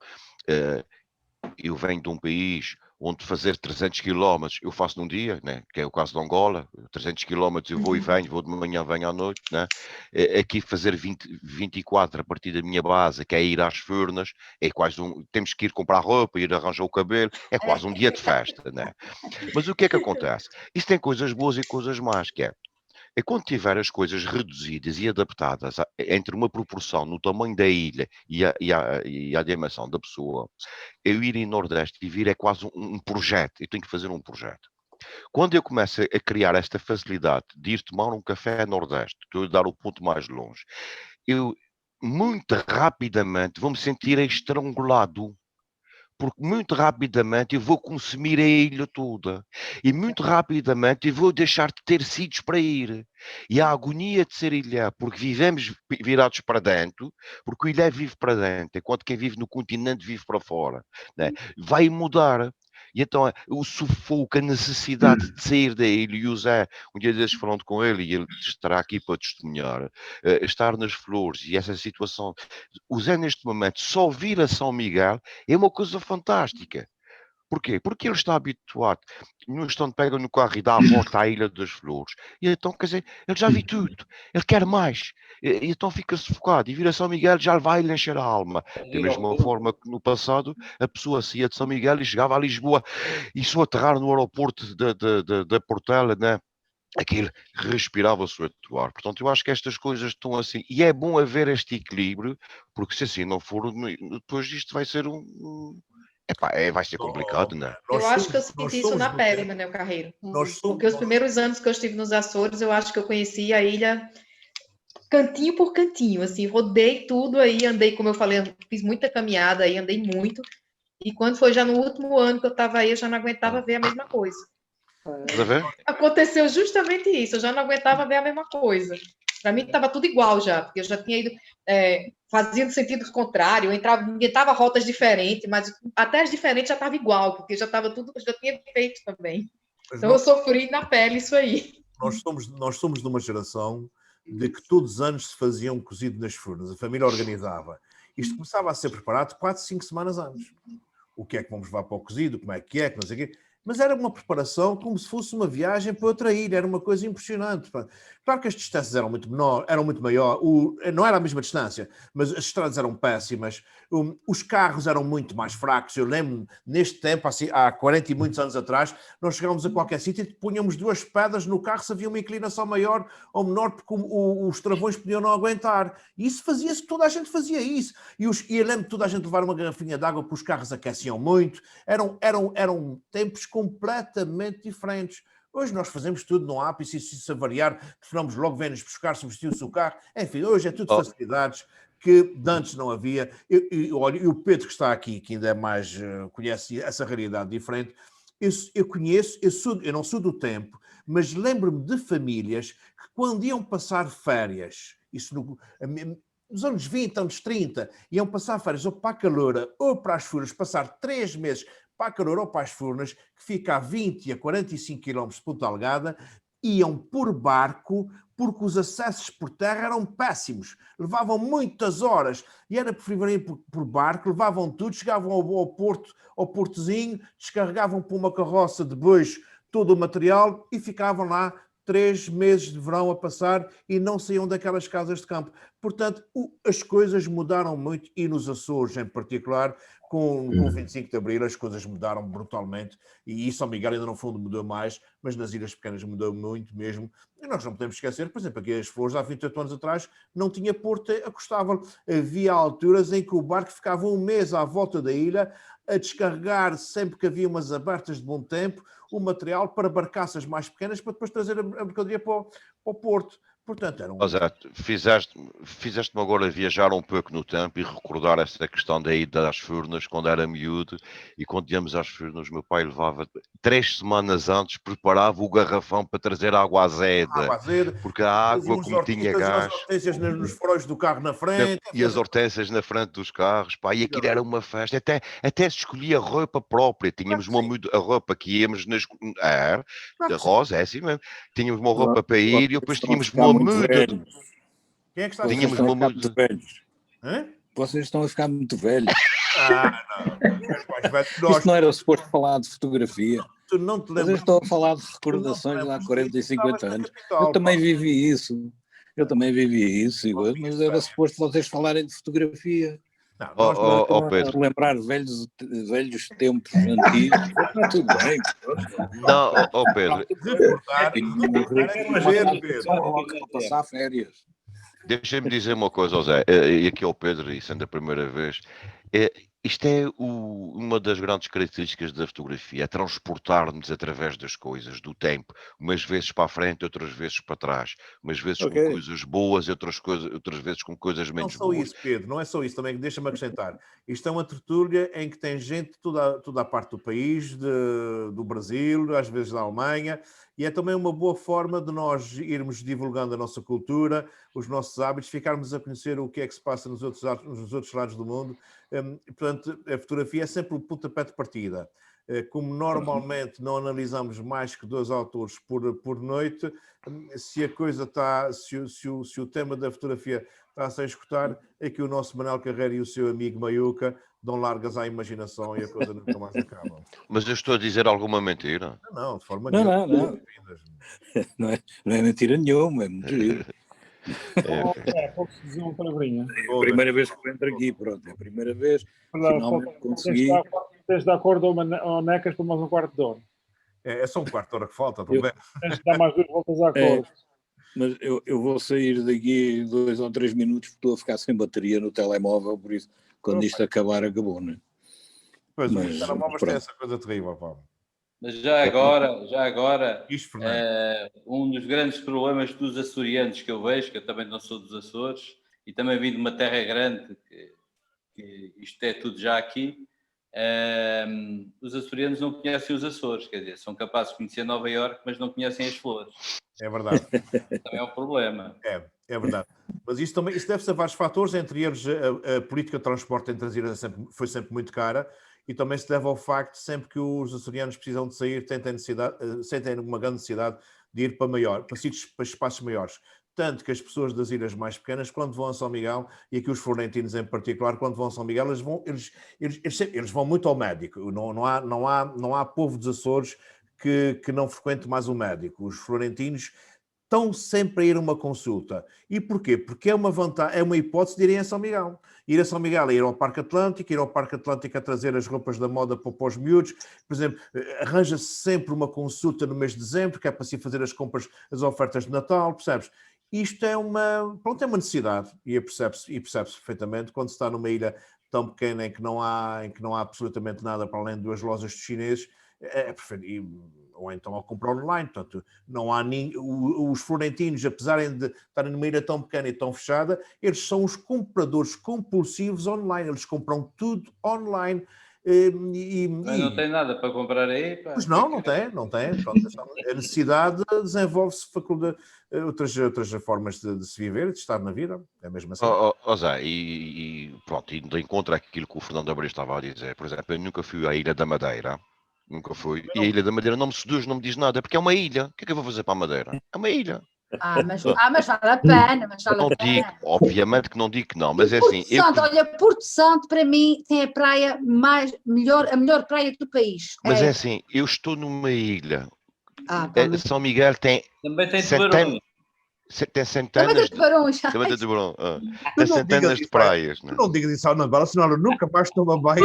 [SPEAKER 6] eu venho de um país onde fazer 300 km eu faço num dia, né? Que é o caso de Angola, 300 km eu vou e venho, vou de manhã, venho à noite, né? Aqui fazer 24 a partir da minha base, que é ir às Furnas, é quase temos que ir comprar roupa, ir arranjar o cabelo, é quase um dia de festa, né? Mas o que é que acontece? Isso tem coisas boas e coisas más, que é quando tiver as coisas reduzidas e adaptadas entre uma proporção no tamanho da ilha e a dimensão da pessoa, eu ir em Nordeste e vir é quase um projeto. Eu tenho que fazer um projeto. Quando eu começo a criar esta facilidade de ir tomar um café Nordeste, estou a dar o ponto mais longe, eu muito rapidamente vou-me sentir estrangulado. Porque muito rapidamente eu vou consumir a ilha toda. E muito rapidamente eu vou deixar de ter sítios para ir. E a agonia de ser ilha, porque vivemos virados para dentro, porque o ilha vive para dentro, enquanto quem vive no continente vive para fora, né? Vai mudar. E então o sufoco, a necessidade de sair da ilha, e o Zé, um dia desses falando com ele, e ele estará aqui para testemunhar, estar nas Flores e essa situação, o Zé neste momento só vir a São Miguel é uma coisa fantástica. Porquê? Porque ele está habituado. No instante pega no carro e dá a volta à Ilha das Flores. E então, quer dizer, ele já viu tudo. Ele quer mais. E então fica sufocado. E vir a São Miguel já vai lhe encher a alma. Da mesma forma que no passado a pessoa saía de São Miguel e chegava a Lisboa e só aterrar no aeroporto da Portela, né? Aquilo respirava-se o atuar. Portanto, eu acho que estas coisas estão assim. E é bom haver este equilíbrio, porque se assim não for, depois isto vai ser vai ser complicado, não é?
[SPEAKER 19] Eu acho que eu senti isso na pele, Manuel Carreiro. Porque os primeiros anos que eu estive nos Açores, eu acho que eu conheci a ilha cantinho por cantinho, assim, rodei tudo aí, andei, como eu falei, fiz muita caminhada aí, andei muito. E quando foi já no último ano que eu estava aí, eu já não aguentava ver a mesma coisa. Aconteceu justamente isso, eu já não aguentava ver a mesma coisa. Para mim estava tudo igual já, porque eu já tinha ido fazia no sentido contrário, eu inventava rotas diferentes, mas até as diferentes já estava igual, porque já estava tudo, já tinha feito também. Então eu sofri na pele isso aí.
[SPEAKER 1] Nós somos de uma geração de que todos os anos se fazia um cozido nas Furnas, a família organizava. Isto começava a ser preparado 4, 5 semanas antes. O que é que vamos levar para o cozido, como é que não sei o quê.
[SPEAKER 15] mas era uma preparação como se fosse uma viagem para outra ilha, era uma coisa impressionante. Claro que as distâncias eram muito menor, eram muito maior, não era a mesma distância, mas as estradas eram péssimas, os carros eram muito mais fracos. Eu lembro, neste tempo, assim, há 40 e muitos anos atrás, nós chegámos a qualquer sítio e punhamos 2 pedras no carro se havia uma inclinação maior ou menor, porque os travões podiam não aguentar. E isso fazia-se, toda a gente fazia isso. E eu lembro de toda a gente levar uma garrafinha de água, porque os carros aqueciam muito. Eram tempos completamente diferentes. Hoje nós fazemos tudo no app e se avariar, telefonamos logo, vem-nos buscar, substitui-se o carro. Enfim, hoje é tudo facilidades que antes não havia. Olha, e o Pedro que está aqui, que ainda é mais, conhece essa realidade diferente, eu não sou do tempo, mas lembro-me de famílias que quando iam passar férias, nos anos 20, anos 30, iam passar férias ou para a Caloura ou para as Furnas, passar 3 meses para a Caloura ou para as Furnas, que fica a 20 a 45 km de Ponta Delgada, iam por barco, porque os acessos por terra eram péssimos, levavam muitas horas, e era preferível ir por barco, levavam tudo, chegavam ao porto, ao portozinho, descarregavam por uma carroça de bois todo o material e ficavam lá 3 meses de verão a passar e não saíam daquelas casas de campo. Portanto, as coisas mudaram muito, e nos Açores em particular, com o 25 de Abril as coisas mudaram brutalmente, e São Miguel ainda no fundo mudou mais, mas nas ilhas pequenas mudou muito mesmo. E nós não podemos esquecer, por exemplo, aqui as Flores, há 28 anos atrás, não tinha porto acostável. Havia alturas em que o barco ficava 1 mês à volta da ilha, a descarregar, sempre que havia umas abertas de bom tempo, o material para barcaças mais pequenas, para depois trazer a mercadoria para o porto. Portanto, era
[SPEAKER 6] José, fizeste-me agora viajar um pouco no tempo e recordar essa questão da ida às Furnas, quando era miúdo, e quando íamos às Furnas, meu pai levava 3 semanas antes, preparava o garrafão para trazer água azeda, porque a água, como tinha gás...
[SPEAKER 15] As hortênsias nos faróis do carro na frente.
[SPEAKER 6] E as hortênsias na frente dos carros, pá, e aquilo era uma festa, até se escolhia roupa própria, tínhamos a roupa que íamos nas... a rosa, é assim mesmo, tínhamos uma roupa para ir, e depois tínhamos uma muda.
[SPEAKER 15] Quem é que está
[SPEAKER 6] Tínhamos uma muda.
[SPEAKER 18] Vocês estão a ficar muito velhos.
[SPEAKER 15] Não.
[SPEAKER 18] Isto não era suposto falar de fotografia.
[SPEAKER 15] Tu não te lembras?
[SPEAKER 18] Vocês estão a falar de recordações de há 40 e 50 anos. Eu também vivi isso. Mas era suposto vocês falarem de fotografia.
[SPEAKER 6] Pedro.
[SPEAKER 18] Lembrar velhos tempos antigos. Está tudo bem.
[SPEAKER 6] Não, Pedro.
[SPEAKER 18] Passar férias.
[SPEAKER 6] Deixa-me dizer uma coisa, José, e aqui ao Pedro, e sendo a primeira vez, isto é uma das grandes características da fotografia, é transportar-nos através das coisas, do tempo, umas vezes para a frente, outras vezes para trás, umas vezes com coisas boas e outras vezes com coisas menos boas.
[SPEAKER 15] Não é só isso, Pedro, não é só isso, também deixa-me acrescentar. Isto é uma tertúlia em que tem gente de toda a parte do país, do Brasil, às vezes da Alemanha, e é também uma boa forma de nós irmos divulgando a nossa cultura, os nossos hábitos, ficarmos a conhecer o que é que se passa nos outros lados do mundo. Portanto, a fotografia é sempre o pontapé de partida. Como normalmente não analisamos mais que 2 autores por noite, se a coisa está, se o tema da fotografia está a ser escutar, é que o nosso Manuel Carreira e o seu amigo Maiuca dão largas à imaginação e a coisa nunca mais acaba.
[SPEAKER 6] Mas eu estou a dizer alguma mentira?
[SPEAKER 15] Não, de forma nenhuma.
[SPEAKER 18] Não é mentira nenhuma, é muito giro.
[SPEAKER 7] Posso dizer uma palavrinha?
[SPEAKER 18] É a primeira vez que eu entro aqui, pronto. É a primeira vez. Finalmente consegui.
[SPEAKER 7] Tens de dar acordo ao Necas para mais um quarto de hora.
[SPEAKER 15] É só um quarto de hora que falta, também.
[SPEAKER 7] Tens de dar mais 2 voltas à acordo.
[SPEAKER 18] Mas eu vou sair daqui 2 ou 3 minutos porque estou a ficar sem bateria no telemóvel, por isso, quando isto acabar, acabou, não é?
[SPEAKER 15] Pois, os telemóveis têm essa coisa terrível, Paulo.
[SPEAKER 4] Mas já agora, um dos grandes problemas dos açorianos que eu vejo, que eu também não sou dos Açores, e também vim de uma terra grande, que isto é tudo já aqui, os açorianos não conhecem os Açores, quer dizer, são capazes de conhecer Nova Iorque, mas não conhecem as flores.
[SPEAKER 15] É verdade.
[SPEAKER 4] Também é um problema.
[SPEAKER 15] É verdade. Mas isso deve-se a vários fatores, entre eles a política de transporte entre as ilhas foi sempre muito cara, e também se deve ao facto de sempre que os açorianos precisam de sair, sentem uma grande necessidade de ir para espaços maiores. tanto que as pessoas das ilhas mais pequenas, quando vão a São Miguel, e aqui os florentinos em particular, quando vão a São Miguel, eles vão muito ao médico. Não há povo dos Açores que não frequente mais o médico. Os florentinos estão sempre a ir a uma consulta. E porquê? Porque é uma hipótese de irem a São Miguel. Ir a São Miguel é ir ao Parque Atlântico, ir ao Parque Atlântico a trazer as roupas da moda para os miúdos. Por exemplo, arranja-se sempre uma consulta no mês de dezembro, que é para se fazer as compras, as ofertas de Natal, percebes? Isto é uma necessidade, e percebe-se perfeitamente quando se está numa ilha tão pequena em que não há absolutamente nada para além de 2 lojas de chineses, ou então ao comprar online. Portanto, não há os florentinos, apesar de estarem numa ilha tão pequena e tão fechada, eles são os compradores compulsivos online, eles compram tudo online.
[SPEAKER 4] Mas não tem nada para comprar aí? Pá.
[SPEAKER 15] Pois não tem. Pronto, a necessidade desenvolve-se outras formas de se viver, de estar na vida, é mesmo assim.
[SPEAKER 6] Zé, pronto, indo de encontro àquilo que o Fernando Abreu estava a dizer, por exemplo, eu nunca fui à Ilha da Madeira, nunca fui, e a Ilha da Madeira não me seduz, não me diz nada, porque é uma ilha. O que é que eu vou fazer para a Madeira? É uma ilha.
[SPEAKER 16] Mas vale a pena,
[SPEAKER 6] Não digo, obviamente que não digo que não, mas é assim.
[SPEAKER 16] Olha, Porto Santo para mim tem a praia a melhor praia do país.
[SPEAKER 6] Mas é assim, eu estou numa ilha. São Miguel tem
[SPEAKER 4] também tem
[SPEAKER 6] centenas. Tem centenas
[SPEAKER 16] de tubarões.
[SPEAKER 6] Tem centenas de praias.
[SPEAKER 12] Não digas isso ao Nabela, senão eu nunca mais tomo bem.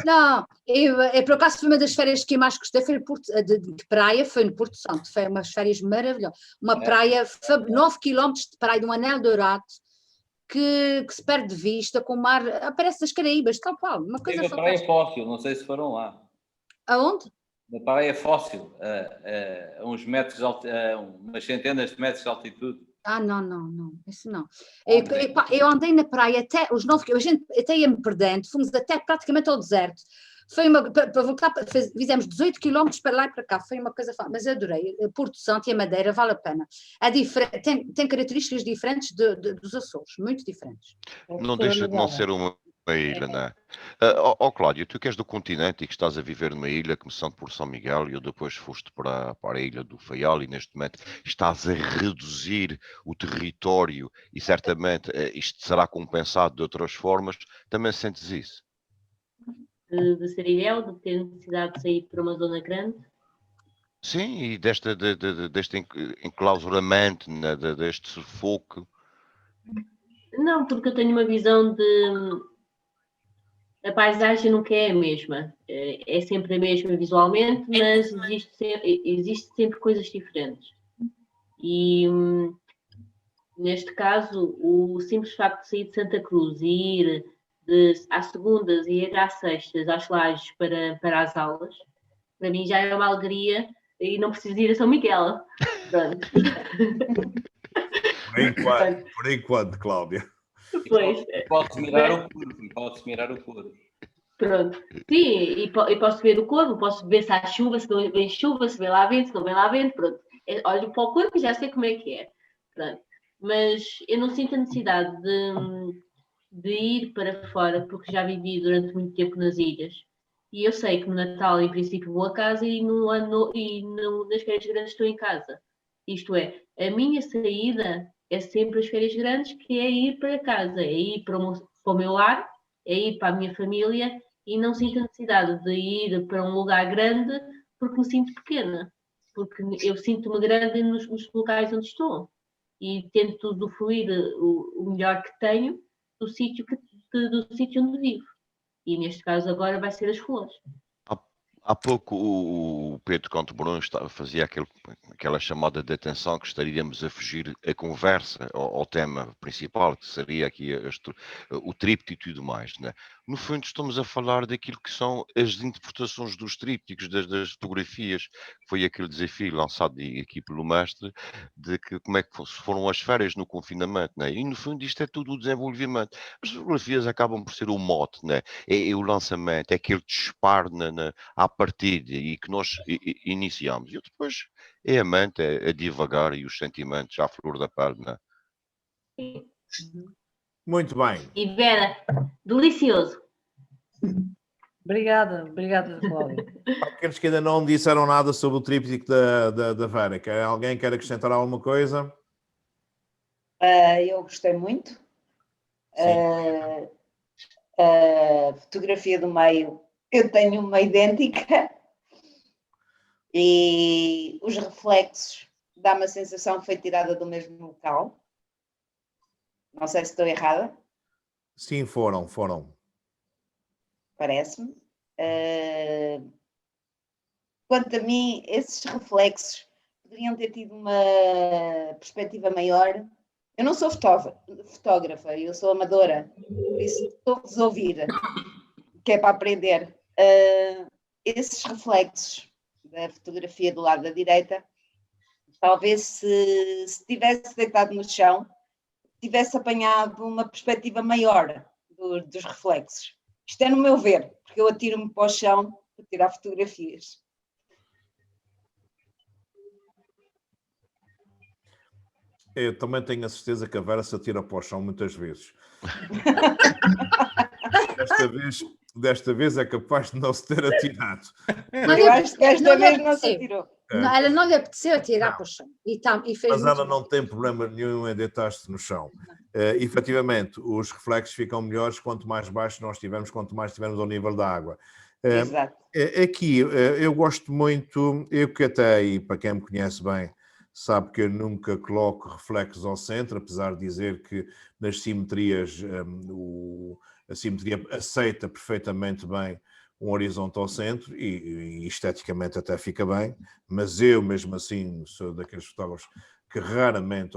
[SPEAKER 16] Não, eu por acaso foi uma das férias que eu mais gostei, foi de praia, foi no Porto Santo, foi umas férias maravilhosas, uma praia, 9 km de praia, de um anel dourado, que se perde de vista, com o mar, aparece das Caraíbas, tal qual, uma coisa
[SPEAKER 4] fantástica. A praia Fóssil, não sei se foram lá.
[SPEAKER 16] Aonde?
[SPEAKER 4] Na praia Fóssil, a uns metros, umas centenas de metros de altitude.
[SPEAKER 16] Não, isso não. Eu andei na praia até os 9 km, a gente até ia-me perdendo, fomos até praticamente ao deserto. Para voltar, fizemos 18 km para lá e para cá, foi uma coisa fácil, mas eu adorei. Porto Santo e a Madeira vale a pena. Tem características diferentes dos Açores, muito diferentes.
[SPEAKER 6] Não deixa de não ser uma ilha, não é? Cláudio, tu que és do continente e que estás a viver numa ilha, começando por São Miguel, e depois foste para a ilha do Faial, e neste momento estás a reduzir o território, e certamente isto será compensado de outras formas, também sentes isso?
[SPEAKER 20] De ser ilhéu, de ter necessidade de sair para uma zona grande?
[SPEAKER 6] Sim, e deste enclausuramento, deste sufoco.
[SPEAKER 20] Não, porque eu tenho uma visão de... A paisagem nunca é a mesma. É sempre a mesma visualmente, mas existe sempre coisas diferentes. E, neste caso, o simples facto de sair de Santa Cruz e ir às segundas e ir às sextas, às lajes para as aulas, para mim já é uma alegria e não preciso ir a São Miguel. Pronto.
[SPEAKER 15] Por enquanto, Cláudia.
[SPEAKER 20] Pois.
[SPEAKER 4] Pode-se mirar o Corvo.
[SPEAKER 20] Pronto. Sim, e posso ver o Corvo, posso ver se há chuva, se não vem chuva, se vem lá vento, se não vem lá vento, pronto. Olho para o Corvo e já sei como é que é. Pronto. Mas eu não sinto a necessidade de ir para fora, porque já vivi durante muito tempo nas ilhas. E eu sei que no Natal, em princípio, vou a casa e nas férias grandes estou em casa. Isto é, a minha saída é sempre as férias grandes, que é ir para casa, é ir para o meu lar, é ir para a minha família, e não sinto a necessidade de ir para um lugar grande porque me sinto pequena. Porque eu sinto-me grande nos locais onde estou. E tento usufruir o melhor que tenho do sítio onde vivo. E neste caso agora vai ser as flores.
[SPEAKER 6] Há pouco o Pedro Contebrun fazia aquela chamada de atenção que estaríamos a fugir a conversa ao tema principal, que seria aqui o tríptico e tudo mais, né? No fundo estamos a falar daquilo que são as interpretações dos trípticos, das fotografias. Foi aquele desafio lançado aqui pelo mestre, de que como é que foram as férias no confinamento, né? E no fundo isto é tudo o desenvolvimento. As fotografias acabam por ser o mote, né? É o lançamento, é aquele disparo à partida e que nós iniciamos. E depois é a mente, é devagar e os sentimentos à flor da pele, né?
[SPEAKER 15] Muito bem.
[SPEAKER 20] E Vera, delicioso.
[SPEAKER 17] Obrigada, Cláudia.
[SPEAKER 15] Aqueles que ainda não disseram nada sobre o tríptico da Vera, alguém quer acrescentar alguma coisa?
[SPEAKER 21] Eu gostei muito. A fotografia do meio, eu tenho uma idêntica. E os reflexos dá-me a sensação que foi tirada do mesmo local. Não sei se estou errada.
[SPEAKER 15] Sim, foram.
[SPEAKER 21] Parece-me. Quanto a mim, esses reflexos poderiam ter tido uma perspectiva maior. Eu não sou fotógrafa, eu sou amadora, por isso estou-vos a ouvir, que é para aprender. Esses reflexos da fotografia do lado da direita, talvez se tivesse deitado no chão, tivesse apanhado uma perspectiva maior dos reflexos. Isto é no meu ver, porque eu atiro-me para o chão para tirar fotografias.
[SPEAKER 15] Eu também tenho a certeza que a Vera se atira para o chão muitas vezes. Desta vez é capaz de não se ter atirado.
[SPEAKER 21] Eu acho que desta vez não se atirou.
[SPEAKER 16] Ela não lhe apeteceu atirar para o chão. E fez
[SPEAKER 15] Mas ela
[SPEAKER 16] muito
[SPEAKER 15] não tem problema nenhum em deitar-se no chão. Efetivamente, os reflexos ficam melhores quanto mais baixo nós estivermos, quanto mais estivermos ao nível da água.
[SPEAKER 21] Exato.
[SPEAKER 15] Aqui, eu gosto muito, eu que até aí, para quem me conhece bem, sabe que eu nunca coloco reflexos ao centro, apesar de dizer que nas simetrias a simetria aceita perfeitamente bem um horizonte ao centro e esteticamente até fica bem, mas eu mesmo assim sou daqueles fotógrafos que raramente,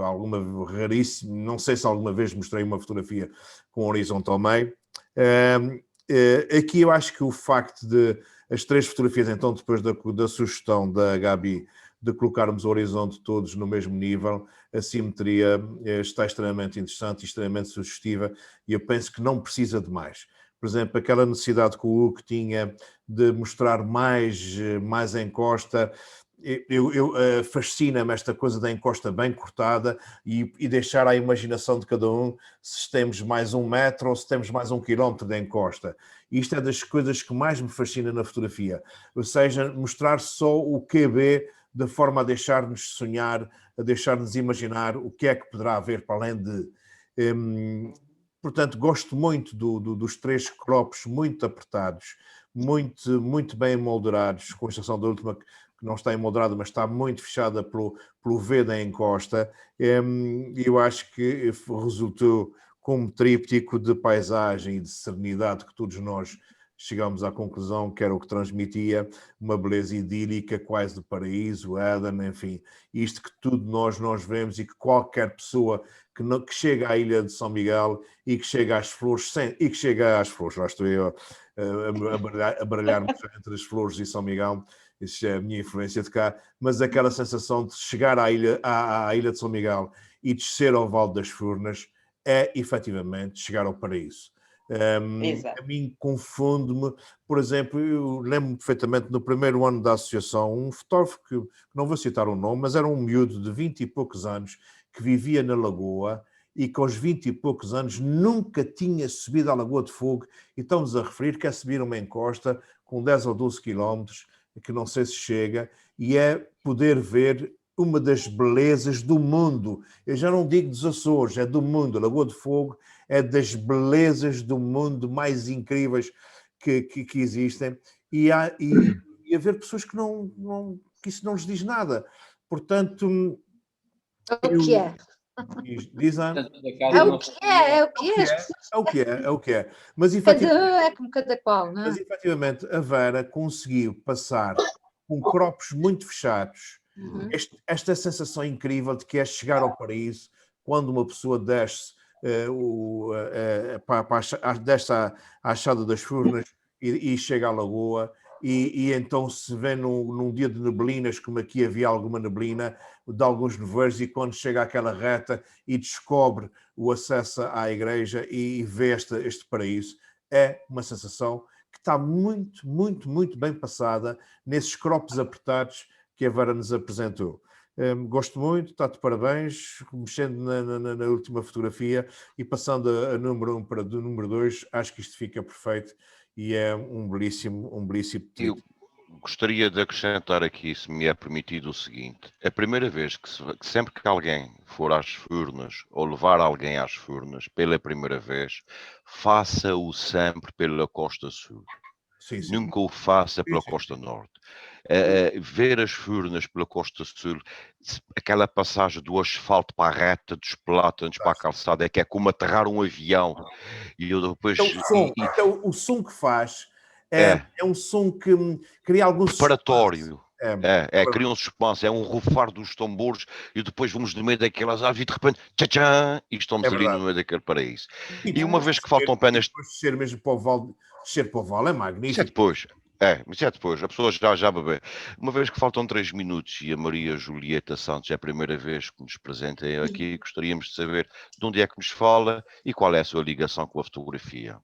[SPEAKER 15] raríssimo, não sei se alguma vez mostrei uma fotografia com um horizonte ao meio. Aqui eu acho que o facto de as três fotografias, então depois da sugestão da Gabi, de colocarmos o horizonte todos no mesmo nível, a simetria está extremamente interessante e extremamente sugestiva e eu penso que não precisa de mais. Por exemplo, aquela necessidade que o Hugo tinha de mostrar mais a encosta, fascina-me esta coisa da encosta bem cortada e deixar à imaginação de cada um se temos mais 1 metro ou se temos mais 1 quilómetro de encosta. Isto é das coisas que mais me fascina na fotografia, ou seja, mostrar só o QB de forma a deixar-nos sonhar, a deixar-nos imaginar o que é que poderá haver para além de... Portanto, gosto muito dos três crops muito apertados, muito bem emoldurados, com exceção da última que não está emoldrada, mas está muito fechada pelo V da encosta. Eu acho que resultou como tríptico de paisagem e de serenidade que todos nós chegamos à conclusão que era o que transmitia uma beleza idílica, quase de paraíso, Éden, enfim, isto que tudo nós vemos e que qualquer pessoa que chega à ilha de São Miguel e que chega às flores, lá estou eu a baralhar-me entre as flores e São Miguel, isso é a minha influência de cá, mas aquela sensação de chegar à ilha de São Miguel e descer ao Vale das Furnas é efetivamente chegar ao paraíso. A mim confunde-me, por exemplo, eu lembro-me perfeitamente no primeiro ano da associação, um fotógrafo que não vou citar o nome, mas era um miúdo de 20 e poucos anos que vivia na Lagoa e que aos 20 e poucos anos nunca tinha subido à Lagoa de Fogo e estamos a referir que é subir uma encosta com 10 ou 12 quilómetros, que não sei se chega, e é poder ver uma das belezas do mundo. Eu já não digo dos Açores, é do mundo. A Lagoa de Fogo é das belezas do mundo mais incríveis que existem. E haver pessoas que isso não lhes diz nada. Portanto...
[SPEAKER 16] O que é?
[SPEAKER 15] É o que é. Mas
[SPEAKER 16] é como cada qual, não é?
[SPEAKER 15] Mas efetivamente a Vera conseguiu passar com crops muito fechados esta sensação incrível de que é chegar ao paraíso quando uma pessoa desce desce à Achada das Furnas e chega à Lagoa e então se vê num dia de neblinas, como aqui havia alguma neblina, de alguns nevoeiros, e quando chega àquela reta e descobre o acesso à igreja e vê este paraíso, é uma sensação que está muito bem passada nesses crops apertados que a Vera nos apresentou. Gosto muito, está de parabéns, mexendo na última fotografia e passando a número 1 para do número 2, acho que isto fica perfeito e é um belíssimo
[SPEAKER 6] Eu
[SPEAKER 15] tríptico.
[SPEAKER 6] gostaria de acrescentar aqui, se me é permitido, o seguinte: a primeira vez que sempre que alguém for às Furnas ou levar alguém às Furnas pela primeira vez, faça-o sempre pela Costa Sul.
[SPEAKER 15] Sim, sim.
[SPEAKER 6] Nunca o faça pela Costa Norte. Ver as Furnas pela Costa Sul, aquela passagem do asfalto para a reta, dos plátanos para a calçada, que é como aterrar um avião. E eu depois...
[SPEAKER 15] O som que faz é um som que cria algum
[SPEAKER 6] preparatório. Cria um suspense, é um rufar dos tambores e depois vamos no meio daquelas árvores e de repente, tchá, e estamos ali no meio daquele paraíso. E uma vez que faltam apenas...
[SPEAKER 15] Descer mesmo para o vale, descer para o vale é magnífico.
[SPEAKER 6] Isso é depois, a pessoa já bebê. Uma vez que faltam 3 minutos e a Maria Julieta Santos é a primeira vez que nos presentem aqui, gostaríamos de saber de onde é que nos fala e qual é a sua ligação com a fotografia.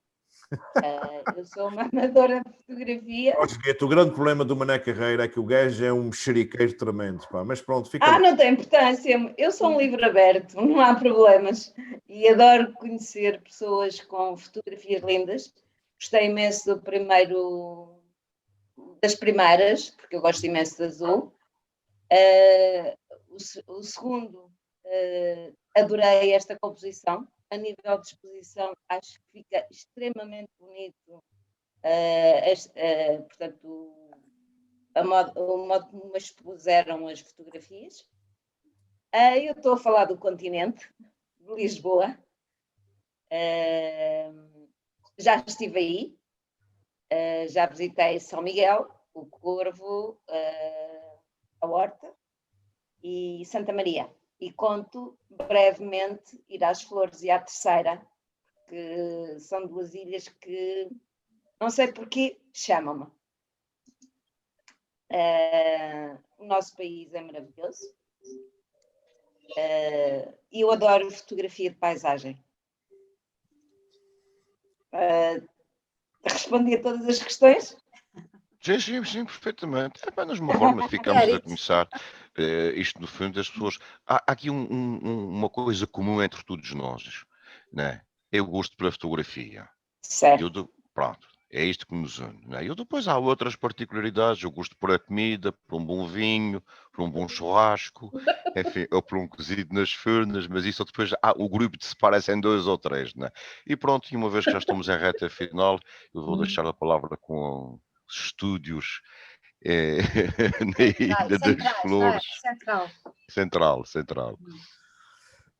[SPEAKER 21] Eu sou uma amadora de fotografia.
[SPEAKER 15] O grande problema do Mané Carreira é que o gajo é um mexeriqueiro tremendo, pá. Mas pronto, fica...
[SPEAKER 21] Não tem importância. Eu sou um livro aberto, não há problemas. E adoro conhecer pessoas com fotografias lindas. Gostei imenso das primeiras, porque eu gosto imenso de azul. O segundo, adorei esta composição. A nível de exposição, acho que fica extremamente bonito, portanto, o modo como expuseram as fotografias. Eu estou a falar do continente, de Lisboa. Já estive aí, já visitei São Miguel, o Corvo, a Horta e Santa Maria. E conto brevemente ir às Flores e à Terceira, que são 2 ilhas que, não sei porquê, chamam-me. O nosso país é maravilhoso. E eu adoro fotografia de paisagem. Respondi a todas as questões?
[SPEAKER 6] Sim, perfeitamente. É apenas uma forma de ficarmos a começar isto, no fundo, das pessoas. Há aqui uma coisa comum entre todos nós, né? Eu gosto pela fotografia.
[SPEAKER 21] Certo.
[SPEAKER 6] Pronto, é isto que nos une, né? Eu depois há outras particularidades. Eu gosto por a comida, por um bom vinho, por um bom churrasco, enfim, ou por um cozido nas furnas, mas isso depois o grupo se parece em 2 ou 3, né? E pronto, e uma vez que já estamos em reta final, eu vou deixar a palavra com estúdios na Ilha das Flores. Central.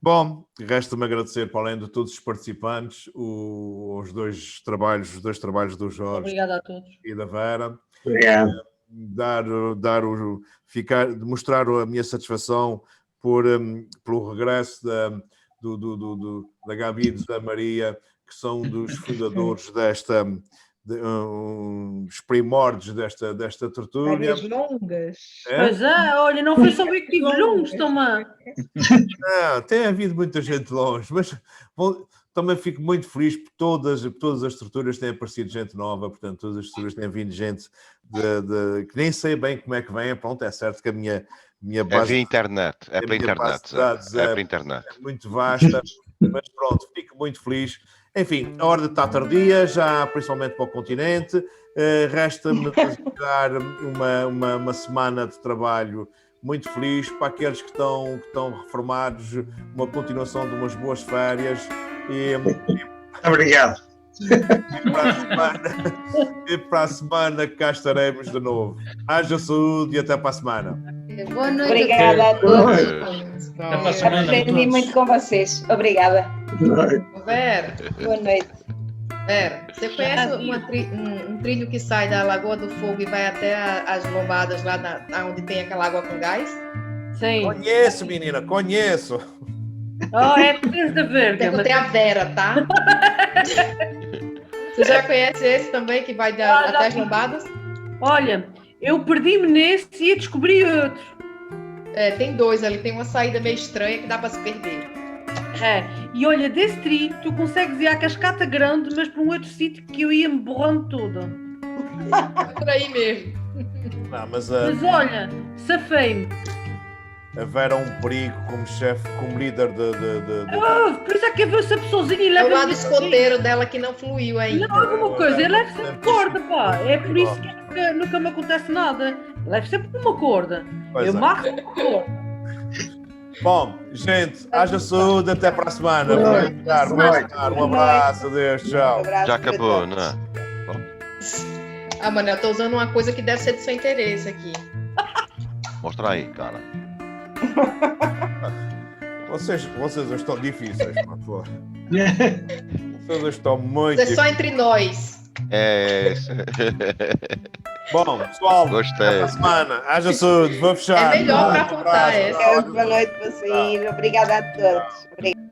[SPEAKER 15] Bom, resta-me agradecer, para além de todos os participantes, os dois trabalhos do Jorge.
[SPEAKER 17] Obrigada a todos.
[SPEAKER 15] E da Vera.
[SPEAKER 2] Obrigado.
[SPEAKER 15] Mostrar a minha satisfação pelo regresso da Gabi e da Maria, que são dos fundadores os primórdios desta tertúlia.
[SPEAKER 8] Várias longas.
[SPEAKER 17] Pois olha, não foi só objetivos longos, toma.
[SPEAKER 15] Não, tem havido muita gente longe, mas também fico muito feliz por todas as estruturas têm aparecido gente nova, portanto, todas as estruturas têm vindo gente que nem sei bem como é que vem. Pronto, é certo que a minha base...
[SPEAKER 6] É via internet, é para internet.
[SPEAKER 15] É muito vasta, mas pronto, fico muito feliz. Enfim, a hora está tardia, já principalmente para o continente. Resta-me desejar uma semana de trabalho muito feliz para aqueles que estão reformados, uma continuação de umas boas férias.
[SPEAKER 2] Obrigado.
[SPEAKER 15] E para a semana cá estaremos de novo. Haja saúde e até para a semana.
[SPEAKER 21] Boa noite. Obrigada a todos. Aprendi muito com vocês. Obrigada.
[SPEAKER 19] Vera.
[SPEAKER 21] Boa noite.
[SPEAKER 19] Vera, você conhece um trilho que sai da Lagoa do Fogo e vai até as Lombadas, lá onde tem aquela água com gás?
[SPEAKER 17] Sim.
[SPEAKER 15] Conheço, menina, conheço.
[SPEAKER 17] É preciso de ver.
[SPEAKER 19] Tem a Vera, tá? Você já conhece esse também, que vai até as Lombadas?
[SPEAKER 17] Olha, eu perdi-me nesse e descobri outro.
[SPEAKER 19] Tem 2 ali, tem uma saída meio estranha que dá para se perder.
[SPEAKER 17] E olha, desse trilho tu consegues ir à Cascata Grande, mas para um outro sítio que eu ia me borrando toda.
[SPEAKER 19] Por aí mesmo.
[SPEAKER 15] Não, mas
[SPEAKER 17] olha, safei-me.
[SPEAKER 15] a Vera um perigo como chefe, como líder de...
[SPEAKER 9] Por isso é que eu vou ser sozinha e leva...
[SPEAKER 19] É o lado escoteiro dela que não fluiu ainda.
[SPEAKER 9] Não, alguma coisa, eu levo sempre corda, pá. É por isso que nunca me acontece nada. Eu levo sempre uma corda.
[SPEAKER 15] Pois
[SPEAKER 9] Eu
[SPEAKER 15] é.
[SPEAKER 9] marco uma corda.
[SPEAKER 15] Bom, gente, haja saúde, até para a semana. Um abraço, adeus, tchau.
[SPEAKER 6] Já acabou, não é?
[SPEAKER 19] Ah, mano, eu tô usando uma coisa que deve ser de seu interesse aqui.
[SPEAKER 6] Mostra aí, cara.
[SPEAKER 15] Vocês hoje estão difíceis, por favor. Vocês hoje estão muito
[SPEAKER 19] Isso é só
[SPEAKER 15] difíceis.
[SPEAKER 19] entre nós.
[SPEAKER 6] É.
[SPEAKER 15] Bom, pessoal,
[SPEAKER 6] gostei.
[SPEAKER 15] até para a semana. Haja saúde, vou fechar.
[SPEAKER 19] É melhor para contar essa.
[SPEAKER 21] Boa noite para vocês. Obrigada a todos. Obrigada.